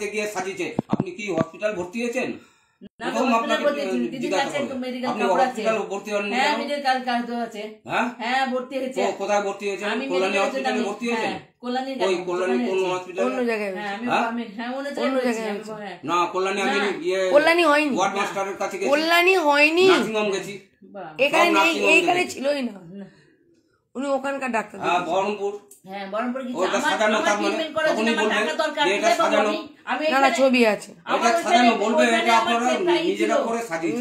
বাড়িতে গিয়ে সাজিয়েছে। আপনি কি হসপিটাল ভর্তি হয়েছেন? কোথায় ভর্তি হয়েছেন? কল্যাণী হসপিটালে ভর্তি হয়েছেন? না, কল্যাণী হয়নি, ওয়ার্ড মাস্টারের কাছে কল্যাণী হয়নি, গেছি, এখানে ছিলই না উনি, ওখানকার ডাক্তার। বহরমপুর, ছবি আছে,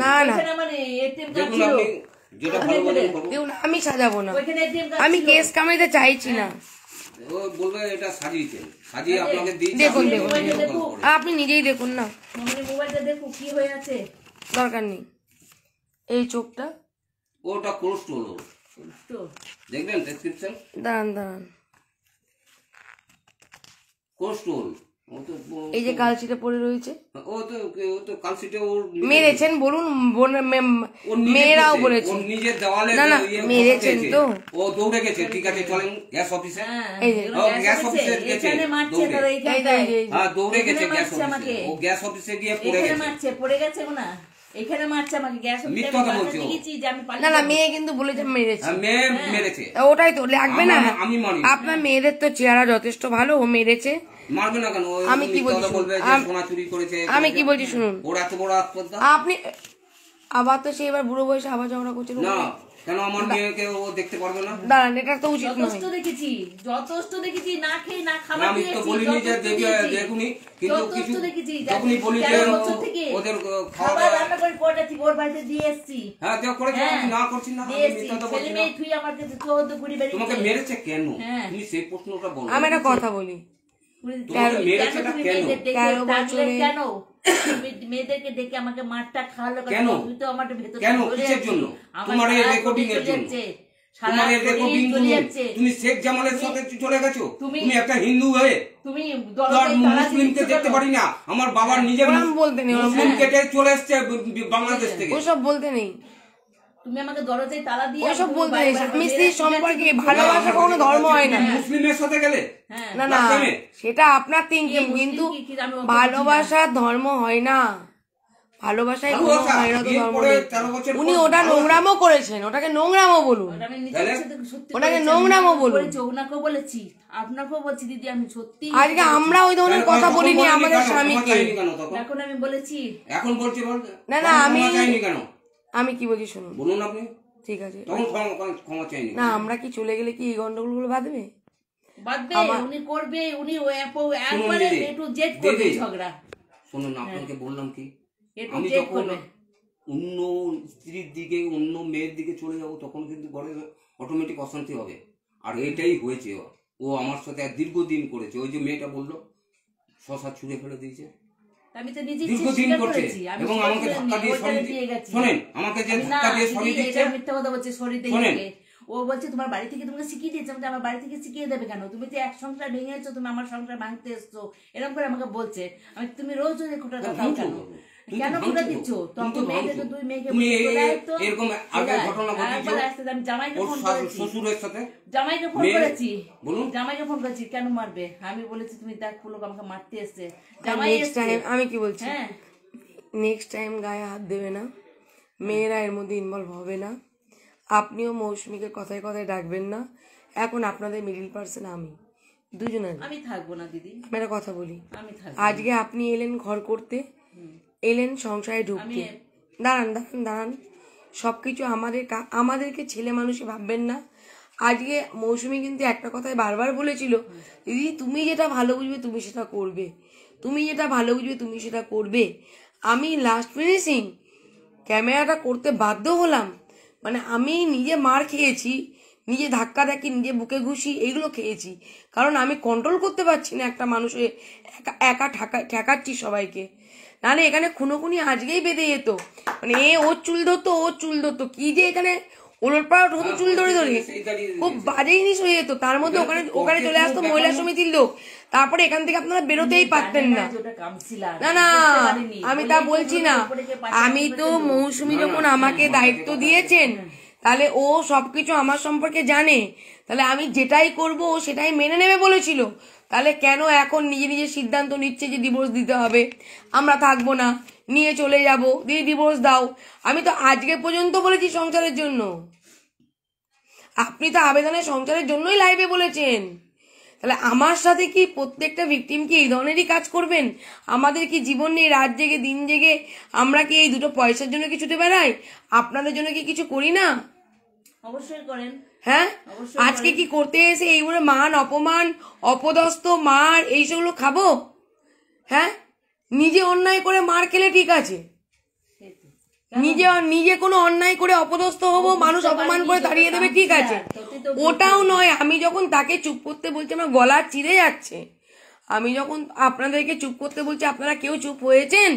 না না আমি সাজাবো না, আমি কেস কামাইতে চাইছি না। দেখুন দেখুন, আপনি নিজেই দেখুন না, দরকার নেই। এই চোখটা, ওটা কোলেস্ট্রল, দেখবেন প্রেসক্রিপশন, দাঁড়ান দাঁড়ান, কোলেস্ট্রল, এই যে কালশিটে পড়ে রয়েছে, ও তো কালশিটে মেরেছেন বলুন, মেয়েরাও বলেছে নিজের দেওয়ালে, না না মেরেছেন তো, ও দৌড়ে গেছে। ঠিক আছে, চলেন গ্যাস অফিসে, গ্যাস অফিসে গেছে, দৌড়ে গেছে গ্যাস অফিসে, ও গ্যাস অফিসে গিয়ে পড়ে গেছে না, এখানে মারছে আমাকে, গ্যাস না না, মেয়ে কিন্তু বলেছে মেরেছে, মেয়ে মেরেছে, ওটাই তো লাগবে না। আপনার মেয়েদের তো চেহারা যথেষ্ট ভালো, ও মেরেছে, মারবে না কেন? আমি কি বলছি, আমি কি বলছি শুনুন, আপনি আবার তো সে এবার বুড়ো বয়সে আবার ঝগড়া করছে না কেন? আমার মেয়েকে ও দেখতে পারবে না? দাঁড়ান, এটা তো উচিত নয়। যথেষ্ট দেখেছি, না খেয়ে না খাবার দিয়েছি, আমি তো বলিনি যে দেখুনি, কিন্তু কিছু যখনই বলি যে ওদের খাবার রান্না করে পড়েছি, ওর বাড়িতে দিয়ে এসেছি। হ্যাঁ, যা করেছো, আমি না করছি না, আমি মিথ্যা তো বলছি না। তুই আমার কাছে 14 কুড়ি বেরিয়ে তোমাকে মেরেছে কেন? তুমি সেই প্রশ্নটা বলো। আমি একটা কথা বলি, মেয়েদেরকে ডেকে আমাকে মারটা খাওয়ালো কেন? তো আমার ভেতর কেন, কিসের জন্য? তোমার এই রেকর্ডিং এর জন্য, তোমার এই রেকর্ডিং, তুমি শেখ জামালের সাথে চলে গেছো, তুমি একটা হিন্দু হয়ে, তুমি মুসলিমকে দেখতে পারি না, আমার বাবার নিজের বলতে নেই, মুসলিম কেটে চলে এসেছে বাংলাদেশ থেকে, ওসব বলতে নেই। তুমি আমাকে দরজায় তালা দিয়ে, ওসব বলতে নেই। স্বামী স্ত্রীর সম্পর্কে ভালোবাসা কোনো ধর্ম হয় না। মুসলিমের সাথে গেলে না না, সেটা আপনার থিঙ্কিং, কিন্তু ভালোবাসা ধর্ম হয় না, ভালোবাসায় কোনো হয় না তো ধর্ম নেই। উনি ওটা নোংরামও করেছেন, ওটাকে নোংরামও বলুন, ওটাকে নোংরামও বলুন। ওনাকেও বলেছি, আপনাকেও বলছি দিদি, আমি সত্যি আজকে আমরা ওই ধরনের কথা বলিনি আমাদের স্বামীকে, এখন আমি বলেছি, এখন বলছি না না, আমি কি বলছি শুনুন, বলুন আপনি, ঠিক আছে, ক্ষমা চাইনি না, আমরা কি চলে গেলে কি এই গন্ডগোল গুলো বাঁধবে? উনি করবে, উনি একবারে এ টু জেড করবে ঝগড়া। শুনুন, আপনাকে বললাম কি, আমি যখন অন্য স্ত্রীর দিকে, অন্য মেয়ের দিকে চলে যাবো, তখন কিন্তু ঘরে অটোমেটিক অশান্তি হবে, আর এটাই হয়েছে। ও আমার সাথে দীর্ঘদিন করেছে, ওই যে মেয়েটা বললো শশা ছুঁড়ে ফেলে দিয়েছে, আমি তো নিজে দীর্ঘদিন করছে, এবং আমাকে ধাক্কা দিয়ে সরিয়ে গেছে। শোনেন, আমাকে যে ধাক্কা দিয়ে সরিয়ে দিয়েছে, মিথ্যা কথা বলছে, সরিয়ে দিয়ে ও বলছে তোমার বাড়ি থেকে তোমাকে শিখিয়ে দিয়েছে। আমার বাড়ি থেকে শিখিয়ে দেবে কেন? তুমি যে এক সংসার ভেঙেছো, তুমি আমার সংসার ভাঙতে এসছো, এরকম করে আমাকে বলছে। আমি তুমি রোজ রোজ খোঁটাটা খাও কেন? কেন খোঁটা দিচ্ছ? তখন মেয়েকে তো দুই মেয়েকে এরকম আগে ঘটনা ঘটেছে। আমি জামাইকে ফোন করেছি, শ্বশুরের সাথে জামাইকে ফোন করেছি, বলুন জামাইকে ফোন করেছি, কেন মারবে? আমি বলেছি তুমি দেখ লোক আমাকে মারতে এসছে, জামাই এসছে। আমি কি বলছি, নেক্সট টাইম গায়ে হাত দেবে না, মেয়েরা এর মধ্যে ইনভলভ হবে না। আপনিও মৌসুমীকে কথায় কথায় ডাকবেন না। এখন আপনাদের মিডিল পার্সন আমি, দুজনের। আমি থাকবো না দিদি, আমি একটা কথা বলি, আজকে আপনি এলেন ঘর করতে, এলেন সংসারে ঢুকতে, দাঁড়ান দাঁড়ান দাঁড়ান, সবকিছু আমাদেরকে ছেলে মানুষে ভাববেন না। আজকে মৌসুমী কিন্তু একটা কথাই বারবার বলেছিল, দিদি তুমি যেটা ভালো বুঝবে তুমি সেটা করবে, তুমি যেটা ভালো বুঝবে তুমি সেটা করবে। আমি লাস্ট ফিনিশিং ক্যামেরাটা করতে বাধ্য হলাম, মানে আমি নিজে মার খেয়েছি, নিজে ধাক্কা দেখি, নিজে বুকে ঘুষি, এইগুলো খেয়েছি, কারণ আমি কন্ট্রোল করতে পারছি না একটা মানুষের, একা ঠেকাচ্ছি সবাইকে, নাহলে এখানে খুনোখুনি আজকেই বেঁধে যেত। মানে ওর চুল ধরতো, কি যে এখানে ওলটপালট হতো চুল ধরে ধরে, খুব বাজে জিনিস হয়ে যেত। তার মধ্যে ওখানে চলে আসতো মহিলা সমিতির লোক, তারপরে এখান থেকে আপনারা বেরোতেই পারতেন না। না না, আমি তা বলছি না, আমি তো মৌসুমী যখন আমাকে দায়িত্ব দিয়েছেন, তাহলে ও সবকিছু আমার সম্পর্কে জানে, তাহলে আমি যেটাই করব ও সেটাই মেনে নেবে বলেছিল। তাহলে কেন এখন নিজে নিজে সিদ্ধান্ত নিচ্ছে যে ডিভোর্স দিতে হবে, আমরা থাকবো না, নিয়ে চলে যাব, দিয়ে ডিভোর্স দাও। আমি তো আজকে পর্যন্ত বলেছি সংসারের জন্য, আপনি তো আবেদনের সংসারের জন্যই লাইভে বলেছেন। তাহলে আমার সাথে কি প্রত্যেকটা ভিকটিম কি এই ধরনেরই কাজ করবেন? আমাদের কি জীবন নেই? রাত জেগে দিন জেগে আমরা কি এই দুটো পয়সার জন্য কি ছুটে বেড়াই? আপনাদের জন্য কি কিছু করি না? অবশ্যই করেন। হ্যাঁ, আজকে কি করতে এসে এইগুলো মান অপমান অপদস্থ মার এইসবগুলো খাবো? হ্যাঁ, নিজে অন্যায় করে মার খেলে ঠিক আছে, নিজে কোনো অন্যায় করে অপদস্থ হবো, মানুষ অপমান করে তাড়িয়ে দেবে, ঠিক আছে, ওটাও নয়। আমি যখন তাকে চুপ করতে বলছি আমার গলা চিড়ে যাচ্ছে, আমি যখন আপনাদেরকে চুপ করতে বলছি আপনারা কেউ চুপ হয়েছেন?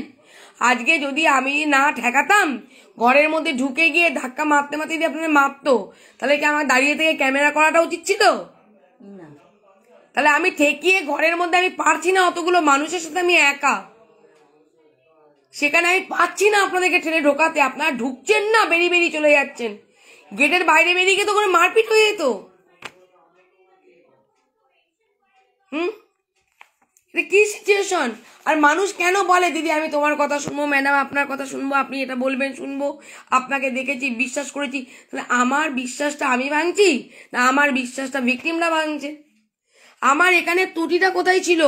আজকে যদি আমি না ঠেকাতাম, ঘরের মধ্যে ঢুকে গিয়ে ধাক্কা মারতে মারতে যদি আপনাদের মারতো, তাহলে কি আমার দাঁড়িয়ে থেকে ক্যামেরা করাটা উচিত ছিল? তাহলে আমি ঠেকিয়ে ঘরের মধ্যে আমি পারছি না, অতগুলো মানুষের সাথে আমি একা, সেখানে আমি পাচ্ছি না আপনাদেরকে ঠেলে ঢোকাতে, আপনারা ঢুকছেন না, বেরিয়ে বেরিয়ে চলে যাচ্ছেন। গেটের বাইরে বেরিয়ে গিয়ে তো করে মারপিট হয়ে যেত। এটা কি সিচুয়েশন? আর মানুষ কেন বলে দিদি আমি তোমার কথা শুনবো, ম্যাডাম আপনার কথা শুনবো, আপনি এটা বলবেন শুনবো, আপনাকে দেখেছি বিশ্বাস করেছি। তাহলে আমার বিশ্বাসটা আমি ভাঙছি না আমার বিশ্বাসটা ভিকটিমরা ভাঙছে? আমার এখানে ত্রুটিটা কোথায় ছিল?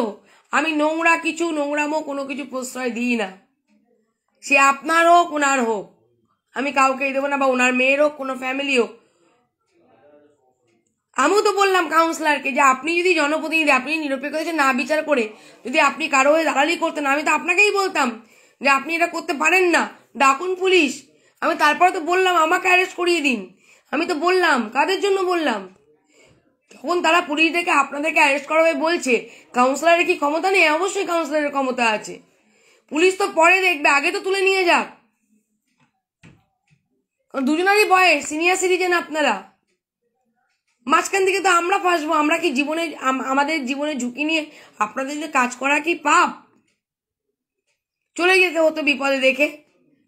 আমি নোংরা কিছু নোংরামো কোনো কিছু প্রশ্রয় দিই না, সে আপনার হোক ওনার হোক, আমি কাউকে দেবো না, বা ওনার মেয়ের হোক কোনো ফ্যামিলি হোক। আমিও তো বললাম কাউন্সিলরকে যে আপনি যদি জনপ্রতিনিধি, আপনি নিরপেক্ষ না বিচার করে যদি আপনি কারো হয়ে দালালি করতেন, আমি তো আপনাকেই বলতাম যে আপনি এটা করতে পারেন না, ডাকুন পুলিশ। আমি তারপরে তো বললাম আমাকে অ্যারেস্ট করিয়ে দিন, আমি তো বললাম, কাদের জন্য বললাম? তখন তারা পুলিশ ডেকে আপনাদেরকে অ্যারেস্ট করা হয়ে বলছে, কাউন্সিলরের কি ক্ষমতা নেই? অবশ্যই কাউন্সিলরের ক্ষমতা আছে, পুলিশ তো পরে দেখবে, আগে তো তুলে নিয়ে যাক। দুজনেরই বয়স, সিনিয়র সিটিজেন আপনারা, মাঝখান থেকে তো আমরা ফাঁসবো। আমরা কি জীবনে আমাদের জীবনে ঝুঁকি নিয়ে আপনাদের যে কাজ করা কি পাপ? চলে যেতে হতো বিপদে দেখে,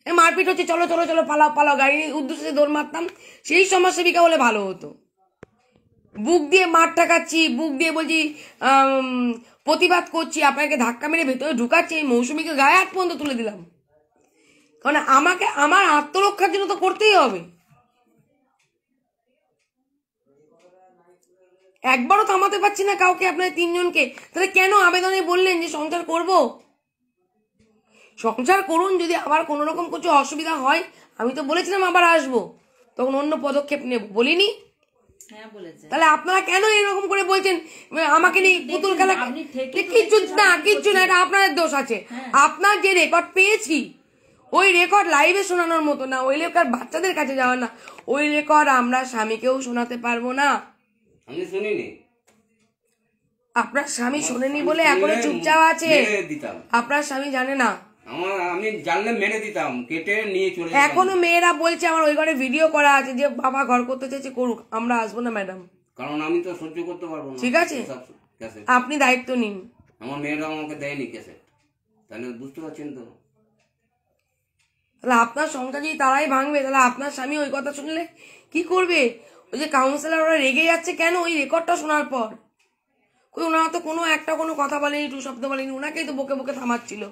মারপিট হচ্ছে, চলো চলো চলো পালাও পালাও, গাড়ির উদ্দেশ্যে দৌড় মারতাম, সেই সমাজসেবিকা হলে ভালো হতো। বুক দিয়ে মার ঠাকাচ্ছি, বুক দিয়ে বলছি প্রতিবাদ করছি, আপনাকে ধাক্কা মেরে ভেতরে ঢুকাচ্ছি, এই মৌসুমীকে গায়ে হাত পর্যন্ত তুলে দিলাম, কারণ আমাকে আমার আত্মরক্ষার জন্য তো করতেই হবে। একবারও থামাতে পারছি না কাউকে, আপনার তিনজনকে। তাহলে কেন আবেদনে বললেন যে সংসার করব? সংসার করুন, যদি আবার কোনো রকম কিছু অসুবিধা হয় আমি তো বলেছিলাম আবার আসবো, তখন অন্য পদক্ষেপ নেব, বলিনি? তাহলে আপনারা কেন এরকম করে বলছেন আমাকে নিয়ে পুতুল খেলা? কিচ্ছু না, এটা আপনাদের দোষ আছে। আপনার যে রেকর্ড পেয়েছি, ওই রেকর্ড লাইভে শোনানোর মতো না, ওই রেকর্ড বাচ্চাদের কাছে যাওয়া না, ওই রেকর্ড আমরা স্বামীকেও শোনাতে পারবো না। আমি শুনিনি, আপনার স্বামী শোনেনি বলে এখনো চুপচাপ আছে, আপনার স্বামী জানে না। আমি জানলে মেরে দিতাম, কেটে নিয়ে চলে। এখনো মেয়েরা বলছে আমার ওই ঘরে ভিডিও করা আছে যে বাবা ঘর করতে চাইছে করুক, আমরা আসবো না ম্যাডাম, কারণ আমি তো সহ্য করতে পারবো না। ঠিক আছে, আপনি দায়িত্ব নিন। আমার মেয়েরা আমাকে দেয়নি ক্যাসেট, তাহলে বুঝতে পারছেন তো। তাহলে আপনার সংসার যদি তারাই ভাঙবে, তাহলে আপনার স্বামী ওই কথা শুনলে কি করবে? ওই যে কাউন্সিলর ওরা রেগে যাচ্ছে কেন ওই রেকর্ডটা শোনার পর? ওনারা তো কোনো একটা কোনো কথা বলেনি, টু শব্দ বলেনি, ওনাকেই তো বকে বকে থামাচ্ছিল।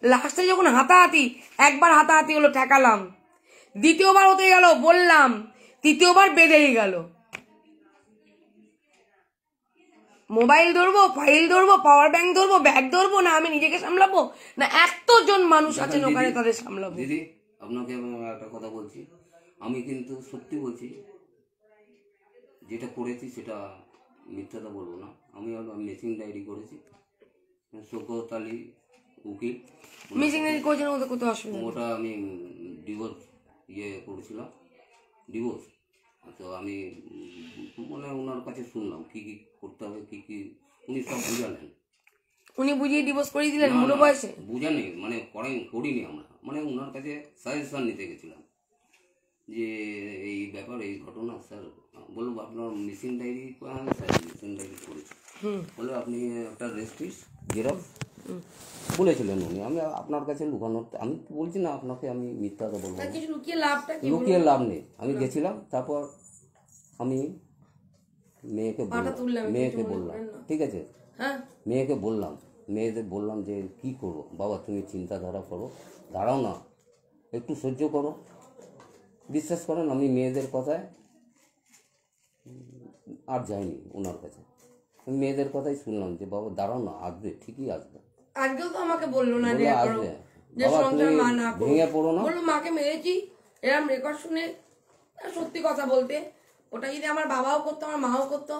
লাস্টে যখন হাতাহাতি, একবার হাতাহাতি হলো ঠেকালাম, দ্বিতীয়বার হতে গেল বললাম, তৃতীয়বার বেঁধেই গেল। মোবাইল ধরবো, ফাইল ধরবো, পাওয়ার ব্যাংক ধরবো, ব্যাগ ধরবো, না আমি নিজেকে সামলাবো, না এতজন মানুষ আছেন ওখানে তাদের সামলাবো? দিদি আপনাকে একটা কথা বলছি, আমি কিন্তু সত্যি বলছি, যেটা করেছি সেটা মিথ্যাটা বলবো না। আমি মিসিং ডায়েরি করেছি, শওকত আলী উকিল মিসিং ডায়েরি করেছেন, ওদের কত অসুবিধা? ওটা আমি ডিভোর্স করেছিলাম, ডিভোর্স। তো আমি মানে ওনার কাছে শুনলাম কি কি করতে হবে, কি কি উনি সব বুঝালেন। উনি বুঝিয়ে ডিভোর্স করিয়ে দিলেন বুড়ো বয়সে? বুঝানি মানে করিনি আমরা, মানে ওনার কাছে সাজেশন নিতে গেছিলাম যে এই ব্যাপার, এই ঘটনা। স্যার বলবো আপনার missing diary, sir missing diary করেছি, বলে আপনি একটা রেজিস্ট্রি জেরক্স বলেছিলেন উনি। আমি আপনার কাছে লুকানোর, আমি বলছি না আপনাকে, আমি মিথ্যা কথা বলবো না। কিছু লুকিয়ে লাভটা কি? লুকিয়ে লাভ নেই। আমি গেছিলাম, তারপর আমি মেয়েকে বললাম, ঠিক আছে, হ্যাঁ, মেয়েদের বললাম যে কি করব বাবা, তুমি চিন্তাধারা করো, দাঁড়াও না, একটু সহ্য করো। বিশ্বাস করেন আমি মেয়েদের কথায় আর যাইনি ওনার কাছে। আমি মেয়েদের কথাই শুনলাম যে বাবা দাঁড়াও না, আসবে, ঠিকই আসবে। আজকেও তো আমাকে বললো না যে আসবে যে বাবা, সংসার তুমি মা না করো, ভেঙে পড়ো না। বললো মাকে মেরেছি, এরকম রেকর্ড শুনে। সত্যি কথা বলতে ওটা যদি আমার বাবাও করতো, আমার মাও করতো,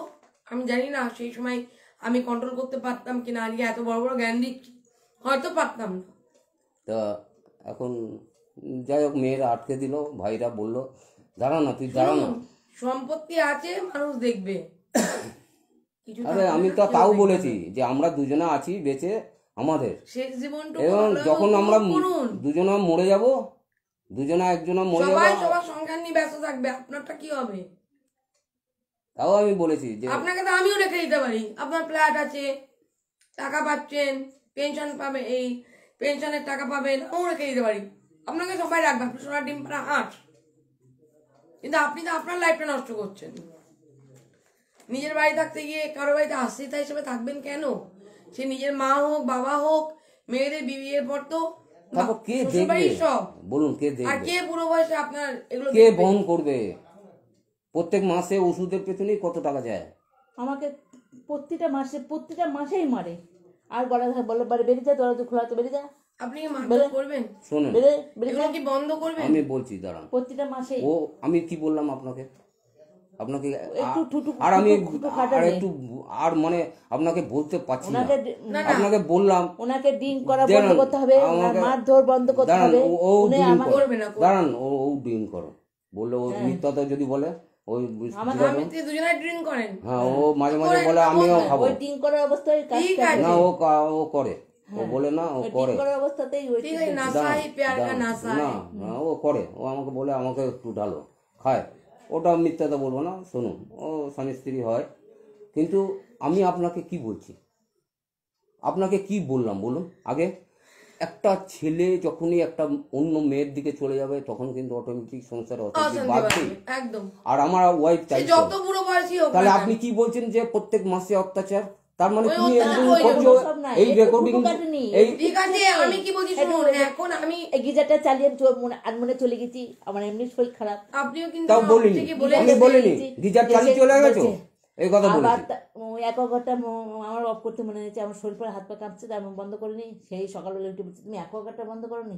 আমি জানি না সেই সময় আমি কন্ট্রোল করতে পারতাম কিনা। আজকে এত বড় বড় জ্ঞান দিচ্ছি, হয়তো পারতাম না। তা এখন যাই হোক, মেয়েরা আটকে দিল, ভাইরা বলল দাঁড়াও না, তুই দাঁড়াও না। সম্পত্তি আছে, মানুষ দেখবে। আরে আমি তো তাও বলেছি যে আমরা দুজনে আছি বেঁচে, আমাদের শেষ জীবনটুকু এবং যখন আমরা করুন। দুজনা মরে যাব, দুজনা একজনা মরে সবাই যাবো, সবার সংখ্যা নিয়ে ব্যস্ত থাকবে, আপনারটা কি হবে? তাও আমি বলেছি যে আপনাকে তো আমিও রেখে দিতে পারি, আপনার ফ্ল্যাট আছে, টাকা পাচ্ছেন, পেনশন পাবে, এই পেনশনের টাকা পাবেন, আমিও রেখে দিতে পারি। আপনাকে সবাই রাখবে, আপনি সোনার ডিম পাড়া হাঁস। কিন্তু আপনি তো আপনার লাইফটা নষ্ট করছেন। নিজের বাড়ি থাকতে গিয়ে কারো বাড়িতে আশ্রিতা হিসেবে থাকবেন কেন? সে নিজের মা হোক, বাবা হোক, মেয়েদের বিয়ের পর তো তারপর কে শ্বশুরবাড়ি দেখবে সব। বলুন, কে আর দেখবে? কে বুড়ো বয়সে আপনার এগুলো কে দেখবে? বহন করবে? প্রত্যেক মাসে ওষুধের পেছনেই কত টাকা যায়। আমাকে প্রতিটা মাসেই মারে। আর গলা ধরে বলে বাড়ি বেরিয়ে যা, তোরা তো খোলা তো বেরিয়ে যা। আপনি কি মারধর করবেন? শোনেন, এগুলো কি বন্ধ করবেন? আমি বলছি দাঁড়ান, প্রতিটা মাসেই ও আমি কি বললাম আপনাকে, আপনাকে একটু ঠুটু আর আমি খুঁটো আর খাটালে। একটু আর মানে আপনাকে বলতে পারছি না, ওনাকে আপনাকে বললাম ওনাকে ডিং করা বন্ধ দাঁড়ান, করতে হবে, ওনার আমাকে- মারধর বন্ধ করতে দাঁড়ান, হবে। ও উনি ডিম আমাকে করো, করবে না, করবে। দাঁড়ান, ও ডিম করো বললে, ও মিথ্যাটা যদি বলে, ওই আপনি দুজনে ড্রিঙ্ক করেন? হ্যাঁ, ও মাঝে মাঝে বলে আমিও খাবো। ওই ডিং করার অবস্থায় কাজ ঠিক করে। আছে। না, ও করে, ও বলে না, ও ওই ডিং করে। করার অবস্থাতেই ওই ঠিক আছে, নাসা হি প্যার কা নাসা না, है। ও করে, ও আমাকে বলে আমাকে একটু ঢালো, খায়। ওটা মিথ্যাটা বলবো না, শুনুন, ও স্বামী স্ত্রী হয়। কিন্তু আমি আপনাকে কি বলছি, আপনাকে কি বললাম বলুন আগে? একটা ছেলে যখনই একটা অন্য মেয়ের দিকে চলে যাবে, তখন কিন্তু অটোমেটিক সংসারে অশান্তি বাড়বেই। একদম। আর আমার ওয়াইফ সে চাইছে, যত বুড়ো বয়সী হোক তাহলে না আপনি কি বলছেন যে প্রত্যেক মাসে অত্যাচার? তার মানে ওই তুমি অত্যাচার একদম ওই করছো সব না, এই একটু রেকর্ডিং, ফুটো কাটেনি, এই ঠিক আছে, আমি কি বলছি শুনুন, এখন আমি এই গিজারটা চালিয়ে আনমনে চলে গেছি, আমার এমনি শরীর খারাপ। আপনিও কিন্তু তাও বলিনি, থেকে বলে আমি বলিনি গিজার চালিয়ে চলে গেছো, এই কথা আবার বলেছি। এক ঘন্টা আমার অফ করতে মনে হয়েছে, আমার শরীর পরে হাত পা কাঁপছে, তার আমি বন্ধ করিনি। সেই সকালবেলা উঠে বলছি তুমি অ্যাকোয়াগার্ডটা বন্ধ করোনি?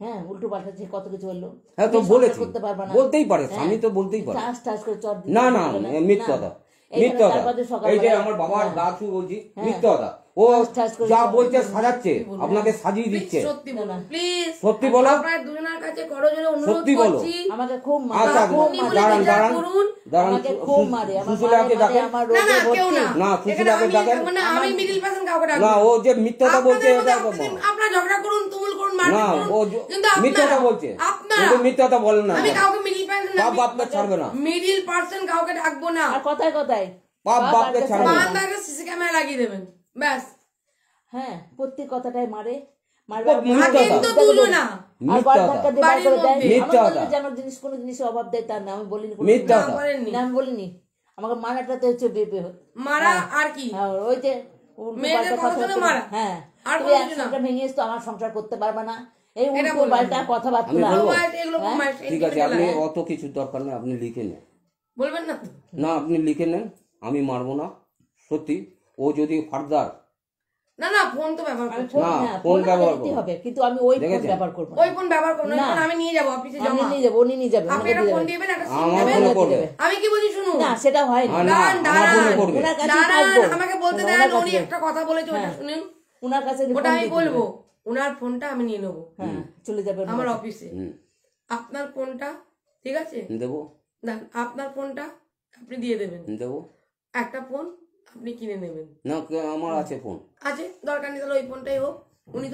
হ্যাঁ, উল্টো পাল্টা যে কত কিছু বললো। হ্যাঁ তো তুমি বলেছি, সংসার করতে পারবা না। বলতেই পারে, হ্যাঁ, স্বামী তো বলতেই পারে। টাস টাস করে চট দিতে না না, বললো না। মিথ্যা কথা, এইখানে মিথ্যা কথা। তারপরে সকালবেলা- এই যে আমার বাবার হ্যাঁ। গা ছুঁয়ে বলছি, হ্যাঁ। মিথ্যা কথা। ও ঠাস করে যা সব বলছে সাজাচ্ছে, আপনাকে সাজিয়ে প্লিজ দিচ্ছে। সত্যি বলুন, প্লিজ সত্যি বলো, আপনার দুজনের কাছে করজোরে অনুরোধ সত্যি বলো। করছি। আমাকে খুব আচ্ছা, মারে, খুব আপনি মারে। বলে দাঁড়ান, বিচার দাঁড়ান। করুন। দাঁড়ান, আমাকে খুব মারে, আমার সুশীলাকে মারে, ডাকেন। আমার না রোগে না, কেউ ভর্তি। না। না, এখানে সুশীলাকে আমি ডাকেন। মানে আমি মিডিল পার্সন কাউকে ডাকবো না, ও যে মিথ্যাটা বলছে আপনাদের এটা মধ্যে আপনারা ঝগড়া করুন, তুমুল করুন, না, মারপিট ও করুন, কিন্তু মিথ্যাটা বলছে, আপনারা কিন্তু মিথ্যাটা বলেন না। আমি কাউকে মিডিল পার্সন বাপ বাপকে ছাড়বে না, মিডিল পার্সন কাউকে ডাকবো না। আর কথায় কথায় বাপ বাপকে ছাড়বে না। বান্দাকে সিসি ক্যামেরা লাগিয়ে দেবেন, ব্যাস। হ্যাঁ, প্রত্যেক কথাটাই মারে, মারবে। ও মিথ্যা আগে কথা। তো তুলো না। আর মিথ্যা গলা কথা। ধাক্কা দিয়ে বার বাড়ির করে দেয়। মধ্যে। মিথ্যা আমার কথা। বলিনি যে আমার জিনিস কোনো জিনিসের অভাব দেয়, তার না, আমি বলিনি কোনো মিথ্যা না কথা। করেননি। না, আমি বলিনি। আমাকে মারাটা তো হচ্ছে বেপে। মারা আর কি? হ্যাঁ, ওই যে উল্টো মেয়েদের পাল্টা কথা কথা শুনে মারা? হ্যাঁ, আর তুমি কোনো এক কিছু না? সংসার ভেঙে এসছো, আমার সংসার করতে পারবে না, এই এটা উল্টো বলবেন পাল্টা না। কথাবার্তা। আমি বলবো? এগুলো হ্যাঁ? ঠিক আছে, আপনি হ্যাঁ। অত কিছু দরকার নেই, আপনি লিখে নেন। বলবেন না তো? না, আপনি লিখে নেন, আমি মারবো না। সত্যি ও যদি ফার্দার, না না, ফোন তো ব্যবহার আমি করছি। ফোন না, না, ফোন ফোন ব্যবহার দিতে করবো। হবে, কিন্তু আমি ওই ফোন দেখেছেন? ব্যবহার করবো না। ওই ফোন ব্যবহার করুন না, না। ফোন আমি নিয়ে যাবো অফিসে আমি জমা। নিয়ে যাবো, উনি নিয়ে যাবে, আপনি উনি একটা দিয়ে ফোন যাবে। দিবেন, একটা সিম আমার দেবেন। ফোনে করবে। আমি কি বলছি শুনুন, না, সেটা হয় না। আর না, দাঁড়ান, আমার ফোনে দাঁড়ান। করবে। ওনার কাছে দাঁড়ান, থাকবো। আমাকে বলতে ওনার দেন। কাছে। উনি একটা কথা বলেছে, ওটা হ্যাঁ। শুনুন। ওনার কাছে ওটা আমি বলবো, ওনার ফোনটা আমি নিয়ে নেবো হ্যাঁ, চলে যাবে ওনার আমার কাছে। অফিসে। হুম, আপনার ফোনটা, ঠিক আছে, দেবো, দেন আপনার ফোনটা আপনি দিয়ে দেবেন। দেবো। একটা ফোন আপনি কিনে নেবেন। না, আমার আছে ফোন। আছে, দরকার নেই, তাহলে ওই ফোনটাই হোক। উনি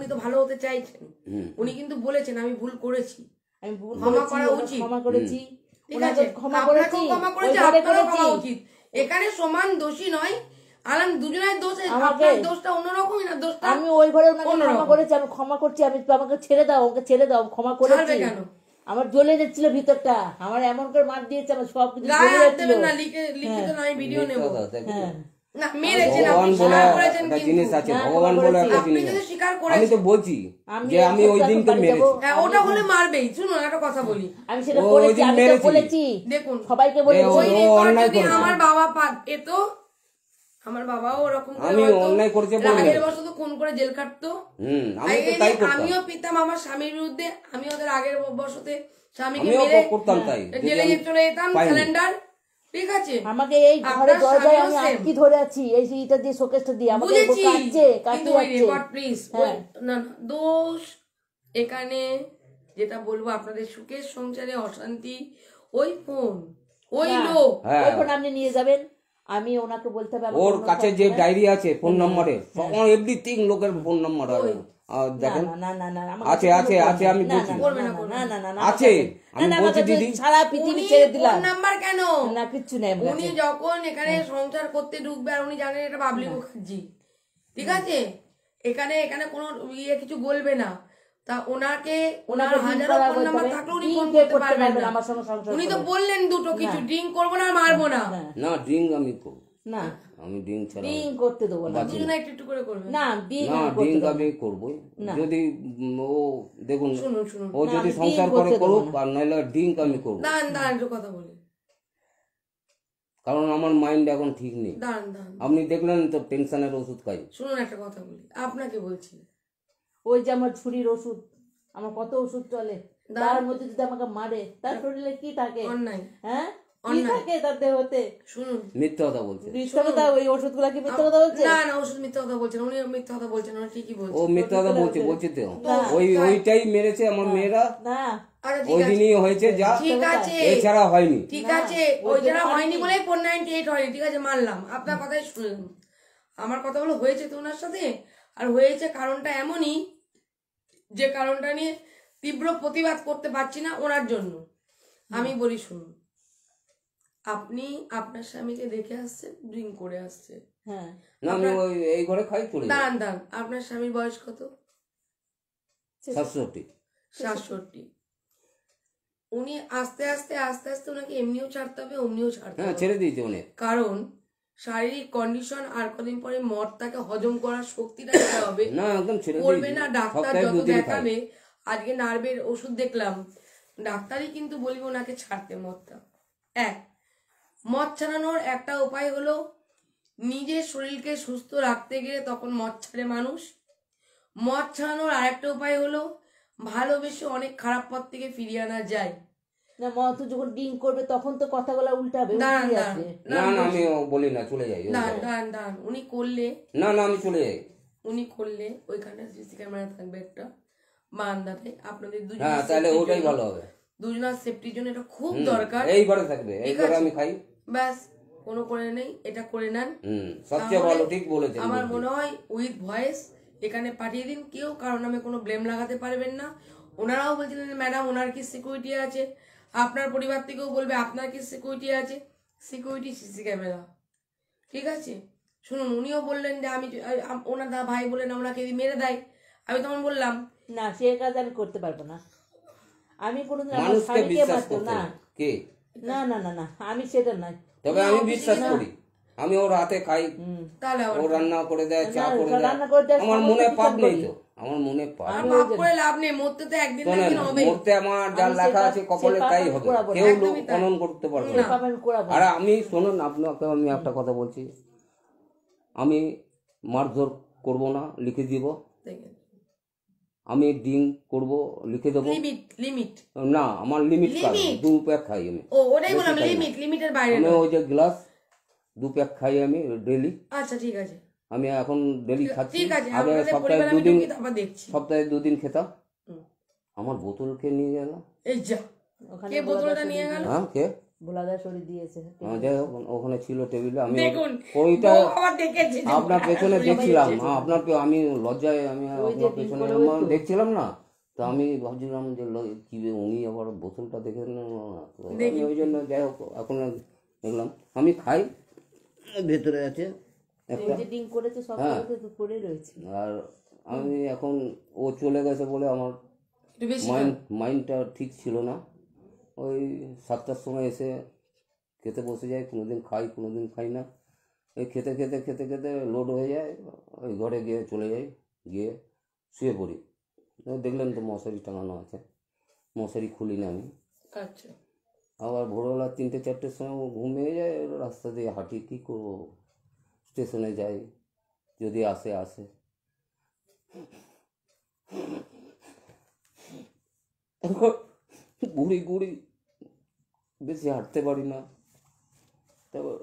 তো ভালো হতে চাইছেন। হুম, উনি কিন্তু বলেছেন আমি ভুল করেছি। আমি ভুল ক্ষমা করেছি, করা ওনাকে উচিত। ক্ষমা করেছি, ঠিক ওনাকে আছে, ক্ষমা আপনাকেও করেছি, ক্ষমা ওই করেছে, ঘরে আপনারও করেছি। ক্ষমা উচিত। এখানে সমান দোষী নয়। আলাম দুজনের দোষ, আপনার দোষটা অন্যরকমই না, দোষটা আমি ওই ঘরে ওনাকে ক্ষমা করেছি, আমি ক্ষমা করছি, আমি আমাকে ছেড়ে দাও, ওকে ছেড়ে দাও, ক্ষমা করেছি। কেন আমার জ্বলে যাচ্ছিল ভিতরটা, আমার এমন করে মার দিয়েছে, আমার সব কিছু গায়ে জ্বলে হাত যাচ্ছিল। দেবেন না, লিখিত নয়, ভিডিও নেব। হ্যাঁ না মেরেছেন, ভগবান আপনি বলে স্বীকার করেছেন, একটা কিন্তু জিনিস আছে, ভগবান বলে একটা আপনি জিনিস যদি আছে। স্বীকার আমি করেছেন, তো বলছি আমি যে আমি ওই দিনকে বাড়ি মেরেছি। যাবো। হ্যাঁ ওটা হলে মারবেই। শুনুন একটা কথা বলি, আমি সেটা ওই বলেছি, দিন আমি তো মেরেছি। বলেছি, দেখুন সবাইকে ও বলেছি। ওই রেকর্ড অন্যায় যদি করেছে। আমার বাবা পেত, আমার বাবাও ওরকম করে আমি হয়তো অন্যায় করেছে বলে রাগের না। বশত খুন করে জেল কাটতো। আমি তো তাই করতাম, আমিও পিতাম আমার স্বামীর বিরুদ্ধে, আমি ওদের আগের বশতে স্বামীকে আমিও মেরে করতাম তাই। যদি জেলে আমি চলে যেতাম, পাইনি। সিলিন্ডার, ঠিক আছে। আমাকে এই ঘরে আপনার দরজায় আমি স্বামীও same। আটকি ধরে আছি, এই যে এটা দিয়ে শোকেসটা দিয়ে আমাকে বুঝেছি, কাটছে, কিন্তু কাটতে ওই যাচ্ছে। রেকর্ড প্লিজ, হ্যাঁ। না না, দোষ এখানে যেটা বলবো, আপনাদের সুখের সংসারে অশান্তি, ওই ফোন, ওই না, লোক। হ্যাঁ। ওই ফোন আপনি নিয়ে যাবেন, আমি ওনাকে বলতে হবে আমার ওর অন্য কাছে ফোন যে দেবেন। ডায়েরি আছে ফোন নাম্বারে, এভরিথিং লোকের ফোন নাম্বার আছে। দেখেন না না না না আমার আছে, কাছে আছে, কোনো ফোন আছে, নেই। আমি না, বলছি। না, করবে না, না, করবে না, না। না, না, আছে, না, আমি না, বলছি আমার কাছে দিদি। সারা পৃথিবী উনি ছেড়ে দিলাম। ফোন নাম্বার কেন? না কিচ্ছু নেই আমার উনি কাছে। যখন এখানে সংসার করতে ঢুকবে, আর উনি জানেন এটা বাবলি মুখার্জি, ঠিক আছে, এখানে এখানে কোনো কিছু বলবে না, তা ওনাকে ওনার ওনাকে হাজারো করা ফোন বলতে নাম্বার হবে, থাকলে উনি drink ফোন এ করতে পারবেন না। আমার সঙ্গে সংসার উনি তো করে। বললেন দুটো কিছু, ড্রিঙ্ক করবো না আর মারবো না। না ড্রিঙ্ক আমি করবো, না আমি ড্রিঙ্ক ছাড়া বিং করতে দেবো না। দুজনে একটু একটু করে করবেন। না বিং না করতে ড্রিঙ্ক দেবো আমি না। করবো না। যদি ও দেখুন, শুনুন শুনুন, ও না, যদি আমি সংসার drink করে করতে দেবো করুক, না। আর নাহলে ড্রিঙ্ক আমি করবো। দাঁড়ান দাঁড়ান একটু কথা বলি, কারণ আমার মাইন্ড এখন ঠিক নেই। দাঁড়ান দাঁড়ান, আপনি দেখলেন তো টেনশনের ওষুধ খাই। শুনুন একটা কথা বলি, আপনাকে বলছি, ওই যে আমার ছুরির ওষুধ, আমার কত ওষুধ চলে, তার মধ্যে যদি আমাকে মারে, তার শরীরে কি থাকে? অন্যায়, হ্যাঁ কি অন্যায়। থাকে তার দেহতে? শুনুন, মিথ্যা কথা বলছে, মিথ্যা কথা, ওই ওষুধগুলা কি মিথ্যা কথা বলছে? না না, ওষুধ মিথ্যা কথা বলছেন, উনি মিথ্যা কথা বলছেন, উনি ঠিকই ও বলছেন। মিথ্যা কথা বলছে, বলছে তো না। ওইটাই মেরেছে আমার মেয়েরা, না আচ্ছা ওই ঠিক আছে, দিনই হয়েছে যা, ঠিক আছে, এছাড়া হয়নি। ঠিক না, আছে, ওই ওই যারা জন্য হয়নি হয়নি। বলে 498 হয়নি, ঠিক আছে মানলাম, আপনার কথাই শুনলাম। আমার কথা হলো হয়েছে তো ওনার সাথে, আর হয়েছে কারণটা এমনই, যে কারণটা নিয়ে তীব্র প্রতিবাদ করতে পারছি না ওনার জন্য। আমি বলি শুনুন, আপনি আপনার স্বামীকে দেখে আসছেন, ড্রিঙ্ক করে আসছেন, হ্যাঁ না আমি ওই এই ঘরে খাই চলে যাই। দাঁড়ান দাঁড়ান, আপনার স্বামীর বয়স কত? 67। 67। উনি আস্তে আস্তে আস্তে আস্তে ওনাকে এমনিও ছাড়তে হবে, অমনিও ছাড়তে হ্যাঁ হবে, ছেড়ে দিয়েছে অনেক। কারণ শারীরিক কন্ডিশন আর কদিন পরে মদটাকে হজম করার শক্তিটা যেটা হবে, না একদম ছেড়ে করবে দিয়েছে, না। ডাক্তার সপ্তাহে যত 2 দিন খাই। দেখাবে, আজকে নার্ভের ওষুধ দেখলাম, ডাক্তারই কিন্তু বলবে ওনাকে ছাড়তে মদটা। মদ ছাড়ানোর একটা উপায় হলো, নিজের শরীরকে সুস্থ রাখতে গেলে তখন মদ ছাড়ে মানুষ। মদ ছাড়ানোর আরেকটা উপায় হলো, ভালোবেসে অনেক খারাপ পথ থেকে ফিরিয়ে আনা যায়। না মত যখন ডিং করবে তখন তো কথাগুলো উল্টাবে, দাঁড়ান উল্টিয়ে দাঁড়ান আসবে। না না আমি বলি না, চলে যাই ওই দাঁড়ান ঘরে। দাঁড়ান দাঁড়ান, উনি করলে, না না আমি চলে যাই। উনি করলে ওইখানে সিসি ক্যামেরা থাকবে একটা বারান্দাতে, আপনাদের হ্যাঁ তাহলে ওটাই ভালো হবে, দুজনের সেফটির জন্য এটা খুব দরকার। এই ঘরে থাকবে, এই ঘরে আমি খাই। ব্যাস, কোনো করে নেই, এটা করে নেন। সবচেয়ে ভালো, ঠিক বলেছেন। আমার মনে হয় উইথ ভয়েস এখানে পাঠিয়ে দিন, কেউ কারণ নামে কোনো ব্লেম লাগাতে পারবেন না। ওনারাও বলছিলেন ম্যাডাম ওনার কি সিকিউরিটি আছে, আপনার পরিবার থেকেও বলবে আপনার কি সিকিউরিটি আছে, সিকিউরিটি সিসি ক্যামেরা, ঠিক আছে। শুনুন, উনিও বললেন যে আমি ওনার ভাই বলেন ওনাকে যদি মেরে দেয়, আমি তখন বললাম না সে কাজ আমি করতে পারবো না, আমি কোনোদিন আমার মানুষকে স্বামীকে বিশ্বাস মারতো করতে না। হবে। কে? না না না না আমি সেটা নাই। তবে আমি বিশ্বাস করি, আমি ওর হাতে খাই, তাহলে ও রান্না করে দেয়, চা করে দেয়, রান্না করে দেয়, আমার সমস্ত মনে কিছু পাপ নেই করি। তো, আমার মনে পাপ আর ভাব করে লাভ নেই, মরতে তো একদিন না একদিন হবে। মরতে আমার যা আমি লেখা সেটা- আছে কপালে সেটা তাই আমি হবে, করাবো না। কেউ লোক একদমই তাই। খনন করতে পারবে সে না। পাপ আমি করাবো আর না। আমি শুনুন, আপনাকে আমি একটা কথা বলছি, আমি মারধর করব না, লিখে দিব। দেখেন, আমি ডিং করব, লিখে দেবো। লিমিট লিমিট, না আমার লিমিট কাজ, Limit? 2 প্যাক খাই আমি। ও ওটাই বললাম, লিমিট, লিমিটের বাইরে আমি নয়। ওই যে গ্লাস 2 প্যাক খাই আমি ডেইলি। আচ্ছা ঠিক আছে, আমি এখন ডেইলি খাচ্ছি, ঠিক আছে, আগে আপনাদের সপ্তাহে পরিবার আমি 2 দিন, ঢুকি তারপর দেখছি। সপ্তাহে 2 দিন খেতাম। হুম। আমার বোতলকে নিয়ে গেল। এই যা, ওখানে কে বোতলটা নিয়ে গেল? হ্যাঁ কে? ভোলাদা শরীর দিয়েছে। যাই হোক, ওখানে ছিল টেবিলে, আমি দেখুন, ওইটা বউ আবার দেখেছে যে আপনার পেছনে দেখছিলাম। আপনার আমি লজ্জায় আমি ওই যে আপনার পেছনে ডিম করে ওই তো। দেখছিলাম না, তো আমি ভাবছিলাম যে কি রে, উনি আবার বোতলটা দেখে নিলেন না। তো আমি ওই জন্য যাই হোক এখন দেখলাম আমি খাই, ভেতরে আছে একটা যে ডিং করেছে সব হ্যাঁ। করে রয়েছে। আর আমি এখন ও চলে গেছে বলে আমার একটু বেশি মাইন্ডটা ঠিক ছিল না। ওই 7টার সময় এসে খেতে বসে যাই, কোনোদিন খাই কোনোদিন খাই না। এই খেতে খেতে খেতে খেতে লোড হয়ে যায়, ওই ঘরে গিয়ে চলে যাই, গিয়ে শুয়ে পড়ি। দেখলেন তো মশারি টাঙানো আছে, মশারি খুলি না আমি। আচ্ছা আবার ভোরবেলা 3টে-4টের সময় ঘুমিয়ে যায়, রাস্তা দিয়ে হাঁটি, কী করবো, স্টেশনে যাই, যদি আসে আসে। ঘুরি ঘুরি, বেশি হাঁটতে পারি না। তারপর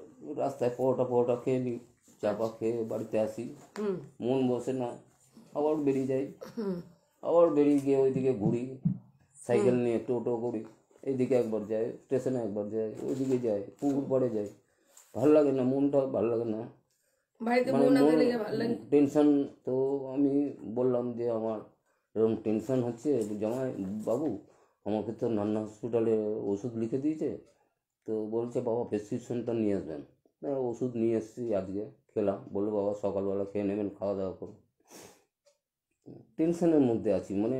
রাস্তায় পরোটা খেয়ে নিই, চাপা খেয়ে বাড়িতে আসি, মন বসে না, আবার বেরিয়ে যাই, আবার বেরিয়ে গিয়ে ওইদিকে ঘুরি, সাইকেল নিয়ে টোটো করি, এইদিকে একবার যাই, স্টেশনে একবার যাই, ওইদিকে যাই, পুকুর পাড়ে যাই। ভালো লাগে না, মনটা ভালো লাগে না, বাড়িতে মানে বউ না মন থাকলে ভালো লাগে? টেনশন। তো আমি বললাম যে আমার এরকম টেনশন হচ্ছে, জামাই বাবু আমাকে তো নান্না হসপিটালে ওষুধ লিখে দিয়েছে, তো বলছে বাবা প্রেসক্রিপশনটা নিয়ে আসবেন। ওষুধ নিয়ে এসেছি, আজকে খেলাম, বললো বাবা সকালবেলা খেয়ে নেবেন, খাওয়া দাওয়া করুন। টেনশনের মধ্যে আছি, মানে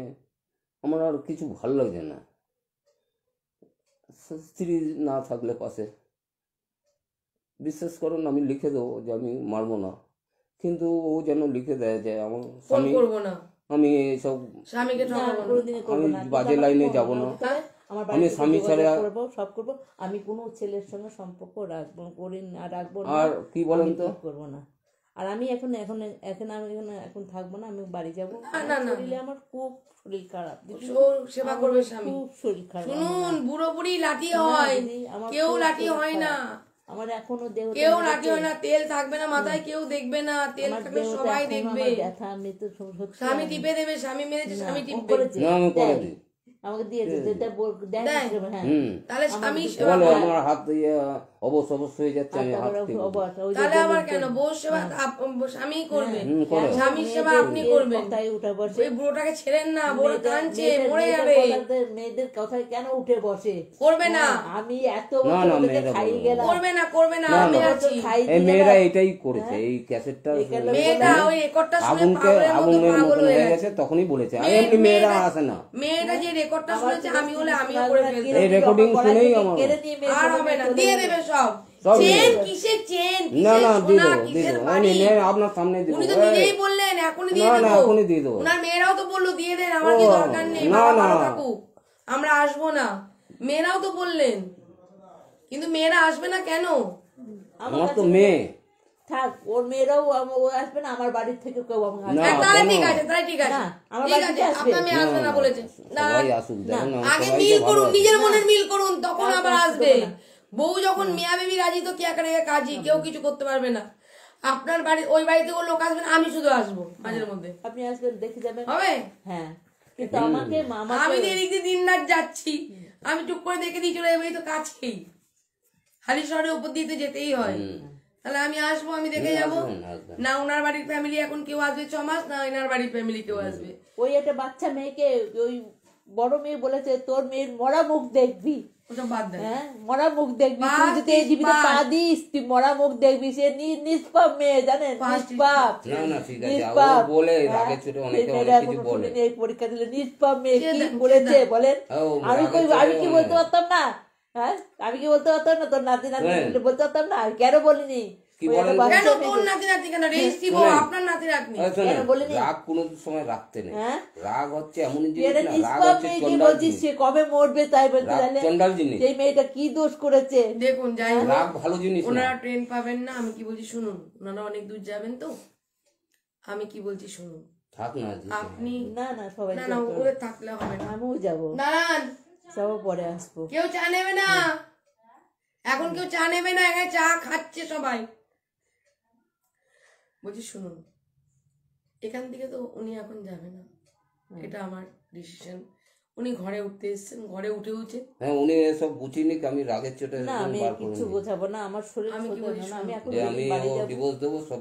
আমার আর কিছু ভালো লাগছে না। স্ত্রী না থাকলে পাশে, বিশ্বাস করুন আমি লিখে দেবো যে আমি মারবো না, কিন্তু ও যেন লিখে দেয় যে আমার ফোন স্বামী, করবো না, আমি এইসব স্বামীকে ঠকাবো না। কোনোদিনই করবো আমি না। বাজে লাইনে যাব না। আমার আমি বাড়িতে স্বামী ছাড়া করবো, সব করবো। আমি কোনো ছেলের সঙ্গে সম্পর্ক রাখবো না। আর কি বলেন তো, করবো না। আর আমি এখন এখন এখন আমি এখন থাকবো না, আমি বাড়ি যাবো। না, শরীরে আমার খুব শরীর খারাপ, সেবা করবে স্বামী। খুব শরীর খারাপ। শুনুন, বুড়ো বুড়ি লাঠি হয়, কেউ লাঠি হয় না, আমার এখনো দেহ, কেউ লাঠি হয় না। তেল থাকবে না মাথায়, কেউ দেখবে না, তেল থাকলে সবাই দেখবে। ব্যথা, আমি তো স্বামী টিপে দেবে, স্বামী মেরেছে স্বামী টিপবে। না আমি করে দিই, আমাকে দিয়েছে যেটা হ্যাঁ। তাহলে স্বামী বলে আমার হাত দিয়ে অবশ হয়ে যাচ্ছে, আমি হাত টিপে দিই। তাহলে আবার কেন বউ সেবা স্বামী করবে, করে। স্বামীর সেবা আপনি করবেন। তাই উঠে বসে, ওই বুড়োটাকে ছেড়েন না, বুড়ো কাঁদছে, মরে যাবে। মেয়েদের কথায় কেন উঠে বসে? করবে না, আমি এত না, না, বছর মেয়েরা খাই বলবে গেলাম, করবে না, করবে না, না, আমি না। আছি। এই মেয়েরা এটাই করেছে, এই ক্যাসেটটা মেয়েটা ওই রেকর্ডটা শুনে আগুনকে পাগলের মতো আগুনের পাগল মতন হয়ে হয়ে গেছে। গেছে, তখনই বলেছে। আর এমনি মেয়েরা আসে না, মেয়েটা যে রেকর্ডটা শুনেছে, আমি হলে আমিও করে ফেলতাম। এই রেকর্ডিং শুনেই আমার আর হবে না, দিয়ে দেবে সব। সব চেন দিয়ে কিসের চেন, না কিসের না দিয়ে সোনা, দেবো, দিয়ে কিসের দেবো, বাড়ি। আপনার সামনে দিয়ে উনি তো দেবো। নিজেই বললেন এখনই দিয়ে না না দেবো। এখনই দিয়ে দেবো। ওনার মেয়েরাও তো বললো দিয়ে দেন, আমার কি দরকার নেই, না, বাবা না। ভালো থাকুক, আমরা আসবো না। মেয়েরাও তো বললেন, কিন্তু মেয়েরা আসবে না কেন? আমার তো মেয়ে, থাক, ওর মেয়েরাও ও আসবে না, আমার বাড়ির থেকে কেউ আমাকে আসবে না, না। তাহলে কেন? ঠিক আছে, তাহলে ঠিক আছে, না, আমার ঠিক বাড়িতে আছে, আসবে। আপনার মেয়ে আসবে না বলেছে। না, সবাই আসুক, দেখুন না, আগে সবাই মিল তো ভালো করুন, আছে। নিজের মনের মিল করুন, তখন না, আবার না, আসবে। না। বউ যখন মিয়া বেবি রাজি, তো কে করে কাজী, কেউ কিছু করতে পারবে না। আপনার বাড়ি, ওই বাড়িতে ওর লোক আসবে না, আমি শুধু আসবো মাঝের মধ্যে, আপনি আসবেন, দেখে যাবেন। হবে? হ্যাঁ, কিন্তু আমাকে আমি তো এদিক দিয়ে দিন রাত যাচ্ছি, আমি টুক করে দেখে দিয়ে চলে যাবো, এই তো কাছেই, হালি শহরের উপর দিয়ে তো যেতেই হয়। তাহলে আমি আসবো, আমি দেখে যাবো। আসবেন, আসবেন। না ওনার বাড়ির ফ্যামিলি এখন কেউ আসবে 6 মাস, না এনার বাড়ির ফ্যামিলি কেউ আসবে। ওই একটা বাচ্চা মেয়েকে ওই বড় মেয়ে বলেছে, তোর মেয়ের মরা মুখ দেখবি, ওসব বাদ দেন। হ্যাঁ মরা মুখ দেখবি, তুই Past যদি এই is জীবিতে পা past. দিস, তুই মরা মুখ দেখবি। সে নিষ্পাপ মেয়ে, জানেন, Past is নিষ্পাপ, না না ঠিক আছে, ও নিষ্পাপ। বলে হ্যাঁ, রাগে চোটে সেই অনেকে মেয়েরা অনেক কিছু এখনো বলে। শুনিনি, এই পরীক্ষা দিলে নিষ্পাপ মেয়ে কে কি দেন, কে করেছে দেন? বলেন? ও, আমি রাগে কই, চোটে আমি কি বলতে অনেক। পারতাম না? হ্যাঁ, আমি কি বলতে পারতাম না? তোর নাতি নাতি হ্যাঁ। বলতে পারতাম না? কেন বলিনি? কি ওই একটা বলেন? বাচ্চা কেন তোর মেয়েকে- নাতি নাতি কেন রেজিস্ট্রি বউ, শোনেন। আপনার নাতি রাখনি? এই শোনেন, কেন বলিনি? রাগ কোনো সময় রাখতে নেই। হ্যাঁ? রাগ হচ্ছে এমনই তুই জিনিস একটা না, রাগ নিষ্পাপ হচ্ছে মেয়ে কি চন্ডাল বলছিস? জিনিস। সে কবে মরবে তাই বলতে রাগ জানে? চন্ডাল জিনিস, সেই মেয়েটা কি দোষ করেছে? দেখুন, যাই হোক, রাগ ভালো জিনিস না। ওনারা ট্রেন পাবেন না, আমি কি বলছি শুনুন, ওনারা অনেক দূর যাবেন তো, আমি কি বলছি শুনুন। থাক না আজকে। আপনি না না, সবাই না না, ওদের থাকলে হবে না। আমিও যাবো, দাঁড়ান, সব পরে আসবো। কেউ চা নেবে না, এখন কেউ চা নেবে না, এখানে চা খাচ্ছে সবাই। বলছি শুনুন, এখান থেকে তো উনি এখন যাবে না, এটা আমার ডিসিশন। উনি ঘরে উঠতে এসেছেন, ঘরে উঠে উঠে হ্যাঁ উনি এসব বুঝিনি, আমি রাগের চোটে না, আমি বার করে কিছু নিই। বোঝাবো না, আমার শরীর আমি কি ছোট বলি না, আমি এখন যে আমি বাড়ি যাবো। ডিভোর্স দেবো, সব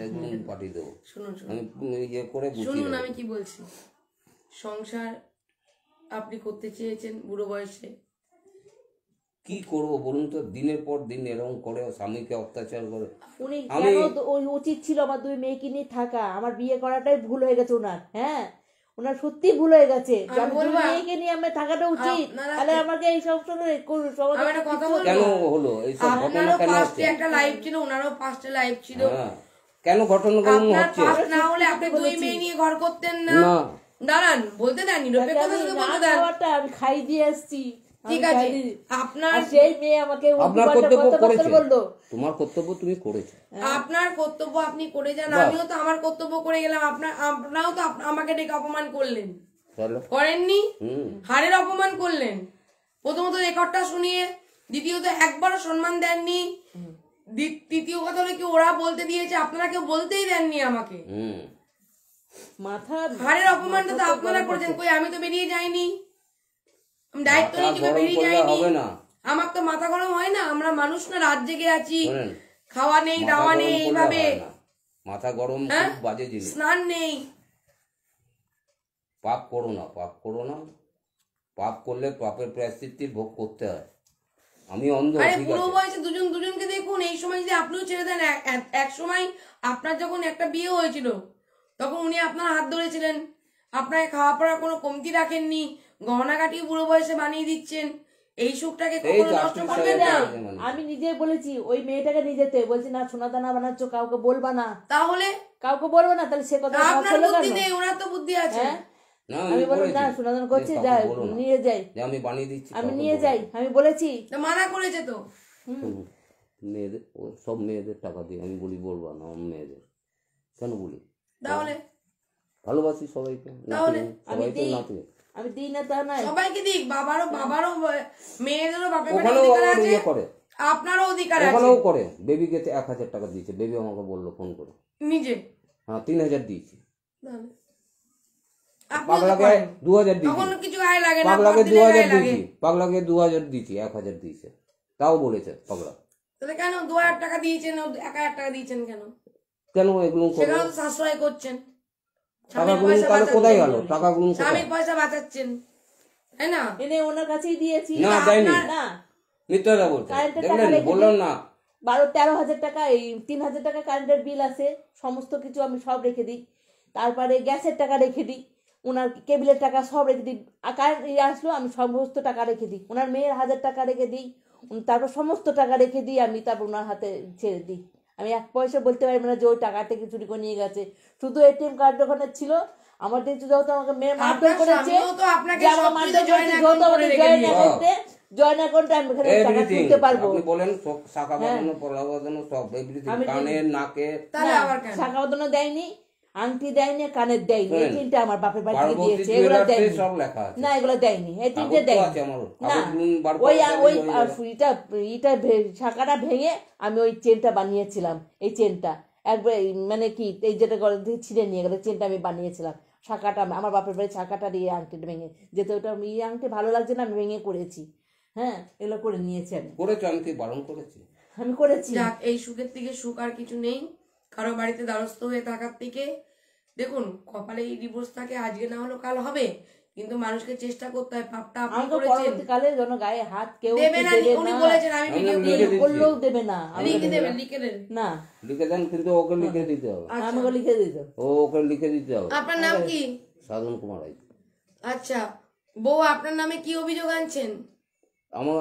একদম পাঠিয়ে দেবো। শুনুন শুনুন আমি ইয়ে করে বুঝিয়ে শুনুন, দেবো। আমি কি বলছি, সংসার আপনি করতে চেয়েছেন বুড়ো বয়সে, কি করবো বলুন তো, দিনের পর দিন এরকম করে স্বামীকে অত্যাচার করে। উনি আমি কেন ওই উচিত ছিল আমার 2 মেয়েকে নিয়ে থাকা, আমার বিয়ে করাটাই ভুল হয়ে গেছে ওনার। হ্যাঁ, ওনার সত্যি ভুল হয়ে গেছে যে আমি 2 মেয়েকে নিয়ে আমার থাকাটা উচিত। তাহলে আমাকে এই সব কেন হলো এইসব ঘটনা, কেন হচ্ছে? একটা লাইফ ছিল, ওনারও 5টা লাইফ ছিল। হ্যাঁ, কেন ঘটনাগুলো হচ্ছে? না হলে আপনি 2 মেয়ে নিয়ে ঘর করতেন না। না, দাঁড়ান, বলতে দেন, নিরপেক্ষ কথা শুধু বলতে দেন। আমি খাই দিয়ে এসছি, ঠিক আছে, আপনার সেই মেয়ে আমাকে আপনার কর্তব্য করেছে, বললো। তোমার কর্তব্য তুমি করেছো, আপনার কর্তব্য আপনি করে যান, আমিও তো আমার কর্তব্য করে গেলাম। আপনারাও তো আমাকে ডেকে অপমান করলেন, করেননি? হাড়ের অপমান করলেন। প্রথমত রেকর্ডটা শুনিয়ে, দ্বিতীয়ত একবারও সম্মান দেননি, তৃতীয় কথা হলো কি ওরা বলতে দিয়েছে, আপনারা কেউ বলতেই দেননি আমাকে। মাথা হাড়ের অপমানটা তো আপনারা করেছেন, কই আমি তো বেরিয়ে যাইনি, আমি দায়িত্ব নিয়ে বেরিয়ে যাইনি। আমার তো মাথা গরম হয় না, আমরা মানুষ না, রাত জেগে আছি, খাওয়া নেই দাওয়া নেই, এইভাবে মাথা গরম, খুব বাজে জিনিস। স্নান নেই। পাপ করো না, পাপ করো না, পাপ করলে পাপের প্রায়শ্চিত্তির ভোগ করতে হয়। আমি অন্ধ, আরে বুড়ো বয়সে দুজনকে দেখুন, এই সময় যদি আপনিও ছেড়ে দেন, এক সময় আপনার যখন একটা বিয়ে হয়েছিল তখন উনি আপনার হাত ধরেছিলেন, আপনাকে খাওয়া পড়ার কোনো কমতি রাখেননি, গহনাগাটি বুড়ো বয়সে বানিয়ে দিচ্ছেন, এই সুখটাকে কখনো নষ্ট করবে না। আমি নিজে বলেছি ওই মেয়েটাকে নিজেতে বলছি না, সোনা দানা বানাচ্ছ, কাউকে বলবা না, তাহলে কাউকে বলবো না। তাহলে সে কথা আপনার বুদ্ধি নেই, ওনার তো বুদ্ধি আছে। আমি বললাম না, সোনা দানা করছি, যাই নিয়ে যাই, আমি বানিয়ে দিচ্ছি, আমি নিয়ে যাই, আমি বলেছি। মানা করেছে তো মেয়েদের, সব মেয়েদের টাকা দিয়ে আমি বলি বলবা না, আমার মেয়েদের কেন বলি? তাহলে ভালোবাসি সবাইকে, আমি দিই না তা নয়, সবাইকে দিক, বাবারও মেয়েদেরও বাপের অধিকার আছে, আপনারও অধিকার আছে। ওখানেও করে। বেবিকে 1000 টাকা দিয়েছে, বেবি আমাকে বললো ফোন করে নিজে। হ্যাঁ, 3000 দিয়েছি, পাগলাকে 2000 দিয়েছি, পাগলাকে 2000 দিয়েছি, পাগলাকে 2000 দিয়েছি, 1000 দিয়েছে, তাও বলেছে পাগলা। তাহলে কেন 2000 টাকা দিয়েছেন, 1000 টাকা দিয়েছেন কেন? কেন এগুলো সেখানে তো সাশ্রয় করছেন, টাকাগুলো তাহলে কোথায় গেল? টাকাগুলো স্বামীর পয়সা বাঁচাচ্ছেন, তাই না? এনে ওনার কাছেই দিয়েছি। না, দেয়নি, না, মিথ্যা বলছে, দেখলেন, বললাম না। 12-13 হাজার টাকা, এই 3000 টাকা কারেন্টের বিল আছে, সমস্ত কিছু আমি সব রেখে দিই। তারপরে গ্যাসের টাকা রেখে দিই, ওনার কেবিলের টাকা সব রেখে দিই, কারেন্ট আসলো আমি সমস্ত টাকা রেখে দিই, ওনার মেয়ের 1000 টাকা রেখে দিই, তারপর সমস্ত টাকা রেখে দিই আমি, তারপর ওনার হাতে ছেড়ে দিই। আমি 1 পয়সা বলতে পারি না যে ওই টাকা থেকে চুরি করে নিয়ে গেছে। শুধু এটিএম কার্ড ওখানে ছিল, আমার যেহেতু আমাকে মেয়ে মারধর করেছে, জয়েন অ্যাকাউন্টে আমি এখানে টাকা তুলতে পারবো। আপনি বলেন শাখা বাঁধানো, পলা বাঁধানো, সব এভরিথিং, কানের, নাকে, শাখা বাঁধানো দেয়নি, আংটি দেয়নি, কানের দেয়নি, এই তিনটা আমার বাপের বাড়ি থেকে দিয়েছে, এগুলো দেয়নি, সব লেখা আছে। না এগুলো দেয়নি, এই তিনটে দেয়নি। না, ওইটা শাখাটা ভেঙে আমি ওই চেনটা বানিয়েছিলাম, এই চেনটা একবার মানে কি এই যেটা ছিঁড়ে নিয়ে গেলে চেনটা আমি বানিয়েছিলাম, শাখাটা আমার বাপের বাড়ি শাখাটা দিয়ে আংটিটা ভেঙে, যেহেতু ওটা এই আংটি ভালো লাগছে না, আমি ভেঙে করেছি। হ্যাঁ, এগুলো করে নিয়েছি আমি, আমি কি বারণ করেছি? আমি করেছি। এই সুখের থেকে সুখ আর কিছু নেই কারো বাড়িতে দ্বারস্থ হয়ে থাকার থেকে। দেখুন, কপালে এই ডিভোর্স থাকে, আজকে না হলো কাল হবে, কিন্তু মানুষকে চেষ্টা করতে হয়। পাপটা আপনি করেছেন, পরবর্তীকালে যেন গায়ে হাত কেউ দেবে না, উনি বলেছেন, আমি ভিডিও করলেও দেবে না, লিখে দেবেন, লিখে দেন না, লিখে দেন, কিন্তু ওকে লিখে দিতে হবে, আমাকে লিখে দিতে হবে, ওকে লিখে দিতে হবে। আপনার নাম কি? সাধন কুমার রায়। আচ্ছা, বউ আপনার নামে কি অভিযোগ আনছেন?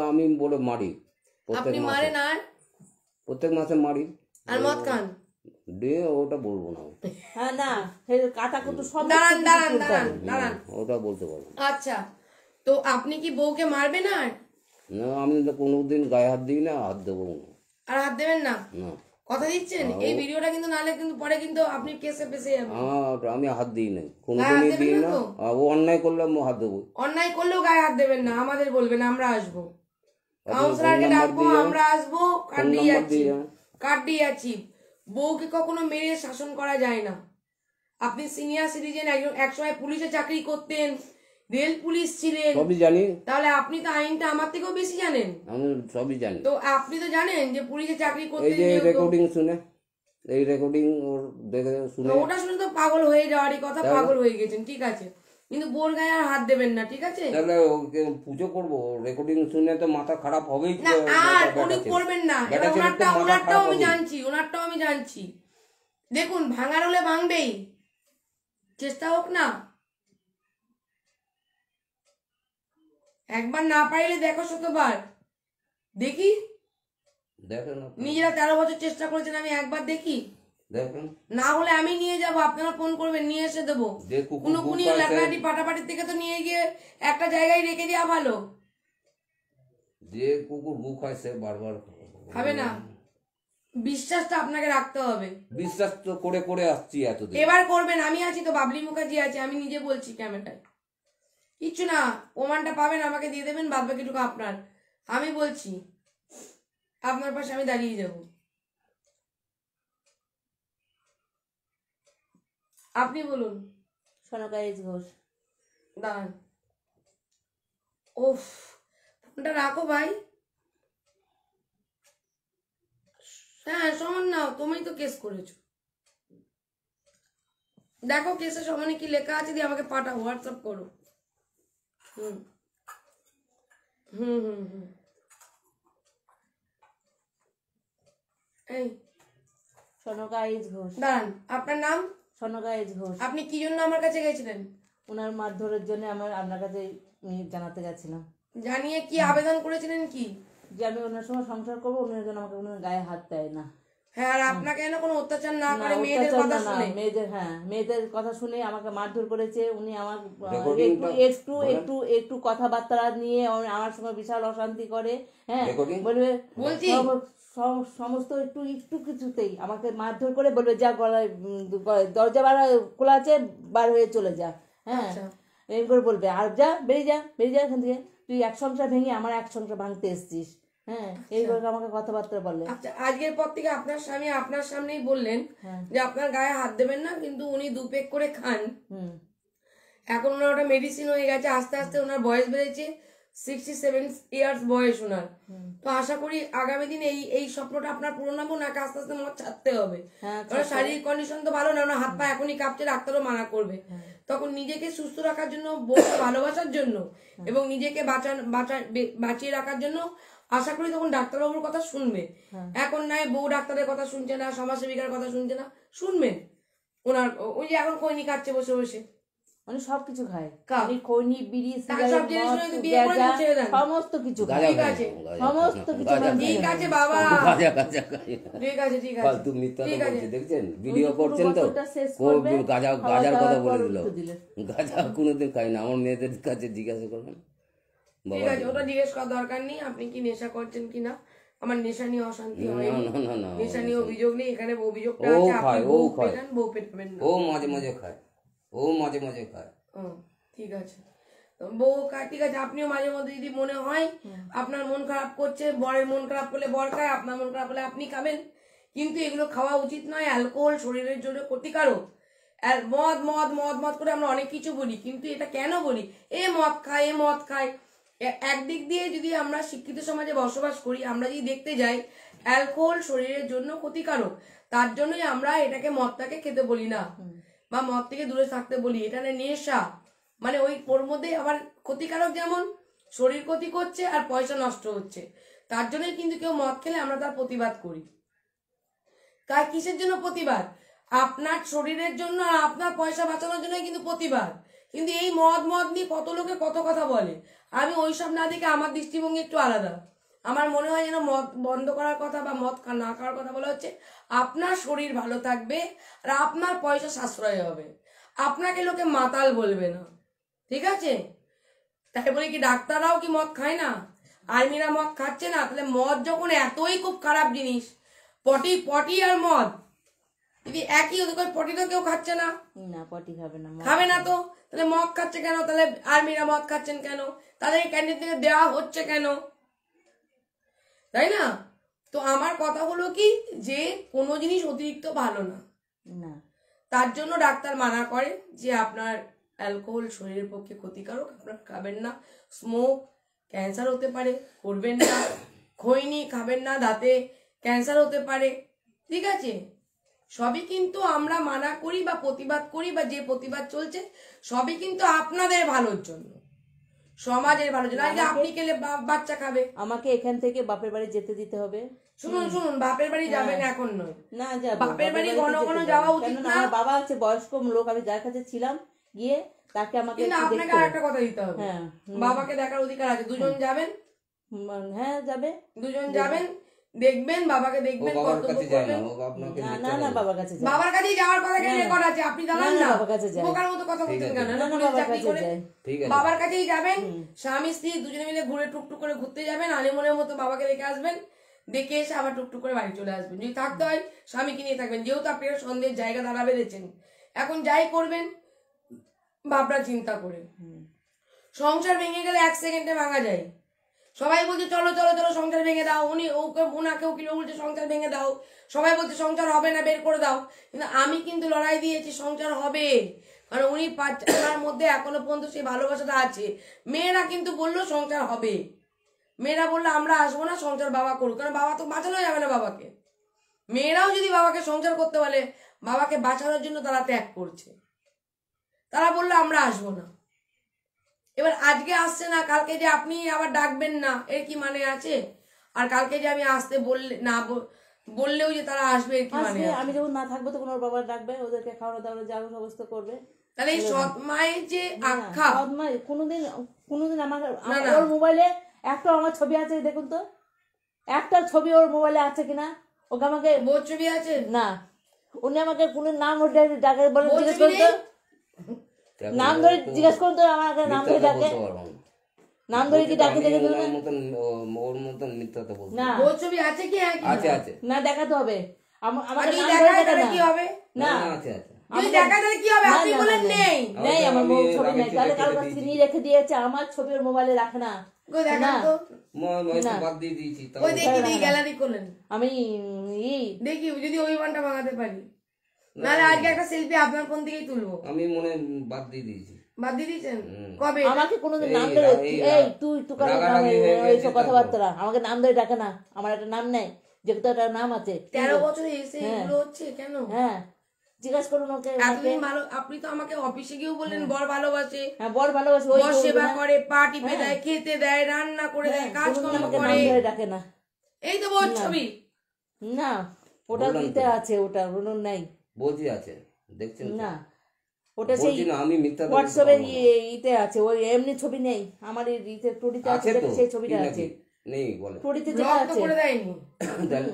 আমি বলে মারি, আপনি মারেন আর প্রত্যেক মাসে মারি, আর মদ খান, দিয়ে ওটা বলবো না। হ্যাঁ, না কাটা কুটু সব, দাঁড়ান, ওটা বলতে পারবো। আচ্ছা, তো আপনি কি বউকে মারবেন আর? না, আমি তো কোনোদিন গায়ে হাত দিই না, হাত দেবো না। আর হাত দেবেন না? না। কথা দিচ্ছেন? এই ভিডিওটা কিন্তু নালে কিন্তু পরে কিন্তু আপনি কেসে ফেসে যাবেন। আমি হাত দিই না, কোনোদিনই দিই না। ও অন্যায় করলে আমি হাত দেবো। অন্যায় করলেও গায়ে হাত দেবেন না, আমাদের বলবেন, আমরা আসবো, কাউন্সিলরকে ডাকবো, আমরা আসবো, কার্ড দিয়ে যাচ্ছি। বউকে কখনো মেরে শাসন করা যায় না। আপনি সিনিয়র সিটিজেন, একসময় পুলিশে চাকরি করতেন, রেল পুলিশ ছিলেন, সবই জানি। তাহলে আপনি তো আইনটা আমার থেকেও বেশি জানেন। আমি সবই জানি। তো আপনি তো জানেন যে পুলিশে চাকরি করতেন, এই যে রেকর্ডিং শুনে, এই রেকর্ডিং ওর দেখে শুনে, ওটা শুনে তো পাগল হয়ে যাওয়ারই কথা, পাগল হয়ে গেছেন, ঠিক আছে। কিন্তু বোর গায়ে আর হাত দেবেন না, ঠিক আছে? তাহলে ওকে পুজো করবো, রেকর্ডিং শুনে তো মাথা খারাপ হবেই। না আর উনি করবেন না। এবার ওনারটাও আমি জানছি। দেখুন ভাঙার হলে ভাঙবেই, চেষ্টা হোক না। একবার না পারলে দেখো শতবার, দেখি। দেখেন নিজেরা 13 বছর চেষ্টা করেছেন, আমি একবার দেখি। দেখেন না হলে আমি নিয়ে যাব, আপনারা ফোন করবেন, নিয়ে এসে দেবো। কোনো লেখাটি পাটাপাটির থেকে তো নিয়ে গিয়ে একটা জায়গায় রেখে দেওয়া ভালো। যে কুকুর গু খায় সে বারবার খাবে না, বিশ্বাসটা আপনাকে রাখতে হবে। বিশ্বাস তো করে করে আসছি এতদিন। এবার করবেন, আমি আছি তো, বাবলি মুখার্জি আছে, আমি নিজে বলছি ক্যামেরায়। কিচ্ছু না, প্রমাণটা পাবেন, আমাকে দিয়ে দেবেন, বাদ বাকিটুকু আপনার। আমি বলছি আপনার পাশে আমি দাঁড়িয়ে যাব। আপনি বলুন। সনকা এস ঘোষ। দাঁড়ান, ওফ, ফোনটা রাখো ভাই। হ্যাঁ সমান নাও, তুমি তো কেস করেছো। দেখো কেসের সমানে কি লেখা আছে, দিয়ে আমাকে পাঠাও, হোয়াটসঅ্যাপ করো। হুম হুম হুম হুম এই সনকা এস ঘোষ। দাঁড়ান, আপনার নাম? সনকা এস ঘোষ। আপনি কি জন্য আমার কাছে গেছিলেন? ওনার মারধরের জন্য আপনার কাছে জানাতে গেছিলাম। জানিয়ে কি আবেদন করেছিলেন কি? যে আমি ওনার সঙ্গে সংসার করবো, উনি যেন আমাকে ওনার গায়ে হাত দেয় না। হ্যাঁ, আর আপনাকে যেন কোনো অত্যাচার না করে, মেয়েদের কথা শুনে। মেয়েদের কথা শুনে আমাকে মারধর করেছে। উনি আমার একটু কথাবার্তা নিয়ে আমার সঙ্গে বিশাল অশান্তি করে। হ্যাঁ বলবে, বলছি সমস্ত একটু কিছুতেই আমাকে মারধর করে বলবে, যা গলায় দরজা খোলা আছে, বার হয়ে চলে যা। হ্যাঁ এরকম করে বলবে, আর যা বেরিয়ে যা এখান থেকে, তুই এক সংসার ভেঙে আমার এক সংসার ভাঙতে এসছিস। হ্যাঁ এইভাবে আমাকে কথাবার্তা বলে। আচ্ছা, আজকের পর থেকে আপনার স্বামী আপনার সামনেই বললেন যে আপনার গায়ে হাত দেবেন না, কিন্তু উনি 2 পেক করে খান। এখন ওনার ওটা মেডিসিন হয়ে গেছে, আস্তে আস্তে ওনার বয়স বেড়েছে, 67 ইয়ার্স বয়স ওনার। তো আশা করি আগামী দিনে এই স্বপ্নটা আপনার পূরণ হবে, ওনাকে আস্তে আস্তে মত ছাড়তে হবে। কারণ শারীরিক কন্ডিশন তো ভালো না, ওনার হাত পা এখনই কাঁপছে, ডাক্তারও মানা করবে। তখন নিজেকে সুস্থ রাখার জন্য, বউকে ভালোবাসার জন্য এবং নিজেকে বাঁচিয়ে রাখার জন্য আশা করি তখন ডাক্তারবাবুর কথা শুনবে। এখন নয় বউ ডাক্তারের কথা শুনছে না, সমাজসেবিকার কথা শুনছে না, শুনবেন ওনার। ওই যে এখন খৈনি খাচ্ছে বসে বসে, উনি সবকিছু খায়, খৈনি, বিড়ি, সমস্ত কিছু ঠিক আছে, সমস্ত কিছু ঠিক আছে বাবা, ঠিক আছে ঠিক আছে, তুমি মিথ্যা বলছে, দেখছেন ভিডিও করছেন তো, গাজার কথা বলে দিল। গাজা কোনোদিন খাই না, আমার মেয়েদের কাছে জিজ্ঞাসা করবেন। ঠিক আছে, ওটা জিজ্ঞেস করার দরকার নেই আপনি কি নেশা করছেন কিনা। আমার নেশা নিয়ে অশান্তি হয়, নেশা নিয়ে অভিযোগ নেই, এখানে অভিযোগটা আছে আপনি বউ পেটান, বউ পেটাবেন না। ও মাঝে মাঝে খায়, ও মাঝে মাঝে খায়। ঠিক আছে বউ খায়, ঠিক আছে, আপনিও মাঝে মধ্যে যদি মনে হয় আপনার মন খারাপ করছে, বরের মন খারাপ করলে বর খায়, আপনার মন খারাপ হলে আপনি খাবেন, কিন্তু এগুলো খাওয়া উচিত নয়। অ্যালকোহল শরীরের জন্য ক্ষতিকারক। মদ মদ মদ মদ করে আমরা অনেক কিছু বলি, কিন্তু এটা কেন বলি, এ মদ খায়। একদিক দিয়ে যদি আমরা শিক্ষিত সমাজে বসবাস করি, আমরা যদি দেখতে যাই অ্যালকোহল শরীরের জন্য ক্ষতিকারক, তার জন্যই আমরা এটাকে মদটাকে খেতে বলি না, বা মদ থেকে দূরে থাকতে বলি। এটা নেশা, মানে ওর মধ্যে আবার ক্ষতিকারক, যেমন শরীর ক্ষতি করছে আর পয়সা নষ্ট হচ্ছে। তার জন্যই কিন্তু কেউ মদ খেলে আমরা তার প্রতিবাদ করি। তার কিসের জন্য প্রতিবাদ? আপনার শরীরের জন্য আর আপনার পয়সা বাঁচানোর জন্য কিন্তু প্রতিবাদ। কিন্তু এই মদ নিয়ে কত লোকে কত কথা বলে, আমি ওইসব না দেখে আমার দৃষ্টিভঙ্গি একটু আলাদা। আমার মনে হয় যেন মদ বন্ধ করার কথা বা মদ না খাওয়ার কথা বলা হচ্ছে, আপনার শরীর ভালো থাকবে আর আপনার পয়সা সাশ্রয় হবে, আপনাকে লোকে মাতাল বলবে না, ঠিক আছে? তাই বলে কি ডাক্তাররাও কি মদ খায় না, আর্মিরা মদ খাচ্ছে না? তাহলে মদ যখন এতই খুব খারাপ জিনিস, পটি আর মদ যদি একই, ওদের পটি তো কেউ খাচ্ছে না, পটি খাবে না তো, তাহলে মদ খাচ্ছে কেন? তাহলে আর্মিরা মদ খাচ্ছেন কেন? তাদেরকে ক্যান্টিন থেকে দেওয়া হচ্ছে কেন? তাই না? তো আমার কথা হলো কি, যে কোনো জিনিস অতিরিক্ত ভালো না, তার জন্য ডাক্তার মানা করে যে আপনার অ্যালকোহল শরীরের পক্ষে ক্ষতিকারক, আপনার খাবেন না। স্মোক, ক্যান্সার হতে পারে, করবেন না। খৈনি খাবেন না, দাঁতে ক্যান্সার হতে পারে, ঠিক আছে? সবই কিন্তু আমরা মানা করি বা প্রতিবাদ করি, বা যে প্রতিবাদ চলছে সবই কিন্তু আপনাদের ভালোর জন্য, সমাজের ভালোর জন্য। আজকে আপনি খেলে বাচ্চা খাবে। আমাকে এখান থেকে বাপের বাড়ি যেতে দিতে হবে। শুনুন শুনুন, বাপের বাড়ি যাবেন এখন নয়, না যাবো, বাপের বাড়ি বাড়িতে ঘন যেতে ঘন হবে। যাওয়া উচিত কেননা না। আমার বাবা আছে বয়স্ক লোক, আমি যার কাছে ছিলাম গিয়ে তাকে আমাকে কিন্তু একটু আপনাকে দেখতে আর হবে। একটা কথা দিতে হবে, হ্যাঁ, বাবাকে দেখার অধিকার আছে। দুজন যাবেন, হ্যাঁ যাবে, দুজন যাবেন, দেখবেন বাবাকে, দেখবেন বাবার কর্তব্য কাছে যায় না, করবেন। ও আপনাকে না নিতে না না হবে। বাবার কাছে যায়, বাবার কাছেই যাওয়ার কথা কি রেকর্ড আছে, আপনি জানেন না, না? বাবার কাছে যায়। বোকার মতো কথা বলছেন কেন? না না পুলিশ বাবার চাকরি কাছে করে যায়। ঠিক আছে, বাবার কাছেই যাবেন, স্বামী স্ত্রী দুজনে মিলে ঘুরে টুকটুক করে ঘুরতে যাবেন, আলিমনের মতো বাবাকে দেখে আসবেন, দেখে এসে আবার টুকটুক করে বাড়ি চলে আসবেন। যদি থাকতে হয় স্বামীকে নিয়ে থাকবেন, যেহেতু আপনি একটা সন্দেহের জায়গা দাঁড়া বেঁধেছেন। এখন যাই করবেন ভাবনা চিন্তা করে। সংসার ভেঙে গেলে 1 সেকেন্ডে ভাঙা যায়। সবাই বলছে চলো চলো চলো সংসার ভেঙে দাও, ওনাকে উকিল বলছে সংসার ভেঙে দাও, সবাই বলছে সংসার হবে না, বের করে দাও। কিন্তু আমি কিন্তু লড়াই দিয়েছি সংসার হবে, কারণ উনি ওনার মধ্যে এখনো পর্যন্ত সেই ভালোবাসাটা আছে। মেয়েরা কিন্তু বললো সংসার হবে, মেয়েরা বললো আমরা আসবো না, সংসার বাবা করুক, কারণ বাবা তো বাঁচানো যাবে না বাবাকে। মেয়েরাও যদি বাবাকে সংসার করতে বলে, বাবাকে বাঁচানোর জন্য তারা ত্যাগ করছে। তারা বললো আমরা আসবো না। এবার আজকে আসছে না, কালকে যে আপনি আবার ডাকবেন না, এর কি মানে আছে? আর কালকে যে আমি আসতে বললে না বললেও যে তারা আসবে, এর কি মানে আসবে, আছে? আমি যখন না থাকবো তখন ওর বাবা ডাকবে, ওদেরকে খাওয়ানো দাওয়ানো যা সমস্ত করবে। তাহলে এই সৎ মায়ের যে আখ্যা, কোনোদিন আমার না, না। ওর মোবাইলে একটা আমার ছবি আছে, দেখুন তো একটা ছবি ওর মোবাইলে আছে কিনা। ওকে আমাকে বোর ছবি আছে না, উনি আমাকে কোনো নাম ডাকে বলে বোর জিজ্ঞেস ছবি করতো, নেই? নাম ধরে জিজ্ঞেস করতো, আমাকে নাম ধরে ডাকে, নাম ধরে কি ডাকে দেখে দিল না? ওর মতন মিথ্যা তো বলতে না বোর ছবি আছে কি? আছে আছে না দেখাতে হবে, আমাকে যদি নাম ধরে দেখায় ডাকে তাহলে না। কি হবে? না আছে আছে যদি দেখায় তাহলে কি হবে? না, আপনি না, বলেন না, নেই। নেই আমার আমি ছবি আগে নেই, তাহলে থেকে কারো কাছ থেকে নিয়ে রেখে দিয়েছে, আমার ছবি ওর মোবাইলে রাখে না। কই দেখান না। তো, হয়তো বাদ দিয়ে দিয়েছি তাও ওই দেখি দেখি গ্যালারি করলেন, আমি দেখি যদি অভিমানটা ভাঙাতে পারি। নাহলে আজকে একটা সেলফি আপনার ফোন থেকেই তুলবো। আমি মনে হয় বাদ দিয়ে দিয়েছি। বাদ দিয়ে দিয়েছেন কবে? আমাকে কোনোদিন নাম এই ধরে এই এই তুই তুকার রাগারাগি হয়ে গেছে এইসব কথাবার্তা আমাকে নাম ধরে ডাকে না, আমার একটা নাম নেই, যেহেতু একটা নাম আছে। 13 বছরে এসে এগুলো হচ্ছে কেন? হ্যাঁ জিজ্ঞাসা করুন ওকে। এতদিন ভালো, আপনি তো আমাকে অফিসে গিয়েও বললেন বর ভালোবাসে, হ্যাঁ বড় ভালোবাসে, ওই বর সেবা করে, পা টিপে দেয়, খেতে দেয়, রান্না করে দেয়, কাজ কোনোদিন কর্ম আমাকে করে। নাম ধরে ডাকে না। এই তো বোর ছবি। না ওটা দিতে আছে, ওটা ওর নাই। বলছি আছে, দেখছেন তো? না ওটা সেই বলছি না আমি মিথ্যা তো বলতে হোয়াটসঅ্যাপের পারবো না। ইতে আছে, ওই এমনি ছবি নেই আমার, এই ইতে টুডিতে আছে, আছে তো সেই ছবিটা কি আছে, নাকি? নেই বলে টুডিতে যেটা ব্লক তো আছে। করে দেয়নি। তাহলে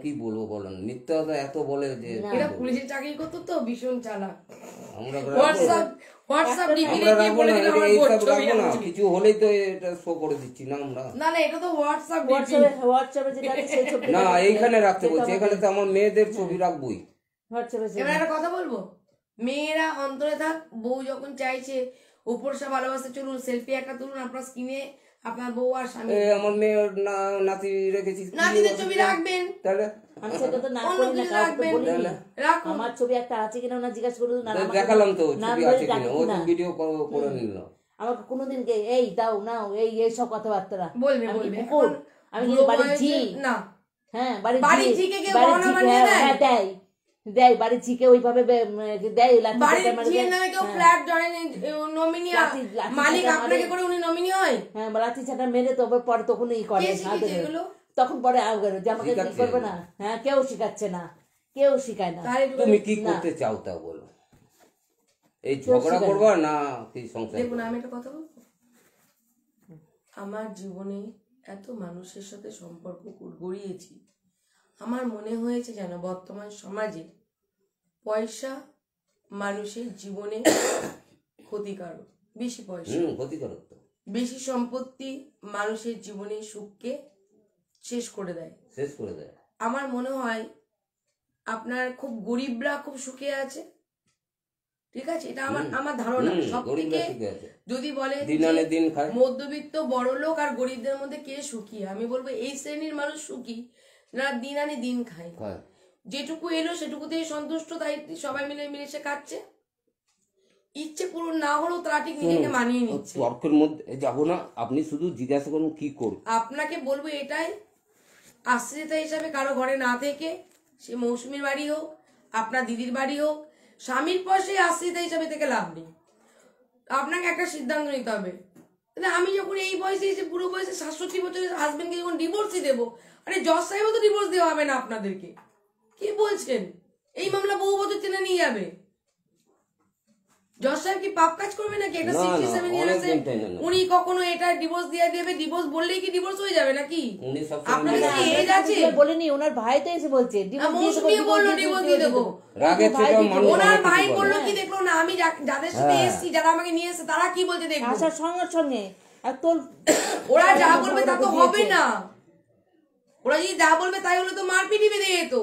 কি বলবো বলেন, মিথ্যা কথা এত বলে যে এটা পুলিশের চাকরি করতো তো, ভীষণ চালাক। আমরা হোয়াটসঅ্যাপ ডিপি আমরা দেখে রাখবো বলে না, দিল এটা আমার বোর এইসব ছবি রাখবো না, আছে। কিছু হলেই তো এটা শো করে দিচ্ছি না আমরা। না না, এটা তো হোয়াটসঅ্যাপ ডিপি। হোয়াটসঅ্যাপে যেটা আছে সেই ছবি না এইখানে রাখতে বলছি, এখানে তো আমার মেয়েদের ছবি রাখবোই। হোয়াটসঅ্যাপে এবার একটা কথা বলবো, মেয়েরা অন্তরে থাক, বউ যখন চাইছে উপর সে ভালোবাসতে, চলুন সেলফি একটা তুলুন আপনার স্ক্রিনে, আপনার বউ আর স্বামী। আমার মেয়ের নাতি রেখেছি, নাতিদের ছবি রাখবেন, তাহলে আমি সেটা তো না অন্য করি না, কিছু কাউকে তো রাখবেন, বলিনি। রাখুন। আমার ছবি একটা আছে কিনা না জিজ্ঞাসা করুন না, আমাকে দেখালাম তো নাম ছবি ধরে আছে কিনা, ডাকে ও তো কিনা। ভিডিও করে নিল। আমাকে কোনোদিন এই দাও নাও এই সব কথাবার্তা বলবে আমি কি বলবে কুকুর? আমি কি বুড়ো বাড়ির ঝি? বয়সে- না, হ্যাঁ বাড়ির বাড়ির ঝি, ঝিকে কেউ বাড়ির গহনা ঝিকে, বানিয়ে দেয়? হ্যাঁ দেয় দেয়, বাড়ির ঝিকে ওইভাবে দেয়, লাঠি বাড়ির চাটা মেরে ঝিয়ের দেয়। নামে কেউ হ্যাঁ, ফ্ল্যাট জয়েন নমিনি, লাঠি মালিক চাটা আপনাকে মারে। করে উনি নমিনি হয়? হ্যাঁ লাঠি চাটা মেরে তবে পরে তখন ই করে কে শিখিয়েছে আদরে। এগুলো? তখন পরে আগে যে আমাকে কি শিখাচ্ছে। করবে না, হ্যাঁ কেউ শিখাচ্ছে না, কেউ শিখায় না। তাহলে তুমি কি না। করতে চাও তা বলো, এই ঝগড়া করবা না কি সংসার দেখুন করবা? আমি একটা কথা বলবো, আমার জীবনে এত মানুষের সাথে সম্পর্ক গড়িয়েছি, আমার মনে হয়েছে যেন বর্তমান সমাজে পয়সা মানুষের জীবনে ক্ষতিকারক। বেশি পয়সা, ক্ষতিকারক তো, বেশি সম্পত্তি মানুষের জীবনে সুখকে শেষ করে দেয়। শেষ করে দেয়। আমার মনে হয় আপনার খুব গরিবরা খুব সুখে আছে, ঠিক আছে, এটা আমার ধারণা। সব গরিবরা থেকে সুখে আছে, যদি বলে দিন আনে দিন খায়। মধ্যবিত্ত বড় লোক আর গরিবদের মধ্যে কে সুখী, আমি বলবো এই শ্রেণীর মানুষ সুখী যারা দিন আনে দিন খায়, খায়। যেটুকু এলো সেটুকুতেই সন্তুষ্ট, তাই সবাই মিলে মিলেমিশে খাচ্ছে, ইচ্ছে পূরণ না হলেও তারা ঠিক নিজেকে মানিয়ে নিচ্ছে। তর্কের মধ্যে যাবো না, আপনি শুধু জিজ্ঞাসা করুন কি করুন। আপনাকে বলবো এটাই, আশ্রিতা হিসাবে কারো ঘরে না থেকে, সে মৌসুমীর বাড়ি হোক আপনার দিদির বাড়ি হোক, স্বামীর পয়সায় আশ্রিতা হিসাবে থেকে লাভ নেই। আপনাকে একটা সিদ্ধান্ত নিতে হবে। আমি যখন এই বয়সে এসে বুড়ো বয়সে 67 বছরের হাজবেন্ডকে যখন ডিভোর্সই দেবো, আরে জজ সাহেবও তো ডিভোর্স দেওয়া হবে না আপনাদেরকে, কি বলছেন? এই মামলা বহু বছর টেনে নিয়ে যাবে। জজ সাহেব কি পাপ কাজ করবে নাকি? এটা 67 ইয়ার্স উনি কখনো এটা ডিভোর্স দিয়ে দেবে? ডিভোর্স বললেই কি ডিভোর্স হয়ে যাবে নাকি? আপনাদের কি এজ আছে? বলেনি, ওনার ভাই তো এসে বলছে মৌসুমী বললো ডিভোর্স দিয়ে দেবো। ওনার ভাই বললো কি দেখলো না? আমি যাদের সাথে এসছি, যারা আমাকে নিয়ে এসছে, তারা কি বলছে দেখবো। আসার সঙ্গে সঙ্গে আর তোর ওরা যা বলবে তা তো হবে না। ওরা যদি যা বলবে তাই হলে তো মারপিটি বেঁধে যেত,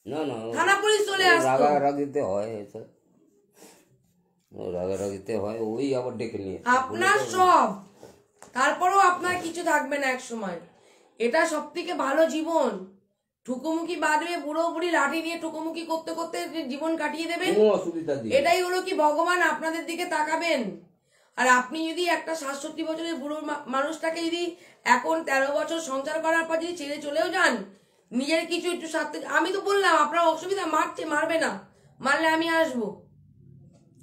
না না, থানা পুলিশ চলে আসতো। রাগারাগিতে হয় এসব, রাগারাগিতে হয়, ওই আবার ডেকে নিয়ে আপনার সব, তারপরেও আপনার কিছু থাকবে না এক সময়। এটা সব থেকে ভালো জীবন। ঠুকুমুখি বাঁধবে, বুড়ো বুড়ি লাঠি নিয়ে ঠুকুমুখি করতে করতে জীবন কাটিয়ে দেবেন। এটাই হলো কি ভগবান আপনাদের দিকে তাকাবেন। আর আপনি যদি একটা 67 বছরের বুড়ো মানুষটাকে যদি এখন 13 বছর সংসার করার পর যদি ছেড়ে চলেও যান, নিজের কিছু একটু স্বার্থে, আমি তো বললাম আপনার অসুবিধা, মারবে না, মারলে আমি আসবো।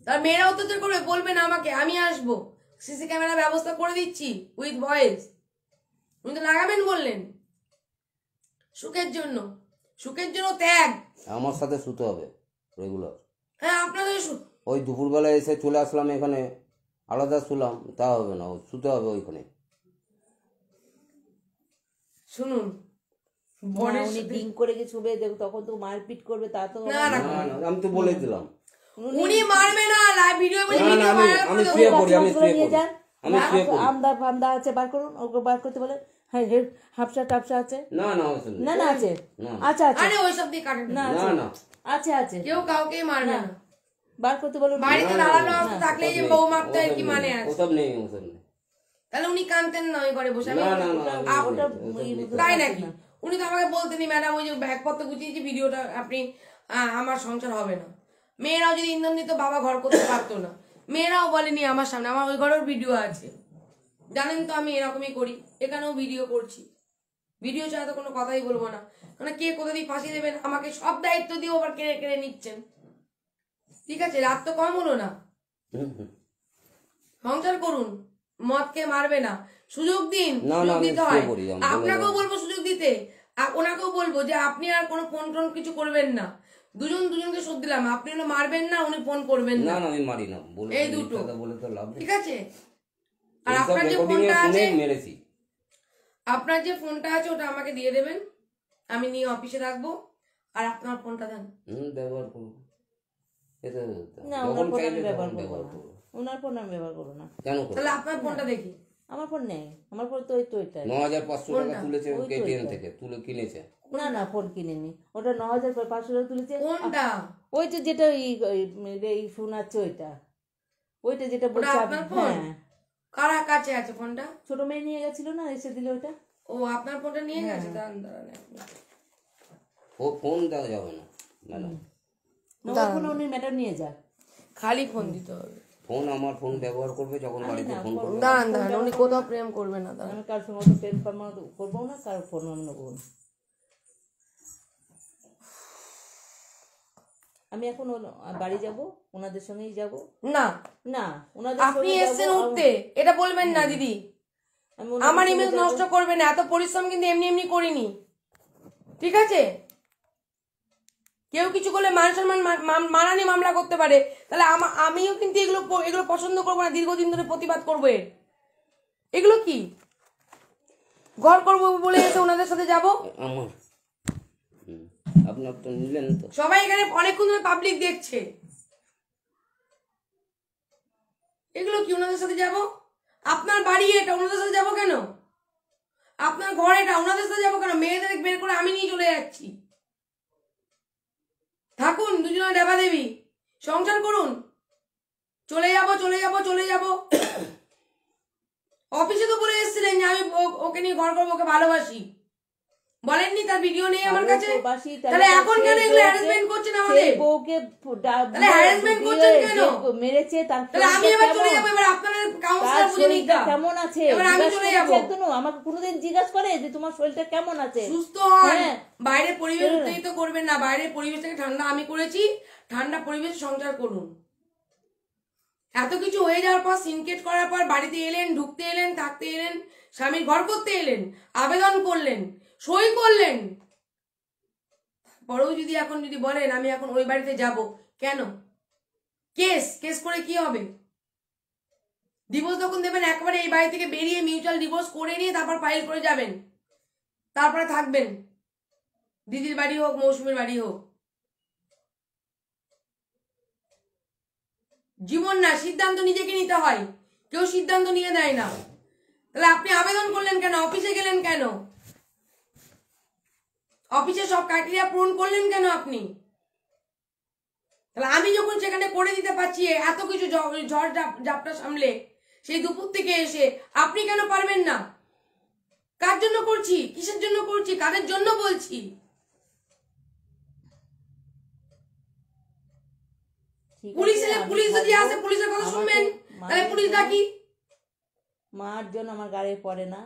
তার মেয়েরা অত্যাচার করবে, বলবেন আমাকে, আমি আসবো, সিসি ক্যামেরা ব্যবস্থা করে দিচ্ছি উইথ ভয়েস। উনি তো লাগাবেন বললেন। সুখের জন্য ত্যাগ। আমার সাথে শুতে হবে রেগুলার। হ্যাঁ, আপনাদের ওই দুপুরবেলা এসে চলে আসলাম এখানে, আলাদা শুলাম, তা হবে না, শুতে হবে ওইখানে। শুনুন, উনি ডিং করে কিছু তখন তো মারপিট করবে, তা তো আমি তো বলে দিলাম উনি মারবে না। লাইভ ভিডিও আমি শুয়ে পড়ি, আমদা ফামদা আছে, বার করুন, ওকে বার করতে বলে। হ্যাঁ, হাফসা টাপসা আছে, না না না না আছে, আচ্ছা আচ্ছা, আরে ওইসব দিয়ে কাটেন না না, আছে আছে, কেউ কাউকে মারবে না। বার করতে বলুন। বাড়িতে দাঁড়ানো অবস্থা থাকলে যে বউ মারতে হয় কি মানে আছে? ওসব নেই, ওসব নেই। তাহলে উনি কানতেন না ওই ঘরে বসে? তাই নাকি? উনি তো আমাকে বলতেনি, ম্যাডাম ওই যে ব্যাগপত্র গুছিয়েছি, ভিডিওটা আপনি, আমার সংসার হবে না। মেয়েরাও যদি ইন্ধন দিত, বাবা ঘর করতে পারতো না। মেয়েরাও বলেনি আমার সামনে, আমার ওই ঘরের ভিডিও আছে, জানেন তো আমি এরকমই করি, এখানেও ভিডিও করছি। ভিডিও ছাড়া তো কোনো কথাই বলবো না, কারণ কে কোথা দিয়ে ফাঁসিয়ে দেবেন আমাকে সব দায়িত্ব দিয়ে আবার কেড়ে কেড়ে নিচ্ছেন। ঠিক আছে, রাত তো কম হলো না, সংসার করুন, মদকে মারবে না, সুযোগ দিন, সুযোগ দিতে হয়। আপনাকেও বলবো সুযোগ দিতে, ওনাকেও বলবো যে আপনি আর কোনো ফোন টোন কিছু করবেন না। দুজনকে শোধ দিলাম, আপনি হলো মারবেন না, উনি ফোন করবেন না, আমি মারি না, এই দুটো বলে তো লাভ নেই। ঠিক আছে? আর আপনার যে ফোনটা আছে, ওটা আমাকে দিয়ে দেবেন, আমি নিয়ে অফিসে রাখবো। আর আপনার ফোনটা দেন, ব্যবহার করবো। না, ওনার ফোন আমি ব্যবহার করবো না, ওনার ফোন আমি ব্যবহার করবো না। কেন? তাহলে আপনার ফোনটা দেখি। আমার ফোন নেই, আমার ফোন তো ওই তো ওইটা 9500 টাকা তুলেছে কেটিএম থেকে, তুলে কিনেছে। না না, ফোন কিনেনি, ওটা 9500 টাকা তুলেছে। কোনটা? ওই তো যেটা এই ফোন আছে, ওইটা যেটা বলছে। হ্যাঁ, কারা কাছে আছে ফোনটা? ছোট মেয়ে নিয়ে গেছিল না, এসে দিলে ওইটা। ও আপনার ফোনটা নিয়ে গেছে? দাঁড়ান। ও ফোন দেওয়া যাবে না ম্যাডাম, ফোন উনি ম্যাডাম নিয়ে যাক, খালি ফোন দিতে হবে। ফোন আমার ফোন ব্যবহার করবে যখন বাড়িতে ফোন করবে। দাঁড়ান, উনি কোথাও প্রেম করবে না। আমি কার সঙ্গে প্রেম করবো না, কার ফোন আমি নেবো না। আমি এখন বাড়ি যাব, ওনাদের সঙ্গেই যাব। না না, ওনাদের আপনি এসেছেন উঠতে, এটা বলবেন না দিদি। আমার ইমেজ নষ্ট করবে না, এত পরিশ্রম কিন্তু এমনি এমনি করিনি। ঠিক আছে? কেউ কিছু করলে মান সম্মান মানানি মামলা করতে পারে, তাহলে আমিও কিন্তু এগুলো পছন্দ করবো না, দীর্ঘদিন ধরে প্রতিবাদ করবো। এগুলো কি ঘর করবো বলে এসে ওনাদের সাথে যাবো? আমার আপনার তো নিলেন তো, সবাই এখানে অনেকক্ষণ ধরে পাবলিক দেখছে। এগুলো কি ওনাদের সাথে যাব? আপনার বাড়ি এটা, ওনাদের সাথে যাবো কেন? আপনার ঘর এটা, ওনাদের সাথে যাবো কেন? মেয়েদের বের করে আমি নিয়ে চলে যাচ্ছি। থাকুন দুজনে দেবা দেবী, সংসার করুন। চলে যাব। অফিসে তো বলে এসেছিলেন যে আমি ওকে নিয়ে ঘর করবো, ওকে ভালোবাসি। বলেননি? তার ভিডিও নেই আমার কাছে। প্রবাসী, তাহলে এখন কেন এগুলো হ্যারাসমেন্ট করছেন আমাদের? বউকে তাহলে harassment করছেন কেন? মেরেছে, তার তাহলে আমি এবার চলে যাবো, এবার আপনাদের কাউন্সিলর বুঝে নিই। কেমন আছে এবার আমি চলে যাবো। আমাকে কোনোদিন জিজ্ঞাসা করে যে তোমার শরীরটা কেমন আছে? সুস্থ হন। হ্যাঁ। বাইরের পরিবেশ উত্তেজিত করবেন না। বাইরের পরিবেশটাকে ঠান্ডা আমি করেছি, ঠান্ডা পরিবেশ সংসার করুন। এত কিছু হয়ে যাওয়ার পর, সিনকেট করার পর বাড়িতে এলেন, ঢুকতে এলেন, থাকতে এলেন, স্বামীর ঘর করতে এলেন, আবেদন করলেন, সই করলেন, পরেও যদি এখন যদি বলেন আমি এখন ওই বাড়িতে যাব, কেন? কেস করে কি হবে? ডিভোর্স যখন দেবেন একবারে এই বাড়ি থেকে বেরিয়ে মিউচুয়াল ডিভোর্স করে নিয়ে তারপর ফাইল করে যাবেন, তারপরে থাকবেন। দিদির বাড়ি হোক, মৌসুমীর বাড়ি হোক, জীবন না, সিদ্ধান্ত নিজেকে নিতে হয়, কেউ সিদ্ধান্ত নিয়ে দেয় না। তাহলে আপনি আবেদন করলেন কেন? অফিসে গেলেন কেন? অফিসে সব ক্রাইটেরিয়া পূরণ করলেন কেন আপনি? তাহলে আমি যখন সেখানে করে দিতে পারছি এত কিছু ঝড় ঝাপটা সামলে, সেই দুপুর থেকে এসে আপনি কেন পারবেন না? কার জন্য করছি, কিসের জন্য করছি, কাদের জন্য বলছি? পুলিশ যদি আসে পুলিশের কথা শুনবেন, তাহলে পুলিশ ডাকি। মার জন্য আমার গাড়ি পড়ে না,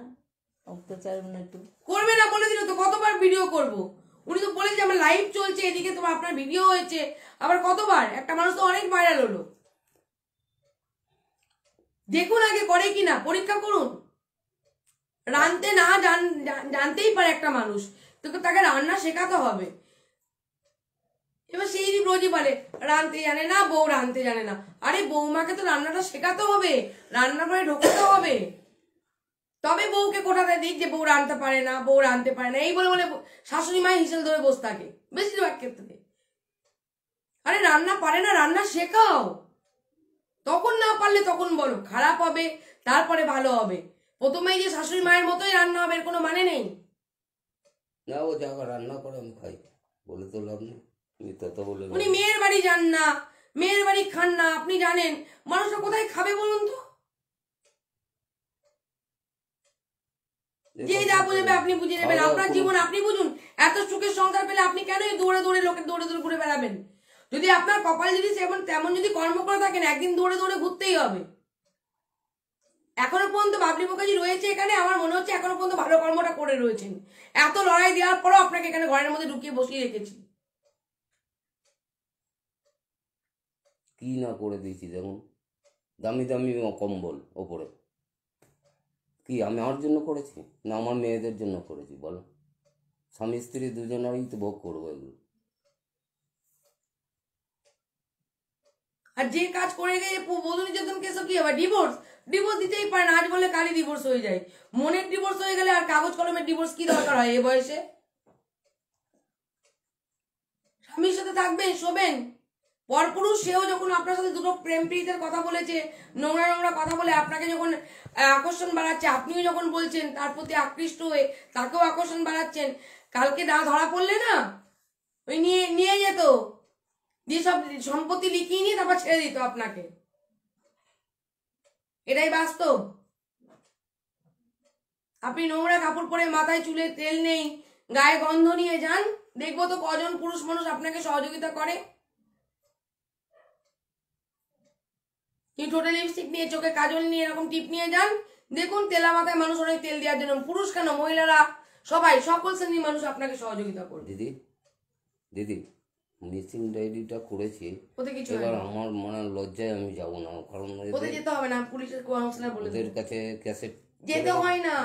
অত্যাচার একটু করবে না বলে দিল তো, কতবার ভিডিও করব? উনি তো বলেছে আমার লাইভ চলছে, এদিকে তোমার আপনার ভিডিও হয়েছে, আবার কতবার? একটা মানুষ তো অনেক ভাইরাল হলো। দেখুন আগে করে কিনা, পরীক্ষা করুন। রাঁধতে না জানতেই পারে একটা মানুষ, তোকে তাকে রান্না শেখাতে হবে। এবার সেই রোজই বলে রাঁধতে জানে না, বউ রাঁধতে জানে না। আরে বৌমাকে তো রান্নাটা শেখাতে হবে, রান্নার ঘরে ঢোকাতে হবে, তবে বউকে কোটাতে দিক যে বউ রাঁধতে পারে না, বউ রাঁধতে পারে না, এই বলে বলে শাশুড়ি মায়ের হিসেল ধরে বসে থাকে বেশিরভাগ ক্ষেত্রে। আরে রান্না পারে না, রান্না শেখাও। তখন না পারলে তখন বলো, খারাপ হবে তারপরে ভালো হবে। প্রথমেই যে শাশুড়ি মায়ের মতোই রান্না হবে এর কোনো মানে নেই। না, ও যা রান্না করে আমি খাই, বলে তো লাভ নেই। উনি মেয়ের বাড়ি যান না, মেয়ের বাড়ি খান না, আপনি জানেন মানুষরা কোথায় খাবে বলুন তো? যে যা বুঝবে আপনি বুঝে নেবেন, আপনার জীবন আপনি বুঝুন। এত সুখের সংসার পেলে আপনি কেন দৌড়ে দৌড়ে লোকের দৌড়ে দৌড়ে ঘুরে বেড়াবেন? যদি আপনার কপাল যদি তেমন যদি কর্ম করে থাকেন, একদিন দৌড়ে দৌড়ে ঘুরতেই হবে। এখনো পর্যন্ত বাবলি মুখার্জি রয়েছে এখানে, আমার মনে হচ্ছে এখনো পর্যন্ত ভালো কর্মটা করে রয়েছেন। এত লড়াই দেওয়ার পরও আপনাকে এখানে ঘরের মধ্যে ঢুকিয়ে বসিয়ে রেখেছি। কি না করে দিয়েছি দেখুন, দামি দামি কম্বল ওপরে, কি আমি আমার জন্য করেছি না আমার মেয়েদের জন্য করেছি বলো? স্বামী স্ত্রী দুজনেরই তো ভোগ করবো এগুলো। আর যে কাজ করে গিয়ে বধূ নির্যাতন কেসও কি হবে? ডিভোর্স দিতেই পারে না, আজ বলে কালই ডিভোর্স হয়ে যায়। মনের ডিভোর্স হয়ে গেলে আর কাগজ কলমের ডিভোর্স কি দরকার হয় এ বয়সে? স্বামীর সাথে থাকবেন, শোবেন। পরপুরুষ সেও যখন আপনার সাথে দুটো প্রেম প্রীতির কথা বলেছে, নোংরা নোংরা কথা বলে আপনাকে যখন আকর্ষণ বাড়াচ্ছে, আপনিও যখন বলছেন তার প্রতি আকৃষ্ট হয়ে তাকেও আকর্ষণ বাড়াচ্ছেন, কালকে না ধরা পড়লে না ওই নিয়ে যেত, দিয়ে সব সম্পত্তি লিখিয়ে নিয়ে তারপর ছেড়ে দিত আপনাকে। এটাই বাস্তব। আপনি নোংরা কাপড় পরে, মাথায় চুলে তেল নেই, গায়ে গন্ধ নিয়ে যান, দেখবো তো কজন পুরুষ মানুষ আপনাকে সহযোগিতা করে। ঠোঁটে লিপস্টিক নিয়ে, চোখে কাজল নিয়ে, এরকম টিপ নিয়ে যান, দেখুন তেলা মাথায় মানুষ অনেক তেল দেওয়ার জন্য, পুরুষ কেন মহিলারা সবাই, সকল শ্রেণীর মানুষ আপনাকে সহযোগিতা করবে। দিদি মিসিং ডায়েরিটা করেছি, এবার আমার মানে লজ্জায় আমি যাব না, কারণ ওদের যেতে হবে না, পুলিশের কাউন্সিলর বলে ওদের কাছে ক্যাসেট যেতে হয় না,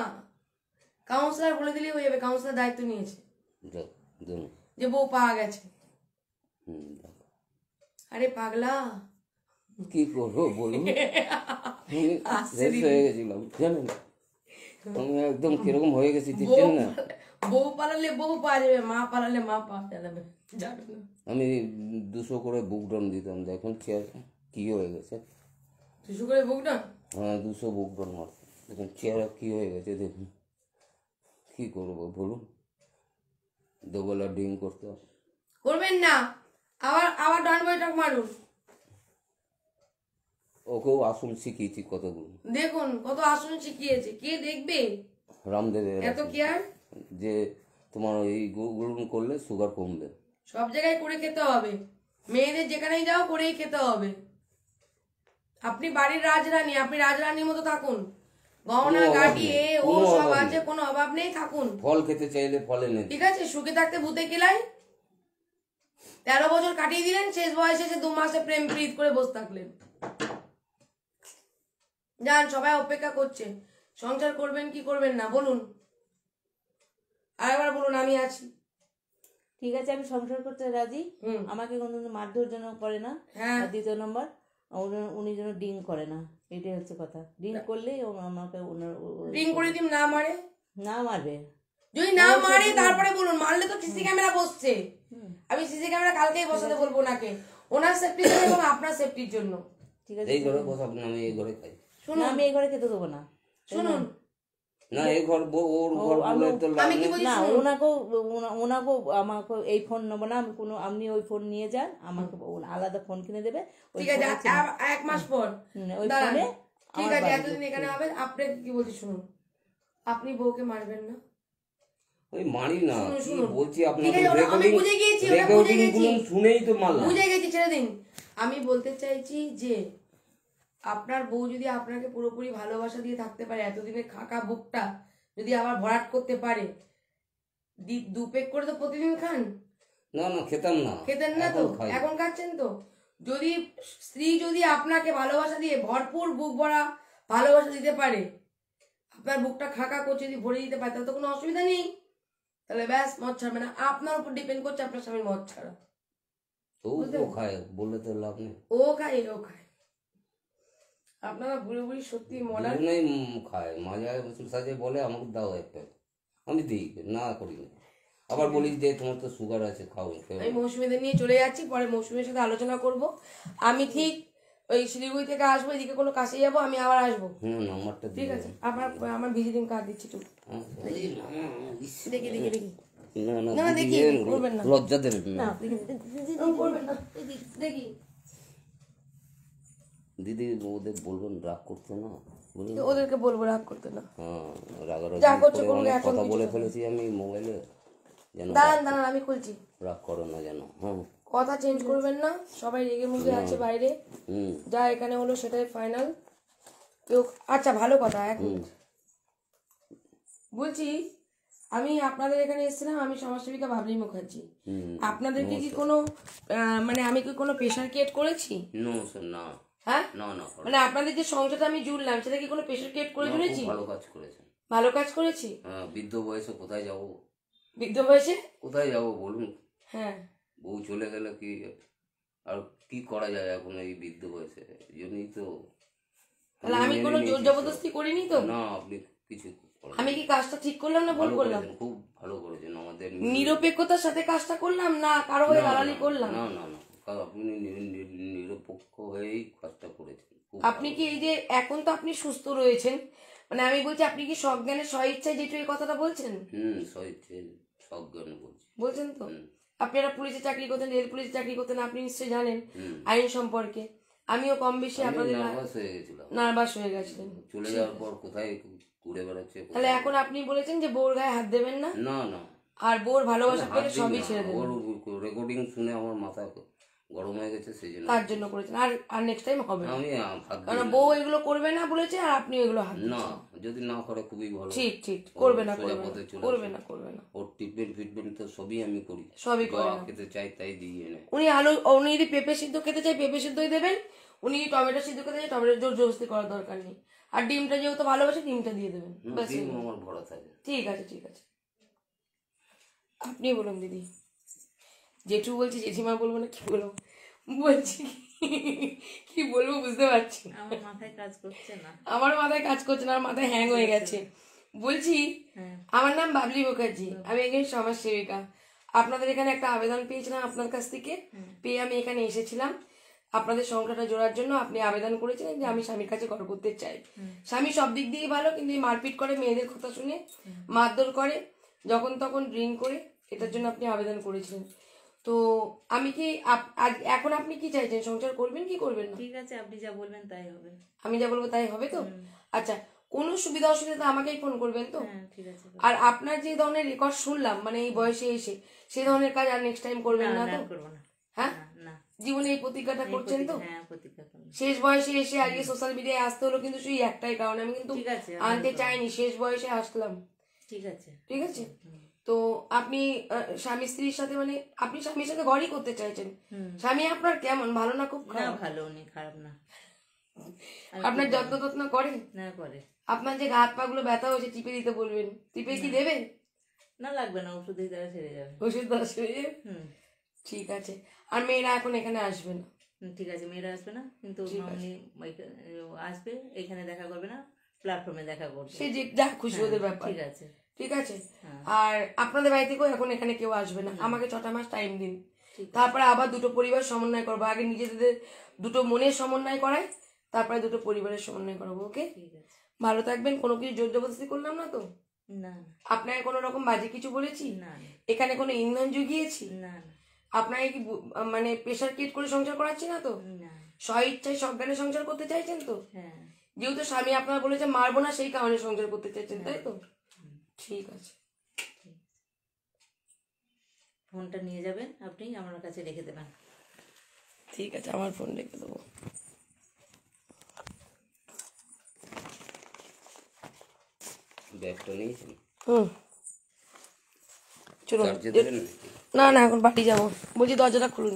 কাউন্সিলর বলে দিলেই হয়ে যাবে। কাউন্সিলর দায়িত্ব নিয়েছে যে বউ পাওয়া গেছে। আরে পাগলা কি করবো বলুন, শেষ হয়ে গেছিলাম জানেন, আমি একদম কিরকম হয়ে গেছি দেখছেন না। বউ পালালে বউ পাওয়া যাবে, মা পালালে মা পাওয়া যাবে যাবে না। আমি 200 করে বুক ডাউন দিতাম, দেখুন কি হয়ে গেছে। 200 করে বুক ডাউন? হ্যাঁ 200 বুক ডাউন মারতাম, দেখুন চেহারা কি হয়ে গেছে দেখুন। কি করবো বলুন, দুবেলা ডিম করতে করবেন না, আবার ডান বইটাক মারুন। ওকেও আসন শিখিয়েছি কতগুলো, দেখুন কত আসন শিখিয়েছে, কে দেখবে? রামদেবের এত কেয়ার, যে তোমার এইগুলো করলে সুগার কমবে। সব জায়গায় করে খেতে হবে, মেয়েদের যেখানেই যাও করেই খেতে হবে। আপনি বাড়ির রাজরানী, আপনি রাজরানীর মতো থাকুন, গহনা গাড়ি এ ও সব আছে, কোনো অভাব নেই, থাকুন। ফল খেতে চাইলে ফলে নেই, ঠিক আছে, সুখে থাকতে ভূতে কিলাই। 13 বছর কাটিয়ে দিলেন, শেষ বয়সে এসে 2 মাসে প্রেম প্রীত করে বসে থাকলেন। যান, সবাই অপেক্ষা করছে, সংসার করবেন কি করবেন না বলুন, আরেকবার বলুন, আমি আছি। ঠিক আছে, আমি সংসার করতে রাজি। আমাকে কোনোদিন মারধর জন্য করে না। আর দ্বিতীয় নম্বর, উনি যেন ড্রিঙ্ক করে না, এটাই হচ্ছে কথা। ড্রিঙ্ক করলেই আমাকে ড্রিঙ্ক করে দিন, না মারে, না মারবে। যদি না মারে তারপরে বলুন, মারলে তো সিসি ক্যামেরা বসছে, আমি সিসি ক্যামেরা কালকেই বসাতে বলবো ওনাকে, ওনার সেফটির জন্য এবং আপনার সেফটির জন্য। ঠিক আছে, এই ঘরে বসাব না, আমি এই ঘরে খাই। শুনুন, আমি এই ঘরে খেতে দেবো না। শুনুন না, এই ঘর ওর ঘর বলে তো লাভ নেই। না, ওনাকেও আমাকে এই ফোন নেবো না আমি, কোনো আপনি ওই ফোন নিয়ে যান, আমাকে আলাদা ফোন কিনে দেবে। ঠিক আছে, 1 মাস পর ওই ফোনে। ঠিক আছে, এতদিন এখানে হবেন। আপনাকে কি বলছি শুনুন, আপনি বউকে মারবেন না। ওই মারি না, কি বলছি ঠিক আপনাদের আছে, আমি রেকর্ডিং বুঝে গিয়েছি, ওটা বুঝে গেছি, শুনেই তো মারলাম। বুঝে গেছি, ছেড়ে দিন। আমি বলতে চাইছি যে আপনার বউ যদি আপনাকে পুরোপুরি ভালোবাসা দিয়ে থাকতে পারে, এতদিনের খাকা বুকটা যদি আবার ভরাট করতে পারে, 2 পেক করে তো প্রতিদিন খান। না না, খেতাম না, খেতেন না তো, এখন খাচ্ছেন তো। যদি স্ত্রী যদি আপনাকে ভালোবাসা দিয়ে ভরপুর বুক ভরা ভালোবাসা দিতে পারে, আপনার বুকটা খাকা করছে যদি ভরে দিতে পারে, তাহলে তো কোনো অসুবিধা নেই। তাহলে ব্যাস, মদ ছাড়বে না। আপনার উপর ডিপেন্ড করছে আপনার স্বামীর মদ ছাড়া। ও খায়, বললে তো লাভ নেই। ও খায়, এও খায়। আপনারা বুড়ি বুড়ি সত্যি মডার্ন। দুজনেই খায়, মাঝে সাজে বলে আমাকে দাও একটা, আমি দিই না করি না। আবার বলি যে তোমার তো সুগার আছে, খাও। আমি মৌসুমীদের নিয়ে চলে যাচ্ছি, পরে মৌসুমীর সাথে আলোচনা করব। আমি ঠিক ওই শিলিগুড়ি থেকে আসবো, এদিকে কোনো কাছে যাবো, আমি আবার আসবো। নাম্বারটা ঠিক আছে, আমার ভিজিটিং কার্ড দিচ্ছি তো। দেখি দেখি দেখি, না না না দেখি, করবেন না, লজ্জা দেবেন না, করবেন না, দেখি। দিদি ওদের বলবেন রাগ করতো না, ওদেরকে বলবো রাগ করতে না। হ্যাঁ, রাগারাগি যা করছে করে করুক, অনেক এখন কথা কিছু বলে না। ফেলেছি আমি মোবাইলে, যেন দাঁড়ান, আমি খুলছি। রাগ করো না যেন। হ্যাঁ, কথা চেঞ্জ করবেন না, সবাই রেগে মুগে আছে বাইরে, হুম, যা এখানে হলো সেটাই ফাইনাল। কেউ, আচ্ছা ভালো কথা, এক মিনিট বলছি, আমি আপনাদের এখানে এসেছিলাম, আমি সমাজসেবিকা বাবলি মুখার্জি। আপনাদেরকে কি কোনো মানে আমি কি কোনো প্রেশার ক্রিয়েট করেছি? না। হ্যাঁ, না না, মানে আপনাদের যে সংসারটা আমি জুড়লাম, সেটা কি কোনো প্রেশার ক্রিয়েট করে জুড়েছি? ভালো কাজ করেছেন, ভালো কাজ করেছি। হ্যাঁ, বৃদ্ধ বয়সে কোথায় যাব? বৃদ্ধ বয়সে কোথায় যাব বলুন? হ্যাঁ, বউ চলে গেলে কি আর কি করা যায় এখন এই বৃদ্ধ বয়সে? এই জন্যই তো। তাহলে আমি কোনো জোর জবরদস্তি করিনি তো? না, আপনি কিছু করেন। আমি কি কাজটা ঠিক করলাম না ভুল করলাম? খুব ভালো করেছেন, আমাদের নিরপেক্ষতার সাথে কাজটা করলাম, না কারো হয়ে দালালি করলাম? না না না, আপনি নিরপেক্ষ হয়েই কাজটা করেছেন। আপনি কি এই যে এখন তো আপনি সুস্থ রয়েছেন, মানে আমি বলছি আপনি কি সজ্ঞানে স্বইচ্ছায় যেটু এই কথাটা বলছেন? সজ্ঞান বলছেন তো। আপনারা পুলিশে চাকরি করতেন, রেল পুলিশে চাকরি করতেন, আপনি নিশ্চয়ই জানেন আইন সম্পর্কে। আমিও কম বেশি আপনাদের নার্ভাস হয়ে গেছিলেন চলে যাওয়ার পর, কোথায় ঘুরে বেড়াচ্ছে। তাহলে এখন আপনি বলেছেন যে বউর গায়ে হাত দেবেন না, না না, আর বউর ভালোবাসা পেলে সবই ছেড়ে দেবেন। রেকর্ডিং শুনে আমার মাথা গরম হয়ে গেছে, সেই জন্য তার জন্য করেছেন। আর নেক্সট টাইম হবে না, আমি কারণ বউ এগুলো করবে না বলেছে, আর আপনি এগুলো হাত না, যদি না করে খুবই ভালো। ঠিক ঠিক, করবে না, করবে না, করবে না। ওর ট্রিটমেন্ট তো সবই আমি করি, সবই করে না। খেতে চাই তাই দিয়ে এনে। উনি যদি পেঁপে সিদ্ধ খেতে চাই পেঁপে সিদ্ধই দেবেন, উনি টমেটো সিদ্ধ খেতে চাই টমেটো, জোর জবরদস্তি করার দরকার নেই। আর ডিমটা যেহেতু ভালোবাসে, ডিমটা দিয়ে দেবেন, আমার ভরা থাকে। ঠিক আছে ঠিক আছে, আপনি বলুন দিদি। জেঠু বলছি, জেঠিমা বলবো না, কি বলবো বলছি, কি বলবো বুঝতে পারছি। আমার মাথায় কাজ করছে না, আমার মাথায় কাজ করছে না, আমার মাথায় হ্যাং হয়ে গেছে। বলছি, আমার নাম বাবলি মুখার্জি, আমি একজন সমাজসেবিকা। আপনাদের এখানে একটা আবেদন পেয়েছিলাম আপনার কাছ থেকে, পেয়ে আমি এখানে এসেছিলাম আপনাদের সংসারটা জোড়ার জন্য। আপনি আবেদন করেছিলেন যে আমি স্বামীর কাছে ঘর করতে চাই। স্বামী সব দিক দিয়ে ভালো, কিন্তু মারপিট করে, মেয়েদের কথা শুনে মারধর করে, যখন তখন ড্রিঙ্ক করে, এটার জন্য আপনি আবেদন করেছিলেন। তো আমি কি এখন আপনি কি চাইছেন, সংসার করবেন কি করবেন না? ঠিক আছে, আপনি যা বলবেন তাই হবে। আমি যা বলবো তাই হবে তো? আচ্ছা, কোনো সুবিধা অসুবিধা আমাকেই ফোন করবেন তো। হ্যাঁ ঠিক আছে। আর আপনার যে ধরনের রেকর্ড শুনলাম মানে এই বয়সে এসে সেই ধরনের কাজ আর নেক্সট টাইম করবেন না তো? করবো না। হ্যাঁ, না জীবনে এই প্রতিজ্ঞাটা করছেন তো? হ্যাঁ প্রতিজ্ঞা করবো। শেষ বয়সে এসে আজকে সোশ্যাল মিডিয়ায় আসতে হলো কিন্তু সেই একটাই কারণ, আমি কিন্তু ঠিক আছে, আনতে চাইনি, শেষ বয়সে আসলাম। ঠিক আছে। ঠিক আছে, তো আপনি স্বামী স্ত্রীর সাথে মানে আপনি স্বামীর সাথে ঘরই করতে চাইছেন। স্বামী আপনার কেমন, ভালো না খুব না খারাপ? ভালো, উনি খারাপ না। আপনার যত্ন টত্ন করেন? না করে। আপনার যে হাত পা গুলো ব্যথা হয়েছে টিপে দিতে বলবেন, টিপে কি দেবেন? না লাগবে না, ওষুধেই দ্বারা সেরে যাবে। ওষুধ দেওয়া সেরে যাবে? ঠিক আছে। আর মেয়েরা এখন এখানে আসবে না? ঠিক আছে, মেয়েরা আসবে না, কিন্তু মামনি আসবে, এখানে দেখা করবে না, প্ল্যাটফর্মে দেখা করবে। সে যে যা খুশি ওদের ব্যাপার। ঠিক আছে ঠিক আছে। আর আপনাদের বাড়ি থেকেও এখন এখানে কেউ আসবে না, আমাকে 6টা মাস টাইম দিন, তারপরে আবার দুটো পরিবার সমন্বয় করবো। আগে নিজেদের দুটো মনের সমন্বয় করাই, তারপরে দুটো পরিবারের সমন্বয় করাবো। ওকে, ভালো থাকবেন। কোনো কিছু জোর জবরদস্তি করলাম না তো? না। আপনাকে কোনো রকম বাজে কিছু বলেছি? না। এখানে কোনো ইন্ধন জুগিয়েছি? না। আপনাকে কি মানে প্রেশার ক্রিয়েট করে সংসার করাচ্ছি না তো? না। স্ব ইচ্ছায় সজ্ঞানে সংসার করতে চাইছেন তো? হ্যাঁ। যেহেতু স্বামী আপনার বলেছে মারবো না, সেই কারণে সংসার করতে চাইছেন, তাই তো? ঠিক আছে। ফোনটা নিয়ে যাবেন আপনি, আমার কাছে রেখে দেবেন। ঠিক আছে, আমার ফোন রেখে দেবো। ব্যাগটা নিয়েছেন? চলুন। চার্জে দেবেন? না না, এখন বাড়ি যাবো। বলছি দরজাটা খুলুন,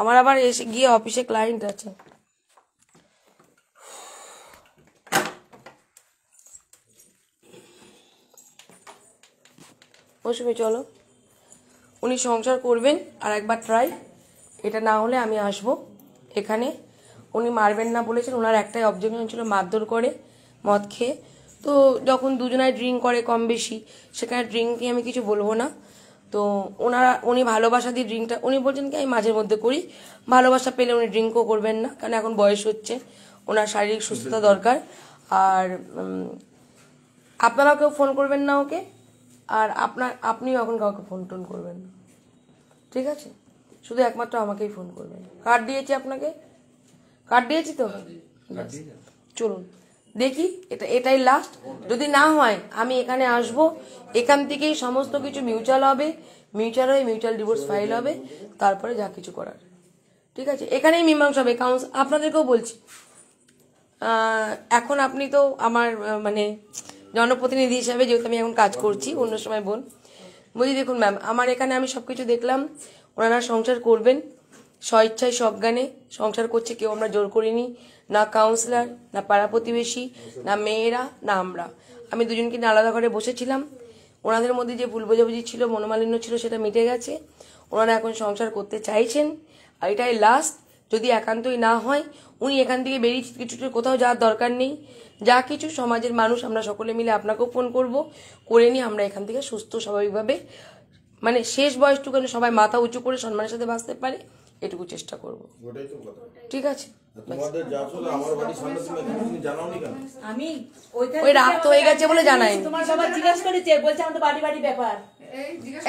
আমার আবার এসে গিয়ে অফিসে ক্লায়েন্ট আছে। মৌসুমি চলো, উনি সংসার করবেন আর একবার ট্রাই, এটা না হলে আমি আসবো এখানে। উনি মারবেন না বলেছেন, ওনার একটাই অবজেকশন ছিল মারধর করে মদ খেয়ে। তো যখন দুজনায় ড্রিঙ্ক করে কম বেশি, সেখানে ড্রিঙ্ককে আমি কিছু বলবো না। তো উনি ভালোবাসা দিয়ে ড্রিঙ্কটা, উনি বলছেন কি আমি মাঝের মধ্যে করি, ভালোবাসা পেলে উনি ড্রিঙ্কও করবেন না, কারণ এখন বয়স হচ্ছে, ওনার শারীরিক সুস্থতা দরকার। আর আপনারাও কেউ ফোন করবেন না ওকে, আর আপনিও এখন কাউকে ফোন টোন করবেন না, ঠিক আছে? শুধু একমাত্র আমাকেই ফোন করবেন। কার্ড দিয়েছি আপনাকে, কার্ড দিয়েছি তো? চলুন দেখি, এটাই লাস্ট। যদি না হয় আমি এখানে আসব, এখান থেকেই সমস্ত কিছু মিউচুয়াল হবে, মিউচুয়াল হয়ে মিউচুয়াল ডিভোর্স ফাইল হবে, তারপরে যা কিছু করার, ঠিক আছে? এখানেই মীমাংসা হবে। আপনাদেরকেও বলছি, এখন আপনি তো আমার মানে জনপ্রতিনিধি হিসাবে, যেহেতু আমি এখন কাজ করছি, অন্য সময় বলছি দেখুন ম্যাম, আমার এখানে আমি সবকিছু দেখলাম, ওনারা সংসার করবেন স্বইচ্ছায় সজ্ঞানে সংসার করছে, কেউ আমরা জোর করিনি, না কাউন্সিলর, না পাড়া প্রতিবেশী, না মেয়েরা, না আমরা। আমি দুজনকে নিয়ে আলাদা ঘরে বসেছিলাম, ওনাদের মধ্যে যে ভুল বোঝাবুঝি ছিল, মনোমালিন্য ছিল, সেটা মিটে গেছে। ওনারা এখন সংসার করতে চাইছেন, আর এটাই লাস্ট। যদি একান্তই না হয়, উনি এখান থেকে বেরিয়ে কিছু কোথাও যাওয়ার দরকার নেই। যা কিছু সমাজের মানুষ আমরা সকলে মিলে আপনাকেও ফোন করে নিয়ে আমরা এখান থেকে সুস্থ স্বাভাবিকভাবে, মানে শেষ বয়সটুকু সবাই মাথা উঁচু করে সম্মানের সাথে বাঁচতে পারে, এটুকু চেষ্টা করব। ঠিক আছে? আমি ওই রাত তো হয়ে গেছে বলে জানাই। তোমার বাবা জিজ্ঞাসা করেছে, বলছে আমাদের বাড়ি ব্যাপার।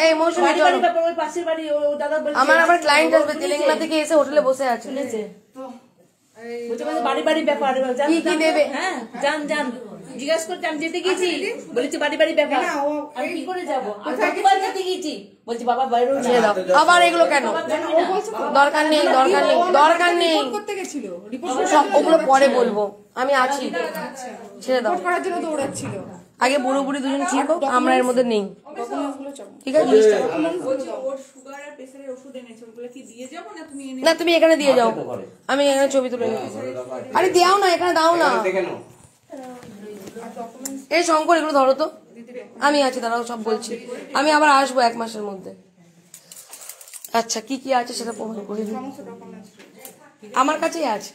এই মৌসুমি চলো, ব্যাপার ওই পাশের বাড়ি, ও দাদা বলছে আমার আবার ক্লায়েন্ট আসবে, তেলেঙ্গানা থেকে এসে হোটেলে বসে আছে। শুনেছে, বলছে বাড়ি ব্যাপার। কি কি দেবে? হ্যাঁ যান জিজ্ঞাসা করতে, আমি যেতে গেছি, বলেছে বাড়ি ব্যাপার। আমি কি করে যাবো? আমি কতবার যেতে গেছি, বলছি বাবা বাইরে ছেড়ে দাও। আবার এগুলো কেন? দরকার নেই, দরকার নেই, দরকার নেই, সব ওগুলো পরে বলবো, আমি আছি, ছেড়ে দাও। আগে বুড়ো বুড়ি দুজন ঠিক হোক, আমরা এর মধ্যে নেই, ঠিক আছে? না তুমি এখানে দিয়ে যাও, আমি এখানে ছবি তুলে নিই। আরে দাও না, এখানে দাও না। এই শঙ্কর, এগুলো ধরো তো, আমি আছি, দাঁড়াও সব বলছি। আমি আবার আসবো 1 মাসের মধ্যে। আচ্ছা কি কি আছে সেটা প্রমাণ করে দিন, আমার কাছেই আছে,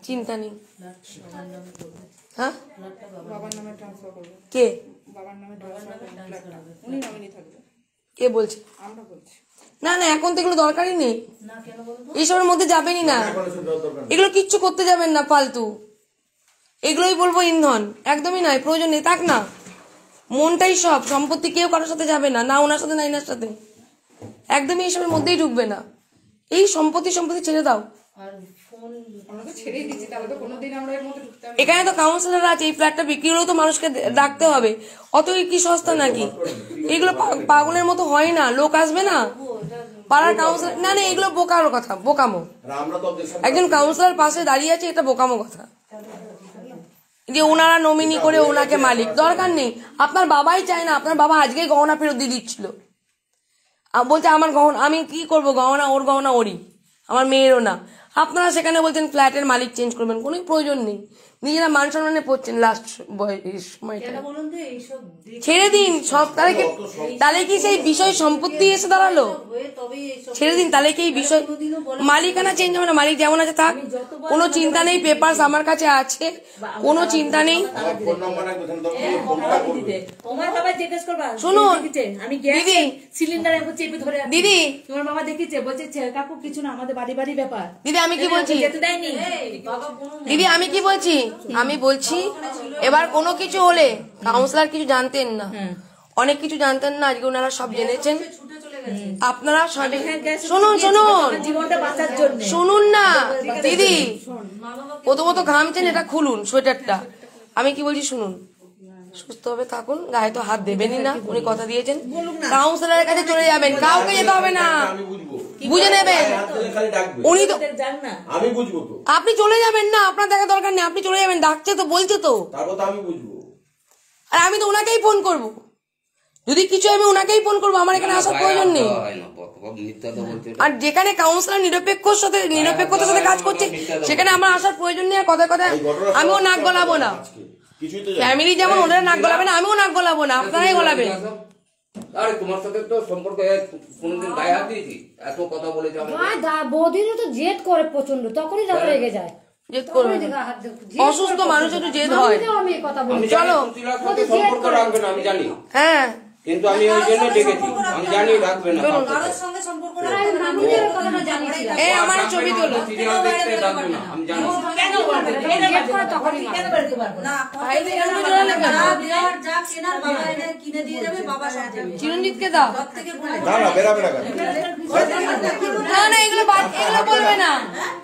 চিন্তা নেই। হ্যাঁ, কে কে বলছে? না না, এখন তো এগুলো দরকারই নেই, এইসবের মধ্যে যাবেনই না, এগুলো কিচ্ছু করতে যাবেন না ফালতু। এগুলোই বলবো ইন্ধন, একদমই নয়, প্রয়োজন নেই, থাক না। মনটাই সব, সম্পত্তি কেউ কারোর সাথে যাবে না, না ওনার সাথে না এনার সাথে, একদমই এইসবের মধ্যেই ঢুকবে না। এই সম্পত্তি ছেড়ে দাও। এখানে তো কাউন্সিলর আছে, এই ফ্ল্যাটটা বিক্রি হলেও তো মানুষকে ডাকতে হবে, অত কি সস্তা নাকি? এগুলো পাগলের মতো হয় না, লোক আসবে না পাড়ার কাউন্সিলর, না না এগুলো বোকারও কথা, বোকামো। একজন কাউন্সিলর পাশে দাঁড়িয়ে আছে, এটা বোকামো কথা যে ওনারা নমিনি করে ওনাকে মালিক, দরকার নেই। আপনার বাবাই চায় না, আপনার বাবা আজকে গহনা ফেরত দিয়ে দিচ্ছিল, বলছে আমার গহনা, আমি কি করব, গহনা ওর গহনা ওরই, আমার মেয়েরও না। আপনারা সেখানে বলছেন ফ্ল্যাটের মালিক চেঞ্জ করবেন, কোনো প্রয়োজন নেই, নিজেরা মান সম্মানে পড়ছেন লাস্ট সময়টা। ছেড়ে দিন সব, তাহলে কি সেই বিষয় সম্পত্তি এসে দাঁড়ালো? ছেড়ে দিন, তাহলে কি এই বিষয় মালিকানা চেঞ্জ হবে না? মালিক যেমন আছে থাক, কোনো চিন্তা নেই, পেপারস আমার কাছে আছে, কোনো চিন্তা নেই। শুনুন দিদি, দিদি তোমার বাবা দেখেছে, বলছে কাকু কিছু না, আমাদের বাড়ি বাড়ি ব্যাপার। দিদি আমি কি বলছি, দিদি আমি কি বলছি, আমি বলছি এবার কোনো কিছু হলে কাউন্সিলর কিছু জানতেন না, অনেক কিছু জানতেন না, আজকে ওনারা সব জেনেছেন। আপনারা শুনুন শুনুন শুনুন না দিদি, প্রথমত ঘামছেন, এটা খুলুন সোয়েটারটা। আমি কি বলছি শুনুন, সুস্থভাবে থাকুন, গায়ে তো হাত দেবেনই না, উনি কথা দিয়েছেন। কাউন্সিলরের কাছে চলে যাবেন, কাউকে যেতে হবে না, বুঝে নেবেন। উনি তো, আমি বুঝবো তো, আপনি চলে যাবেন না, আপনার দেখা দরকার নেই, আপনি চলে যাবেন, ডাকছে তো, বলছে তো, তারপর তো আমি বুঝবো। আর আমি তো ওনাকেই ফোন করব, যদি কিছু আমি ওনাকেই ফোন করবো, আমার এখানে আসার প্রয়োজন নেই। আর যেখানে কাউন্সিলর নিরপেক্ষতার সাথে কাজ করছে, সেখানে আমার আসার প্রয়োজন নেই। আর কথায় কথায় আমিও নাক গলাবো না, ফ্যামিলি যেমন ওনারা নাক গলাবে না, আমিও নাক গলাবো না, আপনারাই গলাবেন। আরে তোমার সাথে তো সম্পর্ক কোনদিন গায়ে হাত দিয়েছি, এত কথা বলেছে বৌদিরও তো জেদ করে প্রচন্ড, তখনই দাদা রেগে যায়। অসুস্থ মানুষ একটু জেদ হয়। আমি কথা বলি, চলো সম্পর্ক রাখবে না আমি জানি, হ্যাঁ, কিন্তু আমি ওই জন্য ডেকেছি, আমি জানি রাখবে না। এই আমার ছবি তোলো, সিরিয়াল দেখতে রাখবে না আমি জানি। চিরঞ্জিতকে দাও, না না বেরা বেরা কর, না না এগুলো বলবে না,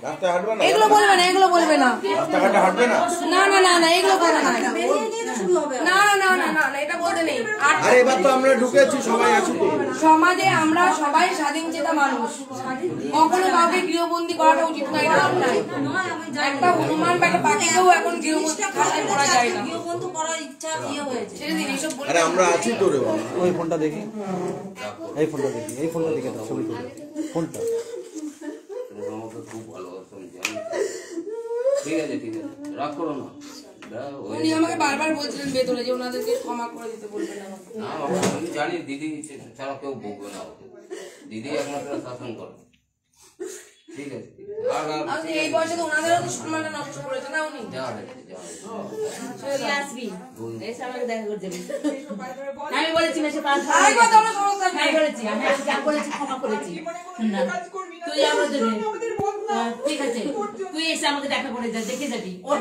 রাস্তায় হাঁটবে না, এগুলো বলবে না, এগুলো বলবে না, রাস্তাঘাটে হাঁটবে না। না না না না এগুলো বলবে না, না না না না না এটা বলতে নেই। আরে এবার তো আমরা ঢুকেছি, সবাই আছি তো সমাজে, আমরা সবাই স্বাধীন চেতা মানুষ, কখনো কাউকে গৃহবন্দী করাটা উচিত নয়, এটা অন্যায়। একটা হনুমান বা একটা পাখিকেও এখন গৃহবন্দী খাতায় করা যায় না, ছেড়ে দিন এইসব। আরে আমরা আছি তো রে বাবা। ওই ফোনটা দেখি, এই ফোনটা দেখি, এই ফোনটা দেখে দাও ছবি তুলে, ফোনটা আমাকে খুব ভালোবাসো আমি জানি। ঠিক আছে ঠিক আছে, রাগ করো না। উনি আমাকে বারবার বলছিলেন ভেতরে যে ওনাদেরকে ক্ষমা করে দিতে বলবেন আমাকে। না আমি জানি দিদি ছাড়া কেউ বকবে না, দিদি একমাত্র শাসন করে। ঠিক আছে, এই বয়সে তো ওনাদেরও তো সম্মানটা নষ্ট করেছে না উনি। আমি বলেছি ক্ষমা করেছি, তুই আমাদের ঠিক আছে, তুই এসে আমাকে দেখা করে যা, দেখে যাবি। ওর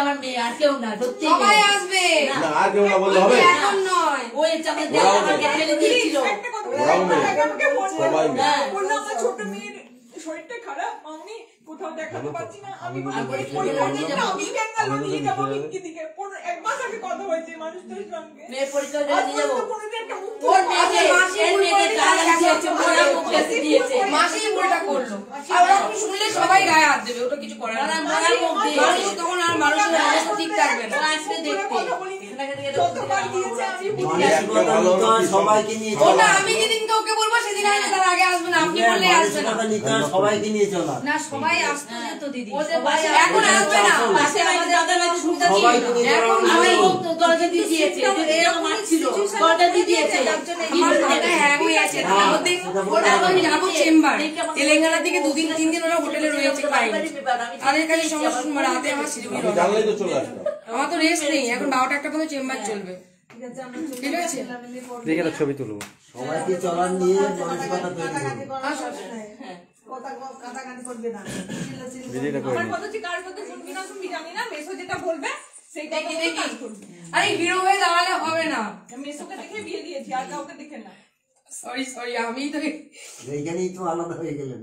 আমার মেয়ে, আর কেউ না, সত্যি সবাই আসবে, না আর কেউ না বললে হবে, এখন নয়। ও এসে আমাকে ফেলে দিয়েছিল। ওরাও মেয়ে, সবাই মেয়ে। ছোট মেয়ের শরীরটা খারাপ, মামনি কোথাও দেখাতে পাচ্ছি না, আমি নিয়ে যাবো মিটকি দিকে। এক মাস আগে কথা হয়েছে মানুষটার সঙ্গে, মেয়ের পরিচয় নিয়ে যাবো। ওর মাসি ভুলটা করলো, আর ওরা তুমি শুনলে সবাই গায়ে হাত দেবে, ওটা কিছু করার না। মানুষ তখন আর মানুষের অবস্থা ঠিক থাকবে না। সবাইকে নিয়ে ওটা আমি যেদিনকে ওকে বলবো সেদিন আসবে, তার আগে আসবে না, আপনি বললে আসবে না। সবাইকে নিয়ে চলা, না সবাই আসতে যেত দিদি, এখন আসবে না, এখন আমি দরজা দিয়ে দিয়েছে, মারছিল, দরজা দিয়ে দিয়েছে। আমার মাথা হ্যাং হয়ে আছে, তার মধ্যে ওটা আমি যাবো চেম্বার, তেলেঙ্গানা থেকে 2-3 দিন ওরা হোটেলে রয়েছে, তাদের কাছে সমস্যা, রাতে আমার শিলিগুড়ি রওনা। জানলেই তো চলে আসতাম। আমার তো রেস্ট নেই, এখন 12টা পর্যন্ত চেম্বার চলবে, ঠিক আছে? দেখে একটা ছবি তুলবো, সবাইকে চলার নিয়ে মানসিকতা তৈরি করবো। ভিডিওটা করে আমার নিই। কথা হচ্ছে কার কথা শুনবি না শুনবি জানি না, মেসো যেটা বলবে সেইটা কাজ করবি। আরে হিরো হয়ে দাঁড়ালে হবে না, মেসোকে দেখে বিয়ে দিয়েছি, আর কাউকে দেখে না। সরি আমি তো এইখানেই তো আলাদা হয়ে গেলেন।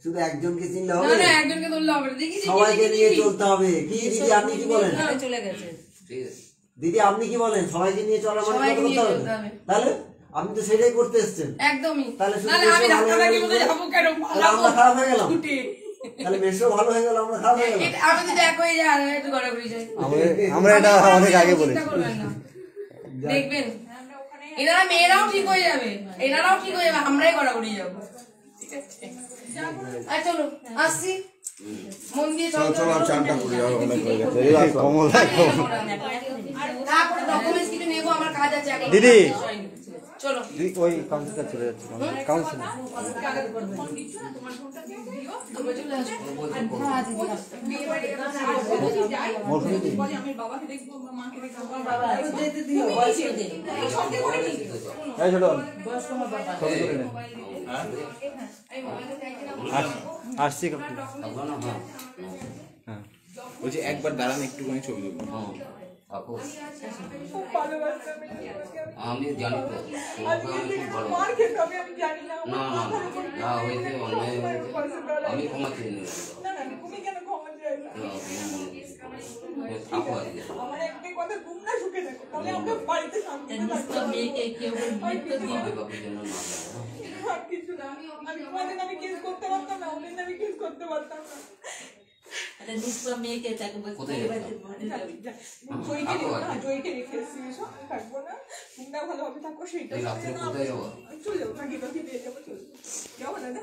শুধু একজনকে চিনলে না হবে, না একজনকে ধরলে হবে না। দেখি সবাইকে নিয়ে চলতে হবে। কি দিদি আপনি কি বলেন? চলে গেছে। ঠিক আছে দিদি আপনি কি বলেন? সবাইকে নিয়ে চলার মানে সবাইকে কত নিয়ে করতে চলতে হবে? হবে। তাহলে আপনি তো সেটাই করতে এসেছেন। একদমই। তাহলে শুধু নাহলে আমি মেসো ভালো ডাক্তারবাবুর হয়ে মতো গেল, যাবো কেন? তাহলে আমরা খারাপ হয়ে গেলাম। ছুটি। তাহলে মেসো ভালো হয়ে গেল, আমরা খারাপ হয়ে গেলাম। আমি যদি এক হয়ে যায় আর একটু গড়াগড়ি যাই। আমরা এটা অনেক আগে বলেছি। চিন্তা করবেন না। দেখবেন এনারা মেয়েরাও ঠিক হয়ে যাবে, এনারাও ঠিক হয়ে যাবে, আমরাই গড়াগড়ি যাবো। ঠিক আছে চলো আসছি। মন দিয়ে চলো। চলো আমি চানটা করি, আর অনেক হয়ে গেছে। কমল তারপরে ডকুমেন্টস কিছু নেবো, আমার কাজ আছে এখন। দিদি। চলো ওই কাউন্সিলর চলে যাচ্ছে, কাউন্সিলর আমি বাবাকে দেখবো, মাকে দেখবো, বাবা যেতে দিও, বয়স্ক দিন। সঙ্গে করে নিই। এই ছোট বয়স্ক আমার বাবা। ছবি তুলে নে। আসছি কাকু। হ্যাঁ বলছি একবার দাঁড়ান, একটুখানি ছবি দেবো। খুব ভালোবাসি আমি। আমি জানি তো আজকে যে মার খেতে হবে আমি জানি না। না না যা হয়েছে অন্যায় হয়েছে, আমি ক্ষমা চেয়ে নিলাম। না না তুমি কেন ক্ষমা চাইবে? থাকো আজকে। আমার একটাই কথা, ঘুম না শুকে থাকো, তাহলে আমরা বাড়িতে শান্তিতে থাকবো। মেয়েকে কেউ মৃত্যু দিয়ে বাপের বাপের জন্য না লাগে। আর কিছু না। আমি তোমাদের আমি কেস করতে পারতাম না, ওদের আমি কেস করতে পারতাম না। মেয়েকে তাকে কোথায় যেতাম? জয়কে রেখে এসেছি, এসো, আমি থাকবো না। তোমরা ভালোভাবে থাকো, সেইটা এই রাত্রে কোথায় যাবো? চলে যাবো, নাকি বাকি দিয়ে যাবো, চলে যাবো দাদা।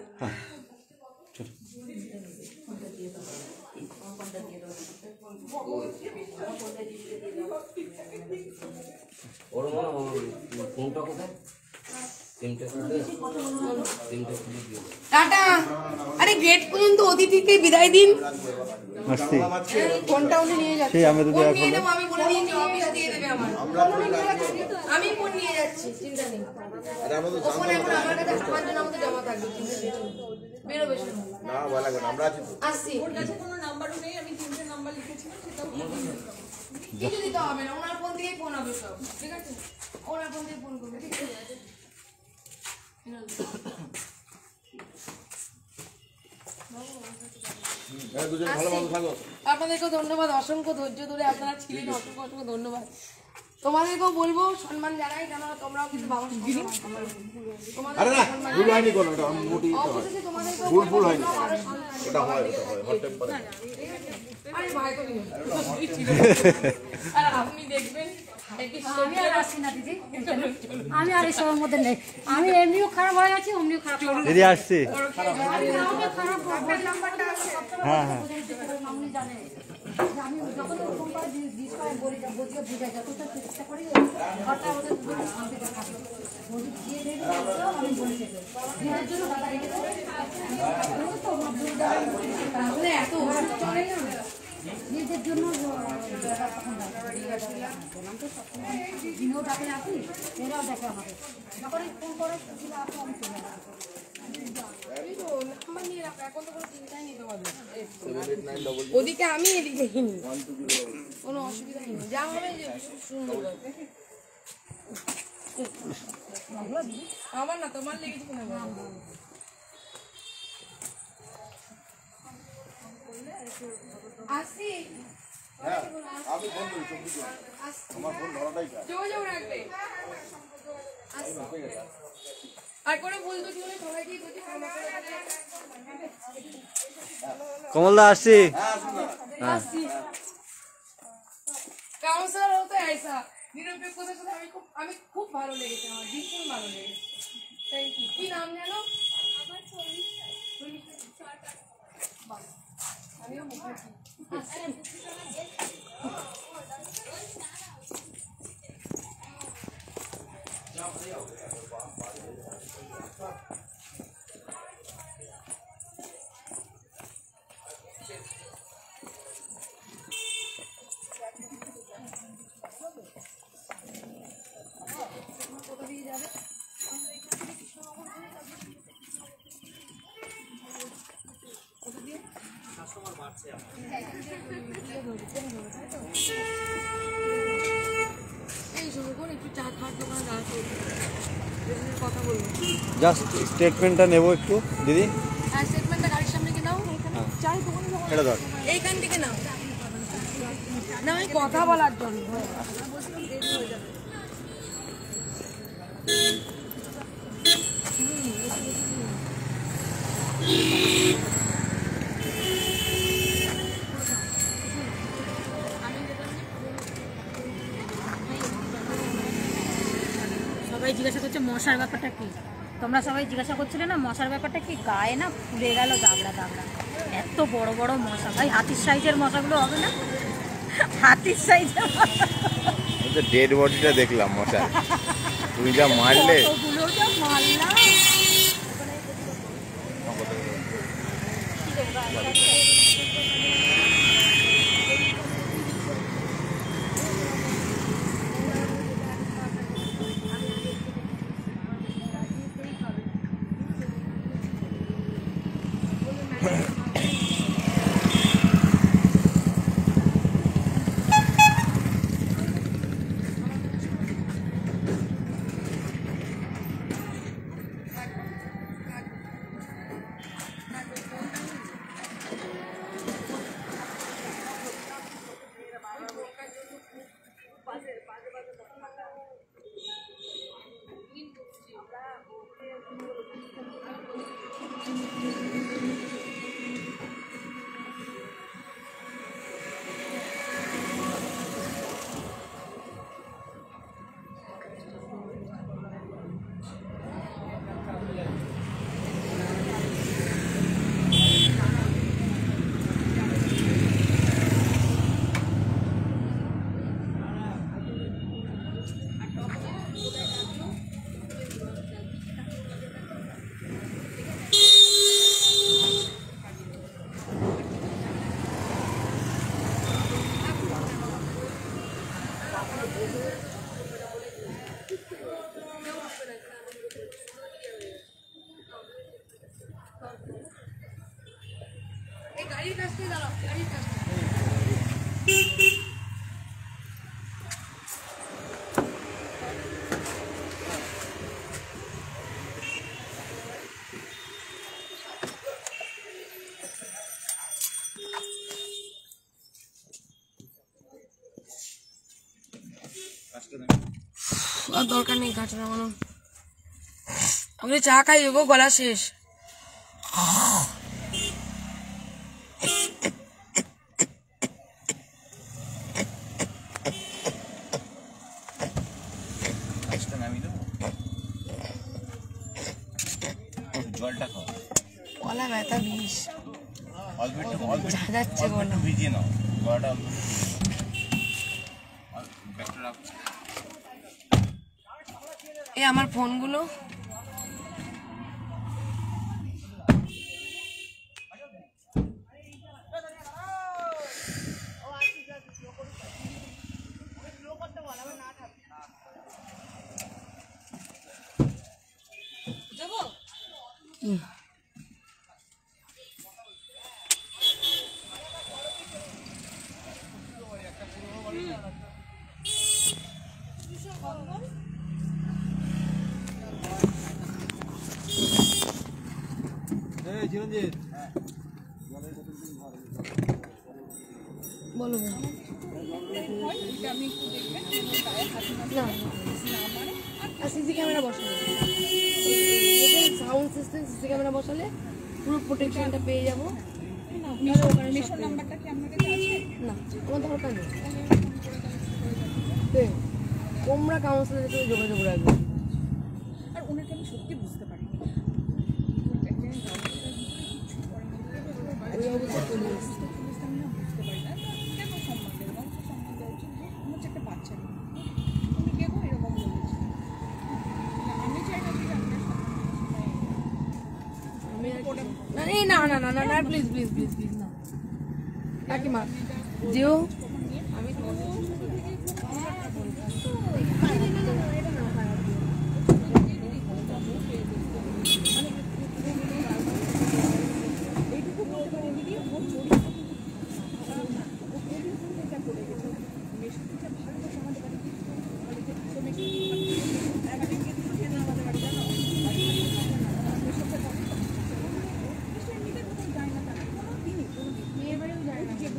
ওর মা ফোনটা কোথায়? সিমটা খুলে দিয়ে দাও। টাটা। আরে গেট পর্যন্ত অতিথিকে বিদায় দিন। আসছি ফোনটা উনি নিয়ে যাচ্ছে। সেই আমি তো ফোন দেওয়া নিয়ে নেবো, আমি বলে দিয়েছি অফিস দিয়ে দেবে আমার। আমি ফোন নিয়ে যাচ্ছি, চিন্তা নেই। ও ফোন এখন আমার কাছে, আমার জন্য আমাদের জমা থাকবে। বেরোবে শুনো। না ভালো লাগবে না, আমরা আছি তো। আসছি। ওর কাছে কোনো নাম্বারও নেই, আমি 3টে নাম্বার লিখেছিলাম, সেটাও কিছু দিতে হবে না, ওনার ফোন থেকেই ফোন হবে সব। ঠিক আছে, ওনার ফোন থেকে ফোন করবে। ঠিক আছে দুজন ভালো ভালো থাকো। আপনাদেরকেও ধন্যবাদ, অসংখ্য ধৈর্য ধরে আপনারা ছিলেন, অসংখ্য অসংখ্য ধন্যবাদ। তোমাদেরকেও বলবো সম্মান জানাই, কেননা তোমরাও কিন্তু বাবার সম্মান। আরে না ভুল হয়নি কোনো, এটা মোটেই হয়। অবশেষে তোমাদেরকেও ভুল ভুল হয়নি, তোমরাও আরো সম্মান। এটা হয় হট টেম্পারে। আরে ভাই তো নিও। আর আপনি দেখবেন আমি আর আসছি না দিদি, আমি আর এসবের মধ্যে নেই। আমি এমনিও খারাপ হয়ে গেছি, অমনিও খারাপ হয়ে গেছি। দিদি আসছি। আমাকে খারাপ হ্যাঁ হ্যাঁ মামনি জানে যে আমি যখন ফোন করে জিজ্ঞেস করে বলিকে বুঝাই, যতটা চেষ্টা করি ঘরটা আমাদের দুজনে শান্তিতে থাকে। বলি দিয়ে দেবে, আমি বলে দেবো দিনের জন্য টাকা রেখে দেবো। তাহলে এত ওষুধ চলে না। নিজের জন্য তখন বললাম তো সবসময় দিনেও ডাকে আসি, এরাও দেখে আমাকে। যখন ফোন করে আমি চলে আসি। নাম্বার নিয়ে রাখো, এখন তো কোনো চিন্তাই নেই তোমাদের। ওদিকে আমি, এদিকে হিনি, কোনো অসুবিধা নেই, যা হবে যে সুন্দর হবে। আমার না, তোমার লেগেছে কিনা বলো। আসি আমি ফোন করি, আমার ফোন ধরাটাই কাজ। যোগাযোগ রাখবে। আর কোনো ভুল ত্রুটি হলে সবাইকেই বলছি ক্ষমা করে দেবে। কমলদা আসছি। আসছি। কাউন্সিলর হতে আইসা নিরপেক্ষতার সাথে আমি খুব ভালো লেগেছে, আমার ভীষণ ভালো লেগেছে। Thank you. কি নাম জানো? আমিও মুখোমুখি। এই একটু চা খাওয়ার দোকানে দাঁড়াতে কথা বলবো। জাস্ট স্টেটমেন্টটা নেবো একটু দিদি। হ্যাঁ, স্টেটমেন্টটা গাড়ির সামনে কি নাও, এটা ধর। এইখান থেকে নাও না, আমি কথা বলার জন্য। সবাই জিজ্ঞাসা করছে মশার ব্যাপারটা কি, তোমরা সবাই জিজ্ঞাসা করছিলে না মশার ব্যাপারটা কি, গায়ে না ফুলে গেল দাগড়া দাগড়া, এত বড় বড় মশা। ভাই হাতির সাইজের মশাগুলো হবে না, হাতির সাইজের ডেড বডিটা দেখলাম মশা, তুমি যা মারলে ওগুলো যা মারলাম। গাড়ির কাছ থেকে দাঁড়াও, গাড়ির কাছ থেকে। আর দরকার নেই কাজ নামানো, আমি চা খাই গো, গলা শেষ। জলটা খাও, গলা ব্যথা বিষ অল্প যাচ্ছে গলা। ভিজিয়ে নাও গলাটা। এই আমার ফোনগুলো চিরঞ্জিত বলো না, সিসি ক্যামেরা বসালে, সাউন্ড সিস্টেম সিসি ক্যামেরা বসালে পুরো প্রোটেকশনটা পেয়ে যাবো। মিশন নাম্বারটা কি আপনার কাছে আছে? না, আমার দরকার নেই, তোমরা কাউন্সিলের সাথে যোগাযোগ রাখবে। আর ওনাকে আমি সত্যি বুঝতে পারি ওই অবস্থা চলে এসেছে। না না না না না প্লিজ প্লিজ প্লিজ প্লিজ না কাকিমা যেও আমি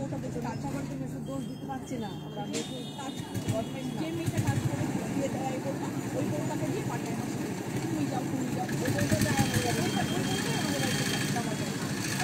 ওটা দেখে কাজ করার জন্য এসব দোষ দিতে পারছি না আমরা কাজ যে মেয়েটা কাজ করে দিয়ে দেওয়া এই করবো ওই বউটাকে দিয়ে পাঠায় না তুমি যাও ওই বউটা যায় আমাদের বাড়ি ওই বউটাই আমাদের বাড়িতে জমা দেয় আমি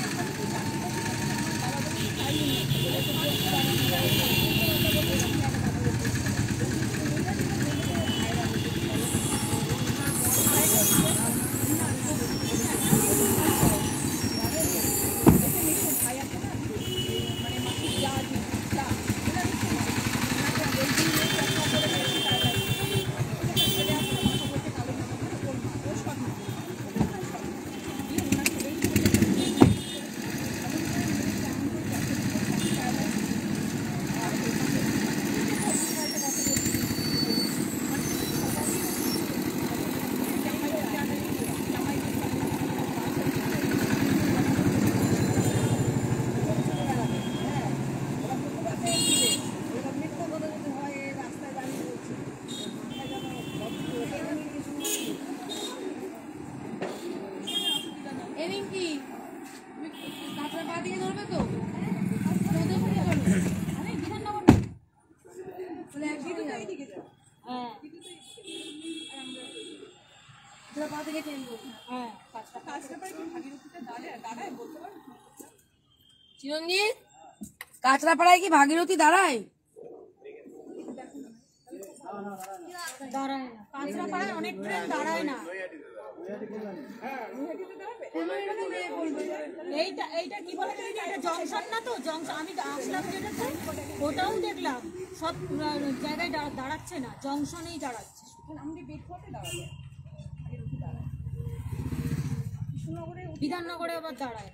কি চাকরি করছি তারা বলি তাই চিরঞ্জিত, কাঁচরাপাড়ায় কি ভাগীরথী দাঁড়ায়? দাঁড়ায় না, কাঁচরাপাড়ায় অনেক ট্রেন দাঁড়ায় না। এইটা কি বলে এটা জংশন না তো, জংশন আমি আসলাম যেটাতে ওটাও দেখলাম সব জায়গায় দাঁড়াচ্ছে না, জংশনেই দাঁড়াচ্ছে। বিধাননগরে আবার দাঁড়ায়।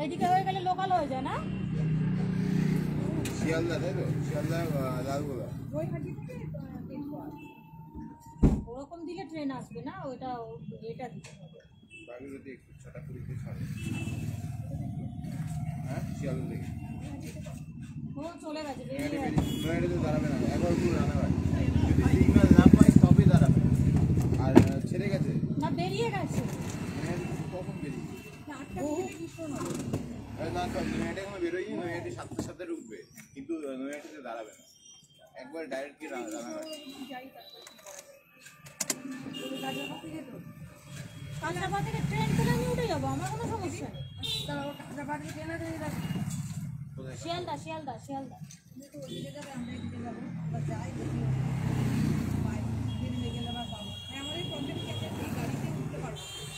এইদিকে হয়ে গেলে লোকাল হয়ে যায় না? শিয়ালদা, তাই তো? শিয়ালদা লালগোলা। ওরকম দিলে ট্রেন আসবে না, ওটা এটা দিতে হবে। বাগেরহাটি একটু 6টা 20 ছাড়ে। হ্যাঁ, শিয়ালদা থেকে। ও চলে গেছে, নয়াডাতে দাঁড়াবে না, একবার পুরো রানাঘাট। যদি সিগন্যাল না পাই তবে দাঁড়াবে। আর ছেড়ে গেছে না, বেরিয়ে গেছে। কখন বেরিয়ে? না, নয়াডা এখনো বেরোয়নি, নয়াডি 7টার সাথে ঢুকবে, কিন্তু নয়াডাতে দাঁড়াবে না, একবার ডাইরেক্ট কি রানাঘাট। কাঁচরাপাড়া থেকে ট্রেন পেলে আমি উঠে যাবো, আমার কোনো সমস্যা নেই। শিয়ালদা শিয়ালদা শিয়ালদা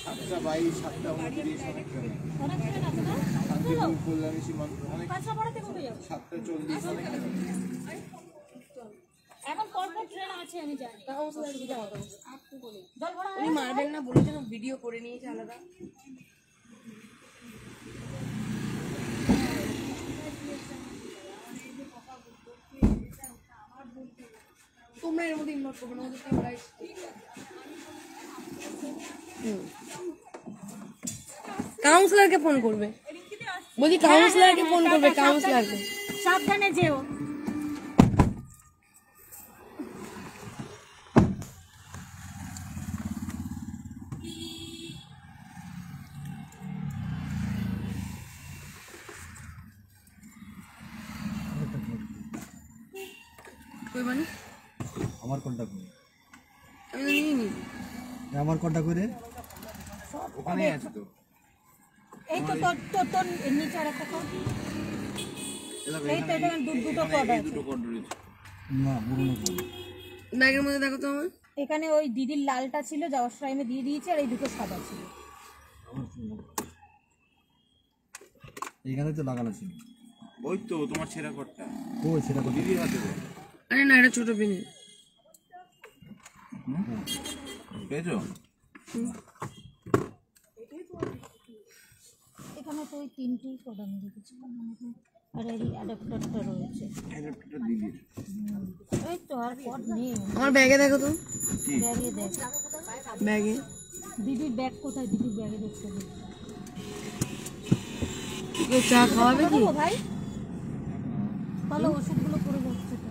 সাতটা 22, 7টা 29 অনেক ট্রেন। অনেক ট্রেন আছে না? শান্তিপুর, কল্যাণী সীমান্ত অনেক। কাঁচরাপাড়া থেকে উঠে যাবো। 7টা 40 অনেক ট্রেন। এখন পরপর ট্রেন আছে আমি জানি। জল ভরা উনি মারবেন না বলেছেন, ভিডিও করে নিয়েছে আলাদা। তোমরা এর মধ্যে ইনভলভ করবে না, ওদেরকে ওরাই কাউন্সিলরকে ফোন করবে, বলছি কাউন্সিলরকে ফোন করবে, কাউন্সিলরকে। সাবধানে যেও। আমার কোনটা করে? আমি তো নিইনি। আমার কোনটা করে? ওখানে আছে তো। এই তো তোর নিচে আর একটা কোড। এই তো এটা দুটো কোড আছে। দুটো কোড রয়েছে। না, পুরনো কোড। ব্যাগের মধ্যে দেখো তো আমার। এখানে ওই দিদির লালটা ছিল, যাওয়ার টাইমে দিয়ে দিয়েছে, আর এই দুটো সাদা ছিল। এখানে তো লাগানো ছিল। ওই তো তোমার ছেঁড়া কোডটা। ও সেটা কোড। দিদির হাতে দে। আরে না, এটা ছোট পিনে। পেয়েছো? এখানে তো ওই তিনটি কোড আমি দেখেছিলাম, আর এই অ্যাডাপ্টারটা রয়েছে। অ্যাডাপ্টারটা দিদির। এই তো আর কোড নেই আমার ব্যাগে দেখো তো, ব্যাগে। দেখ ব্যাগে। দিদির ব্যাগ কোথায়? দিদির ব্যাগে দেখতে হবে। কেউ চা খাওয়াবে কি ভাই? তাহলে ওষুধগুলো পড়ে যাচ্ছে তো।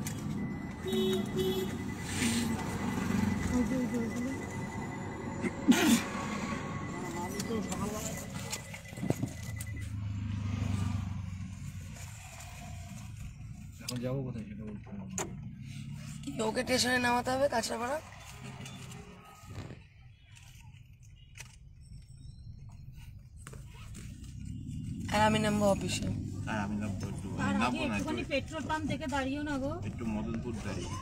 ওই যে যাবো কোথায় সেটা বলতে হবে। ওকে স্টেশনে নামাতে হবে কাঁচরাপাড়া। আর আমি নামবো অফিসে। আর আমি নামবো একটু আর নামবো আগে না একটুখানি পেট্রোল পাম্প থেকে দাঁড়িয়েও না গো। একটু মদনপুর দাঁড়িয়ে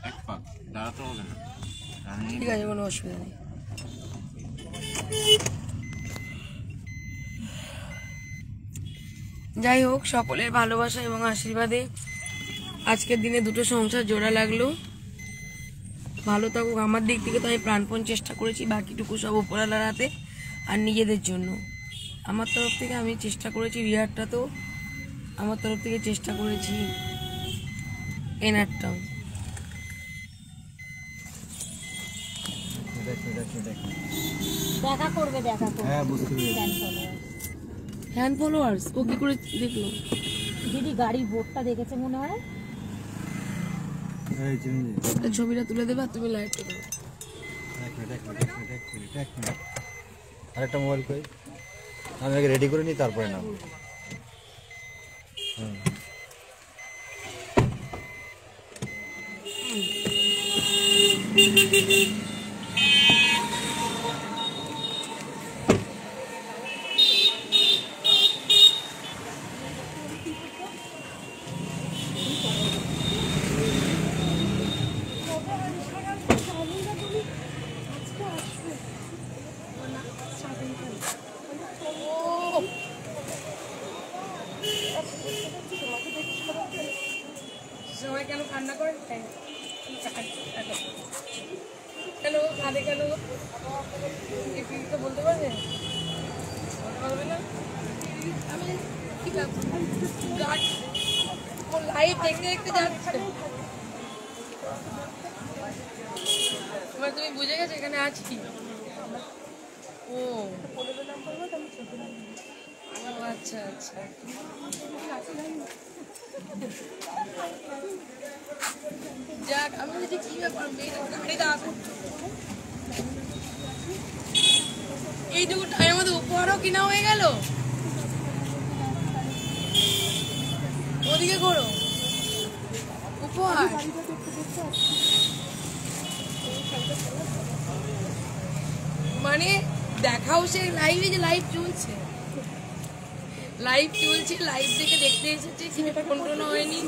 এক পাক দাঁড়াতে হবে না। ঠিক আছে, কোনো অসুবিধা নেই। যাই হোক, সকলের ভালোবাসা এবং আশীর্বাদে আজকের দিনে দুটো সংসার জোড়া লাগলো। ভালো থাকুক। আমার দিক থেকে তো আমি প্রাণপণ চেষ্টা করেছি, বাকিটুকু সব উপরওয়ালার হাতে আর নিজেদের জন্য। আমার তরফ থেকে আমি চেষ্টা করেছি, রিহারটা তো আমার তরফ থেকে চেষ্টা করেছি, এনারটাও। দেখা করবে হ্যাঁ বুঝতে পেরেছি। ফ্যান ফলোয়ার্স ও কি করে দেখলো? দিদি গাড়ির বোর্ডটা দেখেছে মনে হয়। এই চিনি ছবিটা তুলে দেবে আর তুমি লাইভটা দেবে। এক মিনিট আরেকটা মোবাইল কই, আমি আগে রেডি করে নিই তারপরে নাম। সবাই কেন কান্না করে? কেন কাঁদে কেন? তো বলতে পারবে? বলতে পারবে না? আমি কি লাইভ দেখতে দেখতে যাচ্ছে। তুমি বুঝে গেছো এখানে আছি? ও আচ্ছা আচ্ছা। যাক, আমি বলছি কি ব্যাপার, মেয়েটা গাড়ি দাঁড়া করতো। এইটুকু টাইমের মধ্যে উপহারও কিনা হয়ে গেল। ওদিকে করো উপহার। মানে দেখাও সে লাইভে, যে লাইভ চলছে, লাইভ দেখে দেখতে এসেছে, কিন্তু ফোন টোন হয়নি।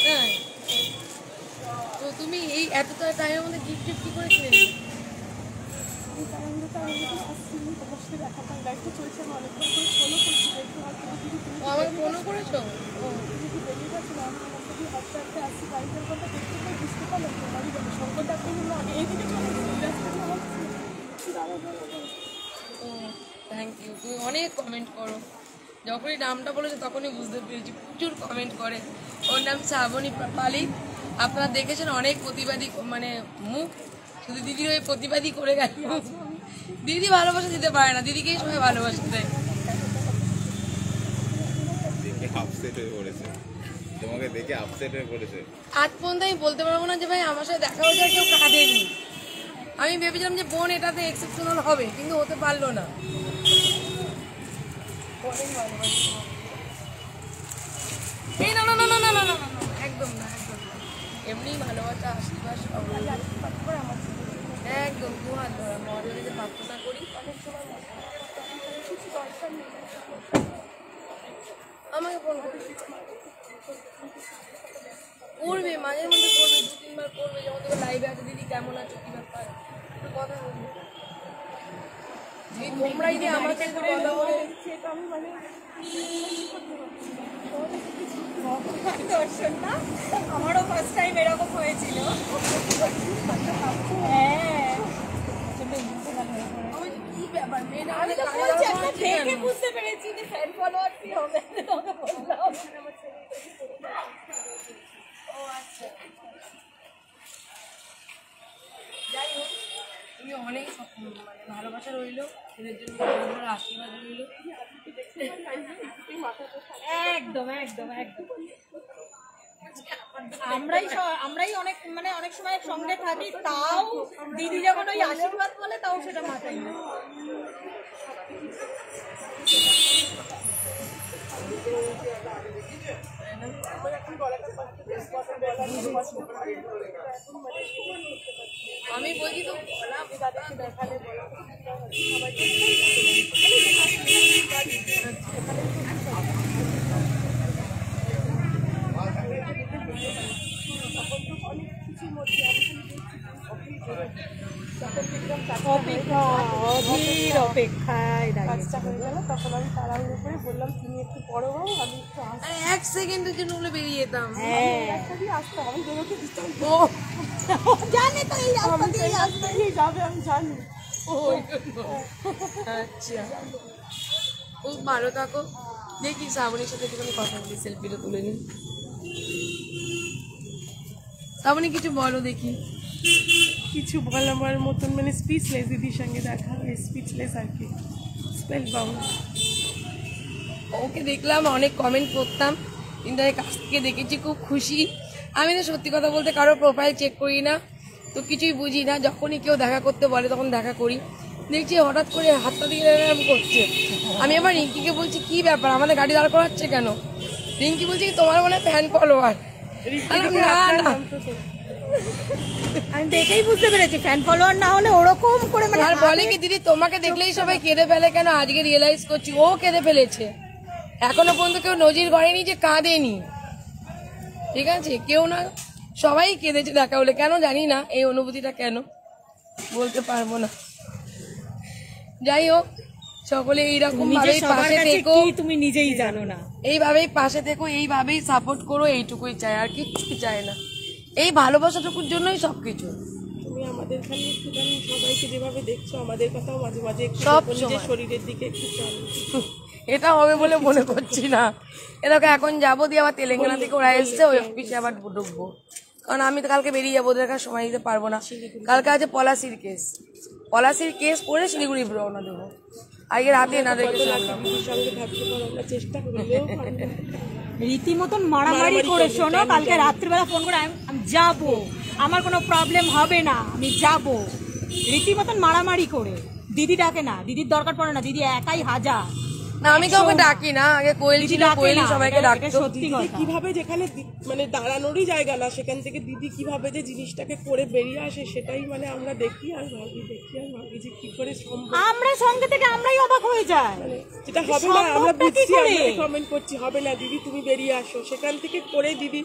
হ্যাঁ, তো তুমি এই এতটা টাইমের মধ্যে গিফট কি করে কিনে নিলে? আমাকে ফোনও করেছো? Thank you. তুমি অনেক কমেন্ট করো, যখনই নামটা বলেছো তখনই বুঝতে পেরেছি, প্রচুর কমেন্ট করে। ওর নাম শ্রাবণী পালিত। আপনারা দেখেছেন অনেক প্রতিবাদী মানে মুখ, শুধু দিদির ওই প্রতিবাদী করে গেল। দিদি ভালোবাসা দিতে পারে না, দিদিকেই সবাই ভালোবাসা দেয়। আপসেট হয়ে পড়েছে, তোমাকে দেখে আপসেট হয়ে পড়েছে। আজ পর্যন্ত আমি বলতে পারবো না যে ভাই আমার সাথে দেখা হয়েছে আর কেউ কাঁদেনি। আমি ভেবেছিলাম যে বোন এটাতে এক্সেপশনাল হবে, কিন্তু হতে পারলো না। এই না না না না না না না, একদম না, একদম না। এমনি ভালোবাসা আশীর্বাদ সব একদম দুহাত ধরা মহাদেবের প্রার্থনা করি। আমাকে ফোন করবে, মাঝে মধ্যে করবে, 2-3 বার করবে, যখন তোকে লাইভে আছে দিদি কেমন আছো কি ব্যাপার কথা বলবে। তোমরাই যে আমাকে কথা বলে দর্শন না, আমারও ফার্স্ট টাইম এরকম হয়েছিল। হ্যাঁ, কি ব্যাপার মেয়েটা আমি তো বলছি আমরা দেখে বুঝতে পেরেছি যে ফ্যান ফলোয়ার কি হবে, তোকে বললাম। ও আচ্ছা, যাই হোক, তুমি অনেক মানে ভালোবাসা রইলো, এদের জন্য তোমার আশীর্বাদ রইলো। একদম একদম একদম। আমরাই অনেক মানে অনেক সময় সঙ্গে থাকি, তাও দিদি যখন ওই আশীর্বাদ বলে তাও সেটা মাথায় নেই। আমি বলছি তো অপেক্ষায় এক সেকেন্ডের জন্য বলে বেরিয়ে যেতাম। জানি তো এই রাস্তা দিয়ে যাবে, আমি জানি। আচ্ছা, খুব ভালো থাকো। দেখি শ্রাবণীর সাথে একটুখানি কথা বলি, সেলফিটা তুলে নিই। শ্রাবণী কিছু বলো দেখি। কিছু বলার মতন মানে স্পিচলেস, দিদির সঙ্গে দেখা স্পিচলেস আর কি, স্পেল বাউন্ড। ওকে দেখলাম, অনেক কমেন্ট করতাম, কিন্তু আমি কাছ থেকে দেখেছি, খুব খুশি। আমি না সত্যি কথা বলতে কারো প্রোফাইল চেক করি না, তো কিছুই বুঝি না। যখনই কেউ দেখা করতে বলে তখন দেখা করি। দেখছি হঠাৎ করে হাতটা দিকে এরকম করছে। আমি আবার রিঙ্কিকে বলছি কি ব্যাপার, আমাদের গাড়ি দাঁড় করাচ্ছে কেন? রিঙ্কি বলছি কি তোমার মনে ফ্যান ফলোয়ার। না না, আমি দেখেই বুঝতে পেরেছি ফ্যান ফলোয়ার না হলে ওরকম করে মানে। আর বলে কি দিদি তোমাকে দেখলেই সবাই কেঁদে ফেলে কেন? আজকে রিয়েলাইজ করছি ও কেঁদে ফেলেছে। এখনো পর্যন্ত কেউ নজির করেনি যে কাঁদেনি, ঠিক আছে? কেউ না, সবাই কেঁদেছে দেখা হলে। কেন জানি না, এই অনুভূতিটা কেন বলতে পারবো না। যাই হোক, সকলে এইরকম ভাবেই পাশে থেকো, তুমি নিজেই জানো না। এইভাবেই পাশে থেকো, এইভাবেই সাপোর্ট করো, এইটুকুই চাই, আর কিচ্ছু চাই না। এই ভালোবাসাটুকুর জন্যই সবকিছু। তুমি আমাদের খালি একটুখানি সবাইকে যেভাবে দেখছো, আমাদের কথাও মাঝে মাঝে একটু সব নিজের শরীরের দিকে একটু খেয়াল। এটা হবে বলে মনে করছি না। এরকম এখন যাবো, দিয়ে আবার তেলেঙ্গানা থেকে ওরা এসছে, ওই অফিসে আবার ঢুকবো। কারণ আমি তো কালকে বেরিয়ে যাবো, ওদের কাছে সময় দিতে পারবো না। কালকে আছে পলাশির কেস, পলাশির কেস করে শিলিগুড়ি রওনা দেবো। আজকে রাতে না দেখে দিদির সঙ্গে থাকতে পারো, আমরা চেষ্টা করলেও রীতিমতন মারামারি করে শোনো, কালকে রাত্রিবেলা ফোন করে আমি যাবো, আমার কোনো প্রবলেম হবে না, আমি যাবো। রীতিমতন মারামারি করে, দিদি ডাকে না, দিদির দরকার পড়ে না, দিদি একাই হাজার। না, আমি কাউকে ডাকি না। আগে কোয়েল ছিল, কোয়েলই সবাইকে ডাকতো। সত্যি কথা, কিভাবে যেখানে মানে দাঁড়ানোরই জায়গা না, সেখান থেকে দিদি কিভাবে যে জিনিসটাকে করে বেরিয়ে আসে, সেটাই মানে আমরা দেখি আর ভাবি যে কি করে সম্ভব। আমরা সঙ্গে থেকে আমরাই অবাক হয়ে যাই, যেটা হবে না আমরা বুঝছি, আমরা কমেন্ট করছি হবে না দিদি তুমি বেরিয়ে আসো, সেখান থেকে করে দিদি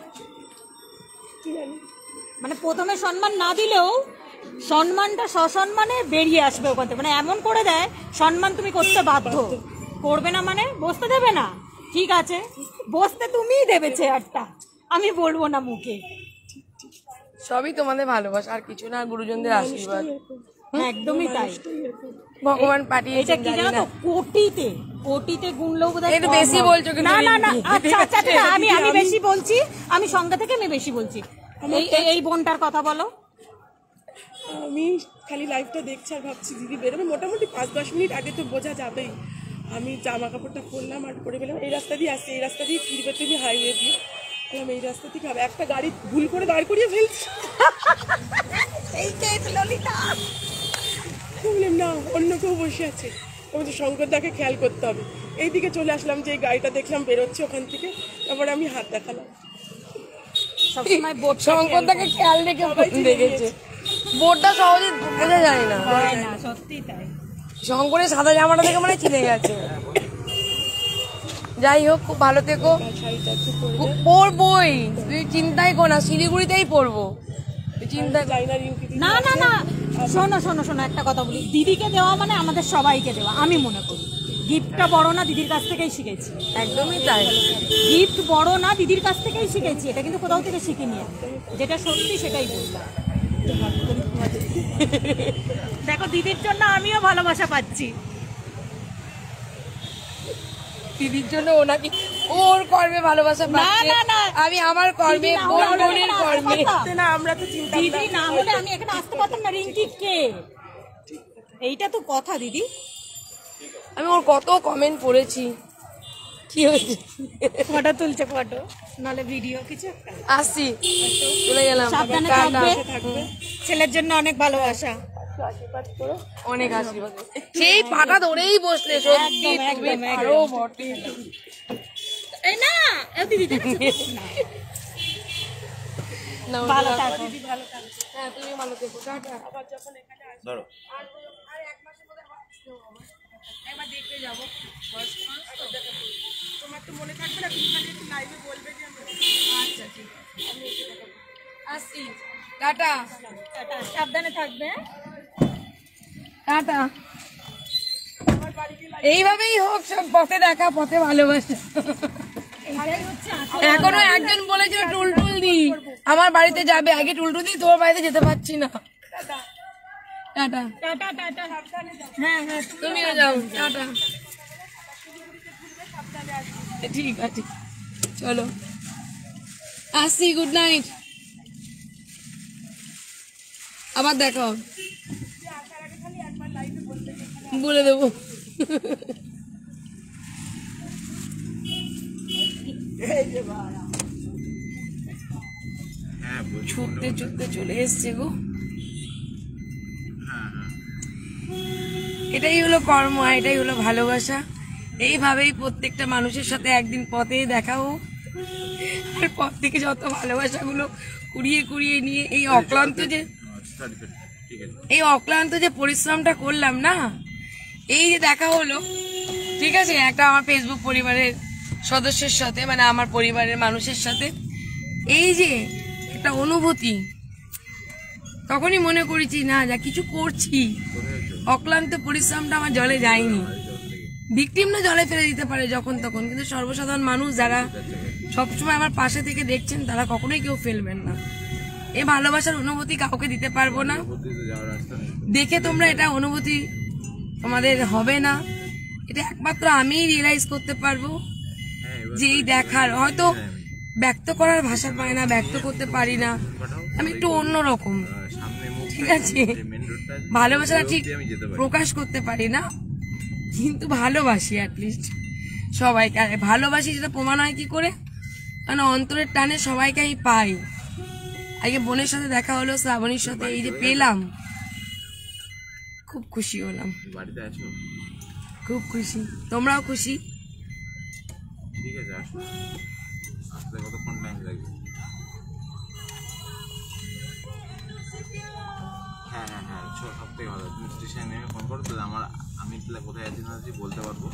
মানে প্রথমে সম্মান না দিলেও সম্মানটা সসম্মানে বেরিয়ে আসবে ওখান থেকে। মানে এমন করে দেয় সম্মান তুমি করতে বাধ্য, করবে না মানে বসতে দেবে না। ঠিক আছে, বসতে তুমিই দেবে চেয়ারটা, আমি বলবো না মুখে। সবই তোমাদের ভালোবাসা, আর কিছু না, গুরুজনদের আশীর্বাদ। একদমই তাই, ভগবান পাঠিয়েছে। কি জানো তো, কোটিতে গুনলেও বোধহয় একটু বেশি বলছো কিন্তু। না না না, আচ্ছা আচ্ছা, আমি বেশি বলছি, আমি সঙ্গে থেকে আমি বেশি বলছি। এই বোনটার কথা বলো। আমি খালি লাইভটা দেখছি আর ভাবছি দিদি বেরোবে মোটামুটি 5-10 মিনিট আগে তো বোঝা যাবেই। আমি জামা কাপড়টা পরলাম আর পরে গেলাম, এই রাস্তা দিয়ে আসছে, এই রাস্তা দিয়ে ফিরবে তুমি হাইওয়ে দিয়ে, বললাম এই রাস্তা থেকে হবে, একটা গাড়ি ভুল করে দাঁড় করিয়ে ফেলছি। বললাম না অন্য কেউ বসে আছে, আমাদের শঙ্করদাকে খেয়াল করতে হবে। এইদিকে চলে আসলাম, যে এই গাড়িটা দেখলাম বেরোচ্ছে ওখান থেকে, তারপরে আমি হাত দেখালাম। শঙ্করদাকে খেয়াল রেখে দেখেছে, বোর্ডটা সহজে বোঝা যায় না। সত্যি তাই, শঙ্করের সাদা জামাটা দেখে মানে চিনে গেছে। যাই হোক, খুব ভালো থেকো। পড়বই, তুই চিন্তাই কর না, শিলিগুড়িতেই পড়বো, চিন্তা না না না। শোনো শোনো শোনো, একটা কথা বলি, দিদিকে দেওয়া মানে আমাদের সবাইকে দেওয়া, আমি মনে করি। গিফটটা বড় না, দিদির কাছ থেকেই শিখেছি। একদমই তাই, গিফট বড় না, দিদির কাছ থেকেই শিখেছি। এটা কিন্তু কোথাও থেকে শিখিনি, যেটা সত্যি সেটাই বললাম। দেখো, দিদির জন্য আমিও ভালোবাসা পাচ্ছি। দিদির জন্য ও নাকি ওর কর্মে ভালোবাসা পাচ্ছে, আমি আমার কর্মে, বোনের কর্মে। না, আমরা তো চিন্তা, দিদি না হলে আমি এখানে আসতে পারতাম না। রিঙ্কি কে, এইটা তো কথা দিদি। আমি ওর কত কমেন্ট পড়েছি, কি হয়েছে, ফটো তুলছে, ফটো নালে ভিডিও কিছু আসছি, চলে গেলাম। সাবধানে থাকবে। ছেলের জন্য অনেক ভালোবাসা, অনেক আশীর্বাদ। সেই পাটা ধরেই বসলে, সত্যি তুমি পারো বটে। এই না দিদি ভালো থাকো। হ্যাঁ, তুমি ভালো থেকো। টাটা। আবার যখন এখানে আসবো ধরো আর 1 মাসের মধ্যে আবার আসতে হবে। একবার দেখতে যাবো। বয়স্ক মানুষ তো। তোমার তো মনে থাকবে না, তুমি খালি একটু লাইভে বলবে যে আচ্ছা, ঠিক আছে। আমি এসে দেখাবো। আসছি, টাটা। সাবধানে থাকবে। টাটা। এইভাবেই হোক, সব পথে দেখা, পথে ভালোবাসা। এখনো একজন বলেছিল টুলটুল দি আমার বাড়িতে যাবে, আগে টুলটুল দি তোর বাড়িতে যেতে পারছি না। টাটা। Tata tata. হ্যাঁ হ্যাঁ, তুমিও যাও। টাটা। ঠিক আছে, চলো আসছি। Good night. আবার দেখো, বলে দেবো। ছুটতে ছুটতে চলে এসছে গো। এটাই হলো কর্ম, এটাই হলো ভালোবাসা। এইভাবেই প্রত্যেকটা মানুষের সাথে একদিন পথে দেখা হোক, আর পথ থেকে যত ভালোবাসাগুলো কুড়িয়ে কুড়িয়ে নিয়ে এই অক্লান্ত যে পরিশ্রমটা করলাম না, এই যে দেখা হলো, ঠিক আছে, একটা আমার ফেসবুক পরিবারের সদস্যের সাথে, মানে আমার পরিবারের মানুষের সাথে, এই যে একটা অনুভূতি, তখনই মনে করেছি না, যা কিছু করছি, অক্লান্ত পরিশ্রমটা আমার জলে যায়নি। ভিকটিম না জলে ফেলে দিতে পারে যখন তখন, কিন্তু সর্বসাধারণ মানুষ যারা সবসময় আমার পাশে থেকে দেখছেন, তারা কখনোই কেউ ফেলবেন না। এই ভালোবাসার অনুভূতি কাউকে দিতে পারবো না। দেখে তোমরা এটা অনুভূতি তোমাদের হবে না, এটা একমাত্র আমিই রিয়েলাইজ করতে পারবো। যে এই দেখার হয়তো ব্যক্ত করার ভাষা পাই না, ব্যক্ত করতে পারি না, আমি একটু অন্যরকম, ঠিক আছে, ভালোবাসাটা ঠিক প্রকাশ করতে পারি না, কিন্তু ভালোবাসি অ্যাটলিস্ট সবাইকে। আর ভালোবাসি যেটা প্রমাণ হয় কি করে, কারণ অন্তরের টানে সবাইকে আমি পাই। আগে বোনের সাথে দেখা হলো, শ্রাবণীর সাথে, এই যে পেলাম, খুব খুশি হলাম, খুব খুশি। তোমরাও খুশি? ঠিক আছে, আসো। আসতে কতক্ষণ টাইম লাগবে? হ্যাঁ হ্যাঁ হ্যাঁ, সব থেকে ভালো। তুমি স্টেশনে নেমে ফোন করো, তাহলে আমি তাহলে কোথায় আছি না আছি বলতে পারবো।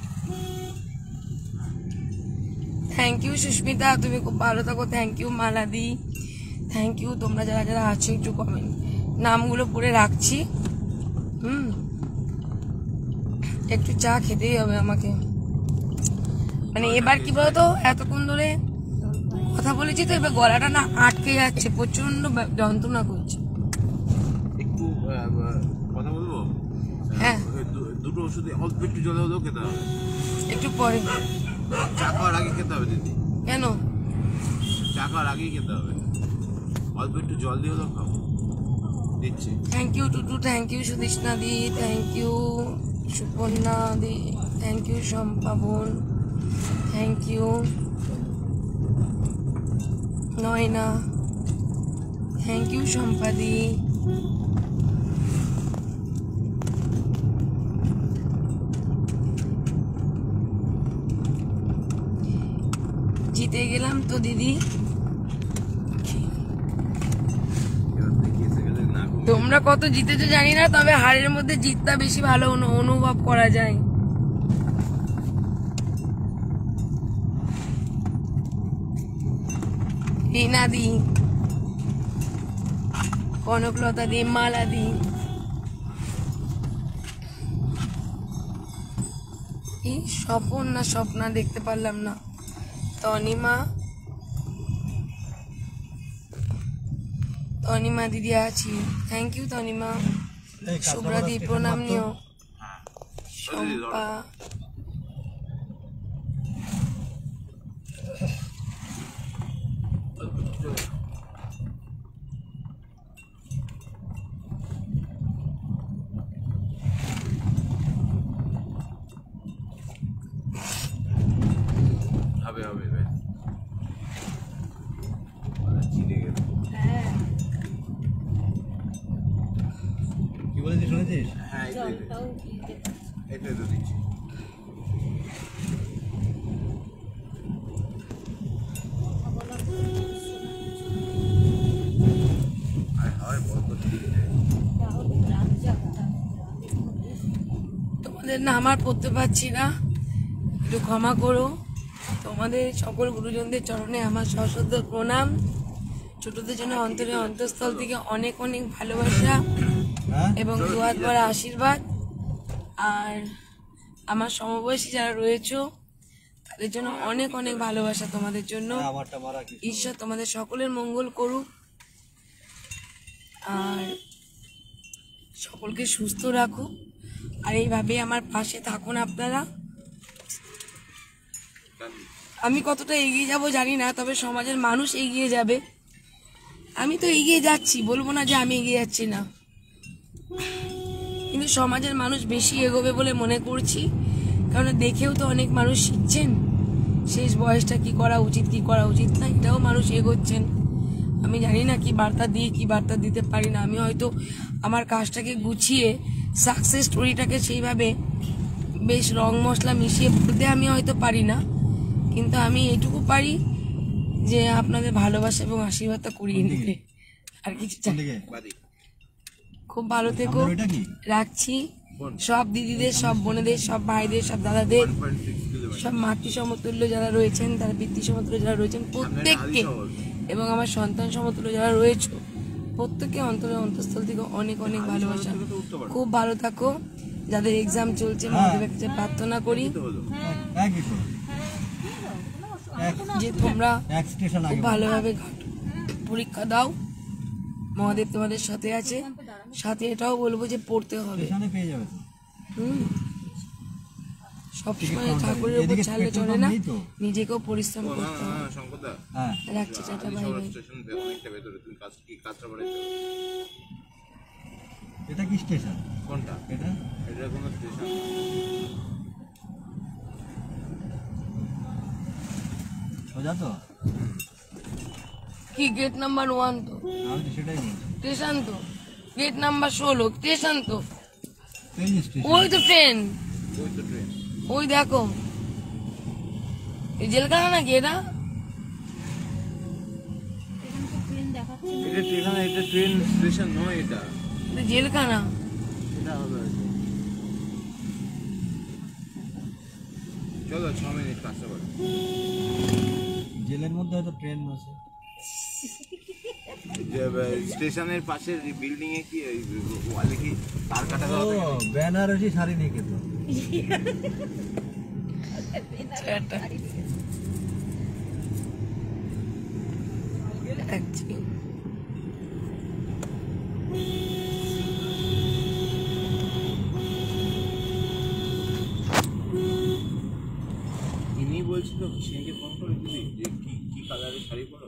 থ্যাংক ইউ সুস্মিতা, তুমি খুব ভালো থাকো। থ্যাংক ইউ মালাদি, থ্যাংক ইউ তোমরা যারা যারা আছো। একটু কমেন্ট নামগুলো পড়ে রাখছি। একটু চা খেতেই হবে আমাকে। মানে এবার কি বলতো, এতক্ষণ ধরে কথা বলেছি তো, এবার গলাটা না আটকে যাচ্ছে, প্রচন্ড যন্ত্রণা করছে। একটু কথা বলবো? হ্যাঁ, দুটো ওষুধ অল্প একটু জলে হলেও খেতে হবে। একটু পরে। চা খাওয়ার আগে খেতে হবে দিদি। কেন? চা খাওয়ার আগেই খেতে হবে, অল্প একটু জল দিয়ে হলেও খাও। দিচ্ছি। Thank you Tutu, thank you Sudeshna di, thank you Suparna di, thank you Shampa বোন, thank you Nayana, thank you Shampa di, জিতে গেলাম তো দিদি। তোমরা কত জিতেছো জানি না, তবে হারের মধ্যে জিতটা বেশি ভালো অনুভব করা যায়। রিনা দি, কনকলতা দি, মালা দি, এই স্বপন না স্বপ্না দেখতে পারলাম না। তনিমা, তনিমা দিদি আছি, থ্যাংক ইউ তনিমা। শুভ্রা দি প্রণাম নিও। শম্পা, হবে হবে। বলেছিস শুনেছিস? হ্যাঁ এটাই তো দিচ্ছি। তোমাদের নাম আর পড়তে পারছি না, একটু ক্ষমা করো। তোমাদের সকল গুরুজনদের চরণে আমার সশ্রদ্ধ প্রণাম। ছোটদের জন্য অন্তরে অন্তঃস্থল থেকে অনেক অনেক ভালোবাসা এবং দুহাত ভরা আশীর্বাদ। আর আমার সমবয়সী যারা রয়েছে তাদের জন্য অনেক অনেক ভালোবাসা তোমাদের জন্য। ঈশ্বর তোমাদের সকলের মঙ্গল করুক আর সকলকে সুস্থ রাখুক। আর এইভাবে আমার পাশে থাকুন আপনারা। আমি কতটা এগিয়ে যাব জানি না, তবে সমাজের মানুষ এগিয়ে যাবে। আমি তো এগিয়ে যাচ্ছি, বলবো না যে আমি এগিয়ে যাচ্ছি না, কিন্তু সমাজের মানুষ বেশি এগোবে বলে মনে করছি। কারণ দেখেও তো অনেক মানুষ শিখছেন শেষ বয়সটা কি করা উচিত কি করা উচিত না, এটাও মানুষ এগোচ্ছেন। আমি জানি না কি বার্তা দিই কি বার্তা দিতে পারি না। আমি হয়তো আমার কাজটাকে গুছিয়ে সাকসেস স্টোরিটাকে সেইভাবে বেশ রং মশলা মিশিয়ে বলতে আমি হয়তো পারি না, কিন্তু আমি এটুকু পারি যে আপনাদের ভালোবাসা এবং আশীর্বাদটা করিয়ে নিতে, আর কিছু চাই। খুব ভালো থেকো, রাখছি। সব দিদিদের, সব বোনেদের, সব ভাইদের, সব দাদাদের, সব মাতৃ সমতুল্য যারা রয়েছেন, তারা পিতৃ সমতুল্য যারা রয়েছেন প্রত্যেককে, এবং আমার সন্তান সমতুল্য যারা রয়েছে প্রত্যেককে অন্তরে অন্তঃস্থল থেকে অনেক অনেক ভালোবাসা। খুব ভালো থাকো। যাদের এক্সাম চলছে মহাদেবের কাছে প্রার্থনা করি যে তোমরা খুব ভালোভাবে পরীক্ষা দাও। মহাদেব তোমাদের সাথে আছে। সাথে এটাও বলবো যে পড়তে হবে। সবসময় ঠাকুরের উপর ছাড়লে চলে না, নিজেকেও পরিশ্রম করতে হবে। রাখছি, টাটা, বাই বাই। এটা কি স্টেশন? কোনটা? এটা কোনো স্টেশন। সোজা তো? কি গেট নাম্বার 1 তো? আমি সেটাই বলছি। স্টেশন তো, গেট নাম্বার 16 স্টেশন তো। স্টেশন? ওই তো ট্রেন, ওই তো ট্রেন, ওই দেখো। এই জেলখানা নাকি এটা? এটা ট্রেন স্টেশন নয়, এটা জেলখানা। এটা হবে। চলো 6 মিনিট কাছে বল। জেলের মধ্যে হয়তো ট্রেন আছে। স্টেশনের পাশের বিল্ডিং এ কি ওয়ালে কি তার কাটা দেওয়া থাকে? বেনারসি শাড়ি নিয়ে খেতো। ইনি বলছিল সিনকে ফোন করে দিলি যে কি কালারের শাড়ি পরো।